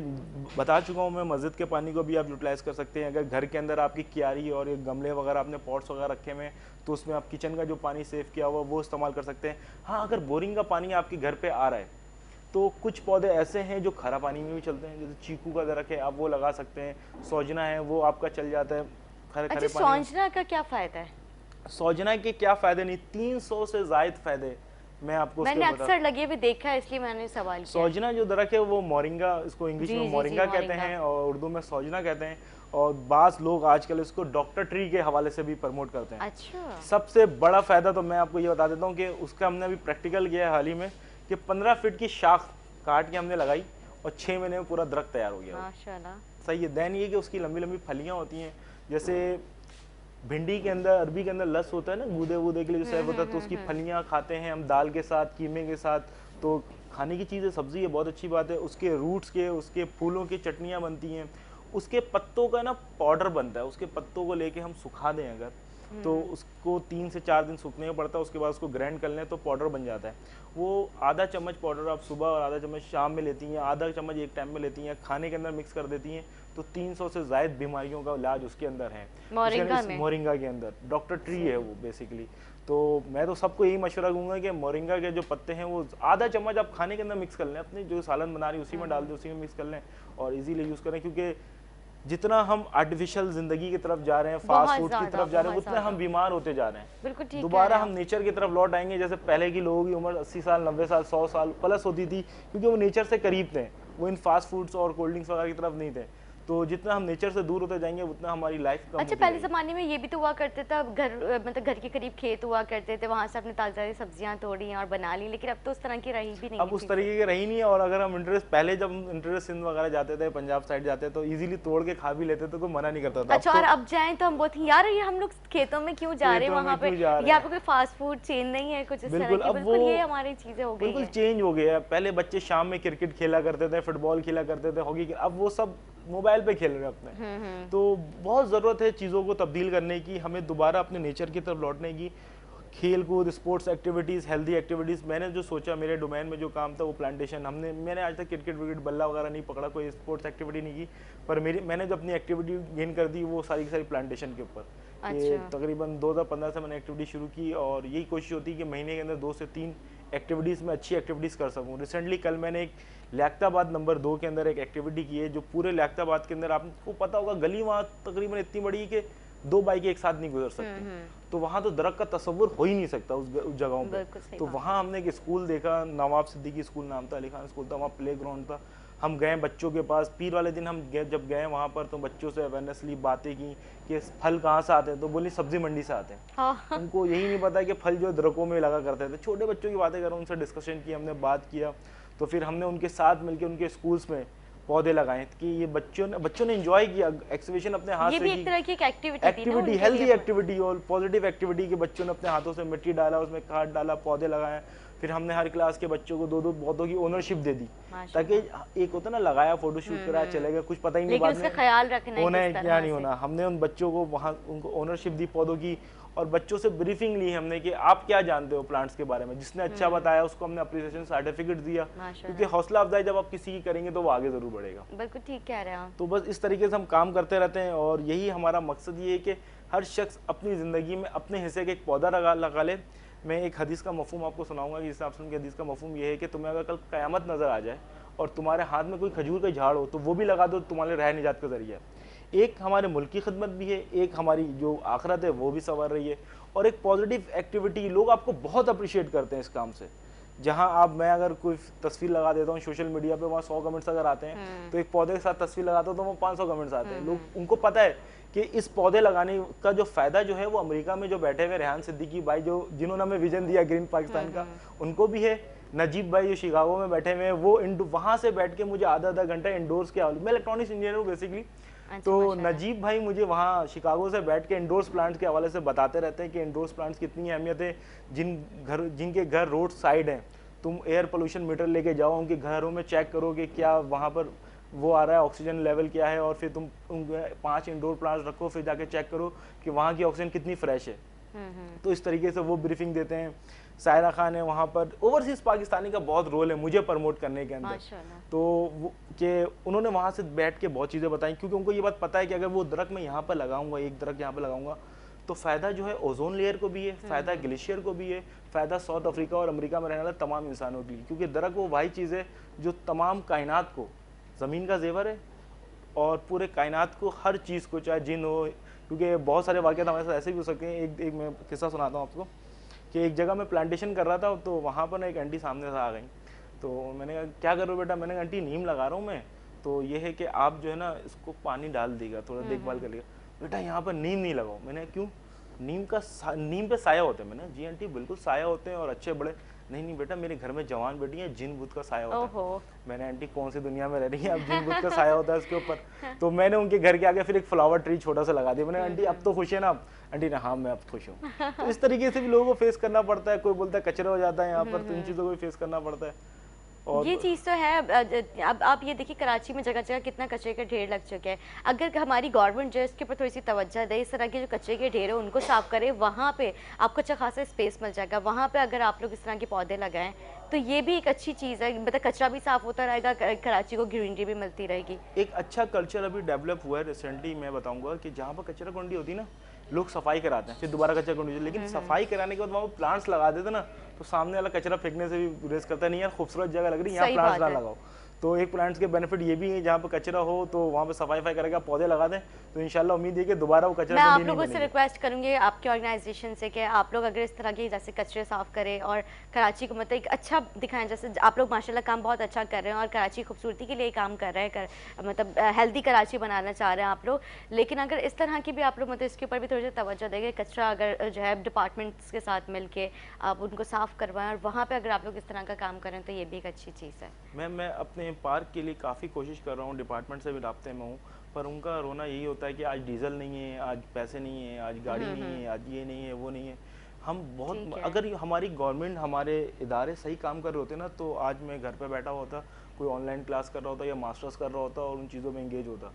बता चुका हूँ मैं, मस्जिद के पानी को भी आप यूटिलाइज़ कर सकते हैं। अगर घर के अंदर आपकी क्यारी और एक गमले वगैरह आपने पॉट्स वगैरह रखे हुए हैं, तो उसमें आप किचन का जो पानी सेव किया हुआ वो इस्तेमाल कर सकते हैं। हाँ, अगर बोरिंग का पानी आपके घर पे आ रहा है तो कुछ पौधे ऐसे हैं जो खारा पानी में भी चलते हैं, जैसे चीकू का दरख्त है, आप वो लगा सकते हैं। सौजना है, वो आपका चल जाता है खरे अच्छा, खरे पानी में। सौजना का क्या फायदा है? सौजना के क्या फायदे, नहीं 300 से ज्यादा फायदे मैं आपको मैंने अक्सर लगे हुए देखा है, इसलिए मैंने सवाल किया। सौजना जो दरख्त है वो मोरिंगा, इसको इंग्लिश जी, में जी, मोरिंगा जी, कहते हैं और उर्दू में सौजना कहते हैं। और बास लोग आजकल इसको डॉक्टर ट्री के हवाले से भी प्रमोट करते हैं। अच्छा। सबसे बड़ा फायदा तो मैं आपको ये बता देता हूँ कि उसका हमने अभी प्रैक्टिकल किया है हाल ही में, कि 15 फीट की शाख काट के हमने लगाई और 6 महीने में पूरा दरख्त तैयार हो गया। माशाल्लाह। सही है। दैन ये कि उसकी लंबी लंबी फलियां होती हैं, जैसे भिंडी के अंदर, अरबी के अंदर लस होता है ना, गूदे वूदे के लिए जो सेव होता है, तो उसकी फलियां खाते हैं हम दाल के साथ, कीमे के साथ। तो खाने की चीज़ है, सब्जी है, बहुत अच्छी बात है। उसके रूट्स के, उसके फूलों की चटनियाँ बनती हैं। उसके पत्तों का ना पाउडर बनता है। उसके पत्तों को लेके हम सुखा दें अगर, तो उसको 3 से 4 दिन सूखने का पड़ता है। उसके बाद उसको ग्राइंड कर लें तो पाउडर बन जाता है। वो आधा चम्मच पाउडर आप सुबह और आधा चम्मच शाम में लेती हैं, आधा चम्मच एक टाइम में लेती हैं, खाने के अंदर मिक्स कर देती हैं, तो 300 से ज़ायद बीमारियों का इलाज उसके अंदर है, मोरिंगा के अंदर। डॉक्टर ट्री है वो बेसिकली। तो मैं तो सबको यही मशवरा दूंगा कि मोरिंगा के जो पत्ते हैं वो आधा चम्मच आप खाने के अंदर मिक्स कर लें, अपनी जो सालन बना रही है उसी में डाल दें, उसी में मिक्स कर लें और इजीली यूज़ करें। क्योंकि जितना हम आर्टिफिशियल जिंदगी की तरफ जा रहे हैं, फास्ट फूड की तरफ जा रहे हैं, उतना हम बीमार होते जा रहे हैं। बिल्कुल ठीक। दोबारा हम नेचर की तरफ लौट आएंगे, जैसे पहले की लोगों की उम्र 80 साल 90 साल 100 साल प्लस होती थी, क्योंकि वो नेचर से करीब थे, वो इन फास्ट फूड्स और कोल्ड ड्रिंक्स वगैरह की तरफ नहीं थे। तो जितना हम नेचर से दूर होते जाएंगे उतना हमारी लाइफ कम। अच्छा, पहले ज़माने में ये भी तो हुआ करते था, घर मतलब घर के करीब खेत हुआ करते थे, वहाँ से अपने ताज़ा सब्जियाँ तोड़ी और बना ली, लेकिन अब तो उस तरह की रही भी नहीं। अब उस तरीके की रही नहीं है। और अगर हम इंटरेस्ट, पहले जब हम इंटरेस्ट सिंध वगैरह जाते थे, पंजाब साइड जाते तो इजीली तोड़ के खा भी लेते थे, कोई मना नहीं करता था। अच्छा, और अब जाएं तो हम बोलते हैं यार ये हम लोग खेतों में क्यों जा रहे हैं, वहाँ पे यहाँ पे कोई फास्ट फूड चेन नहीं है कुछ इस तरह की। बिल्कुल ये हमारी चीजें हो गई बिल्कुल चेंज हो गया है। पहले बच्चे शाम में क्रिकेट खेला करते थे, फुटबॉल खेला करते थे, हॉकी, अब वो सब मोबाइल पे खेल रहे हैं अपने। तो बहुत ज़रूरत है चीज़ों को तब्दील करने की, हमें दोबारा अपने नेचर की तरफ लौटने की। खेल कूद, स्पोर्ट्स एक्टिविटीज़, हेल्दी एक्टिविटीज़। मैंने जो सोचा, मेरे डोमेन में जो काम था वो प्लांटेशन। मैंने आज तक क्रिकेट विकेट बल्ला वगैरह नहीं पकड़ा, कोई स्पोर्ट्स एक्टिविटी नहीं की, पर मैंने जो अपनी एक्टिविटी गेन कर दी वो सारी की सारी प्लांटेशन के ऊपर। अच्छा। तकरीबन 2015 से मैंने एक्टिविटी शुरू की और यही कोशिश होती है कि महीने के अंदर 2 से 3 एक्टिविटीज़ में अच्छी एक्टिविटीज़ कर सकूँ। रिसेंटली कल मैंने एक लियाकताबाद नंबर 2 के अंदर एक एक्टिविटी की है, जो पूरे लियाकताबाद के अंदर आपको पता होगा, गली वहाँ तकरीबन इतनी बड़ी है कि 2 बाइकें एक साथ नहीं गुजर सकती। तो वहाँ तो दरख्त का तस्वुर हो ही नहीं सकता उस जगहों पे। तो वहाँ हमने एक स्कूल देखा, नवाब सिद्दीकी स्कूल नाम था, अली खान स्कूल था, वहाँ प्ले ग्राउंड था। हम गए बच्चों के पास, पीर वाले दिन हम जब गए वहाँ पर, तो बच्चों से अवेयरनेस ली, बातें की कि फल कहाँ से आते हैं, तो बोली सब्जी मंडी से आते हैं। हाँ। उनको यही नहीं पता कि फल जो दरख्तों में लगा करते थे। छोटे बच्चों की बातें करो, उनसे डिस्कशन की, हमने बात किया, तो फिर हमने उनके साथ मिलकर उनके स्कूल्स में पौधे लगाए कि ये बच्चों ने एंजॉय किया एक्सिबिशन अपने हाथ से। ये भी एक तरह की एक्टिविटी, हेल्दी एक्टिविटी और पॉजिटिव एक्टिविटी के बच्चों ने अपने हाथों से मिट्टी डाला, उसमें खाद डाला, पौधे लगाए। फिर हमने हर क्लास के बच्चों को 2-2 पौधों की ओनरशिप दे दी, ताकि एक होता ना लगाया, फोटो शूट कराया, चले गए, कुछ पता ही नहीं बाद में ख्याल रखना होना है क्या नहीं होना। हमने उन बच्चों को वहाँ उनको ओनरशिप दी पौधों की, और बच्चों से ब्रीफिंग ली हमने कि आप क्या जानते हो प्लांट्स के बारे में। जिसने अच्छा बताया उसको हमने अप्रिसिएशन सर्टिफिकेट दिया, क्योंकि हौसला अफजाई जब आप किसी की करेंगे तो वो आगे जरूर बढ़ेगा। बिल्कुल ठीक कह रहे हैं। तो बस इस तरीके से हम काम करते रहते हैं, और यही हमारा मकसद ये है कि हर शख्स अपनी ज़िंदगी में अपने हिस्से का एक पौधा लगा ले। मैं एक हदीस का मफहूम आपको सुनाऊंगा कि जिस हिसाब से उनकी हदीस का मफहूम ये है कि तुम्हें अगर कल क़यामत नज़र आ जाए और तुम्हारे हाथ में कोई खजूर का झाड़ हो, तो वो भी लगा दो, तुम्हारे राह निजात का जरिया है। एक हमारे मुल्क की खिदमत भी है, एक हमारी जो आखिरत है वो भी संवर रही है, और एक पॉजिटिव एक्टिविटी। लोग आपको बहुत अप्रिशिएट करते हैं इस काम से। जहां मैं अगर कोई तस्वीर लगा देता हूँ सोशल मीडिया पे, वहाँ 100 कमेंट्स अगर आते हैं, तो एक पौधे के साथ तस्वीर लगाता हूँ तो वहाँ 500 कमेंट्स आते हैं। लोग, उनको पता है कि इस पौधे लगाने का जो फायदा जो है वो अमेरिका में जो बैठे हुए रेहान सिद्दीकी भाई, जो जिन्होंने हमें विजन दिया ग्रीन पाकिस्तान का, उनको भी है। नजीब भाई जो शिकागो में बैठे हुए हैं, वो वहाँ से बैठ के मुझे आधा घंटा इंडोर्स के, मैं इलेक्ट्रॉनिक्स इंजीनियर हूँ बेसिकली। तो नजीब भाई मुझे वहाँ शिकागो से बैठ के इंडोर्स प्लांट्स के हवाले से बताते रहते हैं कि इंडोर्स प्लांट्स कितनी अहमियत है। जिनके घर रोड साइड हैं, तुम एयर पोल्यूशन मीटर लेके जाओ, उनके घरों में चेक करो कि क्या वहाँ पर वो आ रहा है, ऑक्सीजन लेवल क्या है, और फिर तुम 5 इंडोर प्लांट्स रखो, फिर जाके चेक करो कि वहाँ की ऑक्सीजन कितनी फ्रेश है। तो इस तरीके से वो ब्रीफिंग देते हैं। सायरा खान है वहाँ पर। ओवरसीज पाकिस्तानी का बहुत रोल है मुझे प्रमोट करने के अंदर। तो वो कि उन्होंने वहाँ से बैठ के बहुत चीज़ें बताई, क्योंकि उनको ये बात पता है कि अगर वो दरख्त मैं यहाँ पर लगाऊंगा, एक दरख्त यहाँ पर लगाऊंगा, तो फ़ायदा जो है ओजोन लेयर को भी है, फ़ायदा ग्लेशियर को भी है, फ़ायदा साउथ अफ्रीका और अमेरिका में रहने वाले तमाम इंसानों के लिए, क्योंकि दरख्त वो वही चीज़ है जो तमाम कायनात को, ज़मीन का जेवर है और पूरे कायनात को, हर चीज़ को, चाहे जिन हो, क्योंकि बहुत सारे वाक़यात हमारे साथ ऐसे भी हो सकते हैं। एक मैं किस्सा सुनाता हूँ आपको कि एक जगह मैं प्लांटेशन कर रहा था, तो वहाँ पर ना एक आंटी सामने से आ गई। तो मैंने कहा क्या कर रहे हो बेटा? मैंने कहा आंटी नीम लगा रहा हूँ मैं, तो ये है कि आप जो है ना इसको पानी डाल देगा, थोड़ा देखभाल कर लेगा। बेटा यहाँ पर नीम नहीं लगाओ। मैंने क्यों? नीम पे साया होते हैं। मैंने जी आंटी बिल्कुल साया होते हैं और अच्छे बड़े। नहीं नहीं बेटा, मेरे घर में जवान बेटी है, जिन भूत का साया होता है। मैंने आंटी कौन सी दुनिया में रह रही है, अब जिन भूत का साया होता है उसके ऊपर। तो मैंने उनके घर के आगे फिर एक फ्लावर ट्री छोटा सा लगा दिया। मैंने आंटी अब तो खुश है ना आप? आंटी ने हाँ मैं अब खुश हूँ। तो इस तरीके से भी लोगों को फेस करना पड़ता है। कोई बोलता है कचरा हो जाता है यहाँ पर, तो इन चीज़ों को भी फेस करना पड़ता है। और ये चीज़ तो है। अब आप ये देखिए कराची में जगह जगह कितना कचरे के ढेर लग चुके हैं। अगर हमारी गवर्नमेंट जो है इसके ऊपर थोड़ी सी तवज्जो दे, इस तरह के जो कचरे के ढेर है उनको साफ करे, वहाँ पे आपको अच्छा खासा स्पेस मिल जाएगा। वहाँ पे अगर आप लोग इस तरह के पौधे लगाएं तो ये भी एक अच्छी चीज़ है, मतलब कचरा भी साफ होता रहेगा, कराची को ग्रीनरी भी मिलती रहेगी। एक अच्छा कल्चर अभी डेवलप हुआ है रिसेंटली, मैं बताऊंगा कि जहाँ पर कचरा कुंडी होती है ना, लोग सफाई कराते हैं, फिर दोबारा कचरा कुंडी, लेकिन सफाई कराने के बाद वहाँ प्लांट्स लगा देते ना, तो सामने वाला कचरा फेंकने से भी गुरेज करता नहीं यार खूबसूरत जगह लग रही है, यहाँ प्लांट्स ना लगाओ। तो एक प्लांट्स के बेनिफिट ये भी है, जहाँ पे कचरा हो तो वहाँ पे सफाई करके आप पौधे लगा दें, तो इंशाल्लाह उम्मीद है कि दोबारा वो कचरा। मैं आप लोगों से रिक्वेस्ट करूँगी आपके ऑर्गेनाइजेशन से कि आप लोग अगर इस तरह के जैसे कचरे साफ़ करें और कराची को मतलब एक अच्छा दिखाएं, जैसे आप लोग माशाल्लाह काम बहुत अच्छा कर रहे हैं और कराची खूबसूरती के लिए काम कर रहे हैं, मतलब हेल्दी कराची बनाना चाह रहे हैं आप लोग। लेकिन अगर इस तरह की भी आप लोग मतलब इसके ऊपर भी थोड़ी सी तवज्जो देंगे, कचरा अगर जो है डिपार्टमेंट्स के साथ मिल के आप उनको साफ़ करवाएं और वहाँ पर अगर आप लोग इस तरह का काम करें तो ये भी एक अच्छी चीज़ है। मैं अपने पार्क के लिए काफ़ी कोशिश कर रहा हूँ, डिपार्टमेंट से भी राब्ते में हूँ, पर उनका रोना यही होता है कि आज डीजल नहीं है, आज पैसे नहीं है, आज गाड़ी नहीं है, आज ये नहीं है, वो नहीं है। हम बहुत, अगर हमारी गवर्नमेंट, हमारे इदारे सही काम कर रहे होते ना, तो आज मैं घर पे बैठा होता, कोई ऑनलाइन क्लास कर रहा होता या मास्टर्स कर रहा होता और उन चीज़ों में इंगेज होता।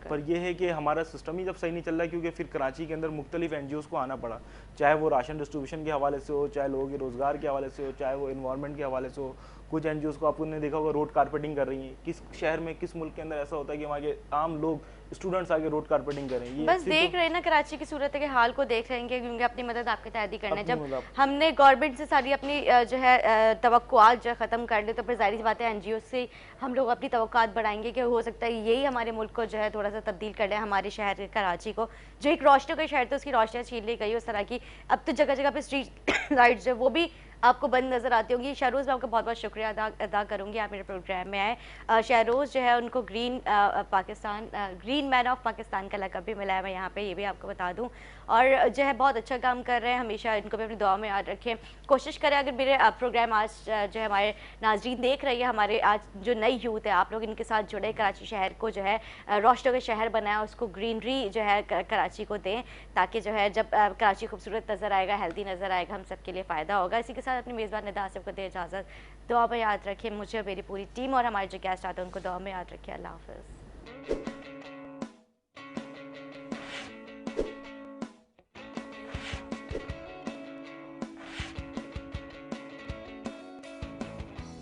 पर यह है कि हमारा सिस्टम ही जब सही नहीं चल रहा, क्योंकि फिर कराची के अंदर मुख्तलिफ NGOs को आना पड़ा, चाहे वो राशन डिस्ट्रीब्यूशन के हवाले से हो, चाहे लोगों के रोज़गार के हवाले से हो, चाहे वो इन्वायरमेंट के हवाले से हो। कुछ NGOs को आपने देखा होगा रोड कारपेटिंग कर रही हैं। किस शहर में, किस मुल्क के अंदर ऐसा होता है कि वहाँ के आम लोग, स्टूडेंट्स आगे रोड कारपेटिंग करें? ये बस देख रहे हैं ना, कराची की सूरत के हाल को देख रहे हैं, क्योंकि अपनी मदद आपके तहत ही करना है। जब हमने गवर्नमेंट से सारी अपनी जो है तवक्कुआत जो ख़त्म कर ली, तो फिर जाहिर बात है NGO से हम लोग अपनी तवक्कुआत बढ़ाएंगे कि हो सकता है यही हमारे मुल्क को जो है थोड़ा सा तब्दील कर ले, हमारे शहर कराची को, जो एक रोशनियों का शहर था उसकी रोशनियाँ छीन ली गई उस तरह की। अब तो जगह जगह पे स्ट्रीट लाइट्स जो वो भी आपको बंद नज़र आती होंगी। शहरोज़, मैं आपका बहुत बहुत शुक्रिया अदा करूँगी, आप मेरे प्रोग्राम में आए। शहरोज़ जो है उनको ग्रीन मैन ऑफ पाकिस्तान का लक़ब भी मिला है, मैं यहाँ पे ये भी आपको बता दूँ। और जो है बहुत अच्छा काम कर रहे हैं, हमेशा इनको भी अपनी दुआ में याद रखें। कोशिश करें, अगर मेरे प्रोग्राम आज जो है हमारे नाज़रीन देख रही है, हमारे आज जो नई यूथ है, आप लोग इनके साथ जुड़े, कराची शहर को जो है रोशनियों का शहर बनाया, उसको ग्रीनरी जो है कराची को दें, ताकि जो है जब कराची खूबसूरत नज़र आएगा, हेल्दी नज़र आएगा, हम सबके लिए फ़ायदा होगा। इसी के साथ अपनी मेज़बान निदा आसिफ को दे इजाज़त। दुआ में याद रखें मुझे, मेरी पूरी टीम और हमारे जो गेस्ट आते हैं उनको दुआ में याद रखें। अल्लाह हाफ़िज़।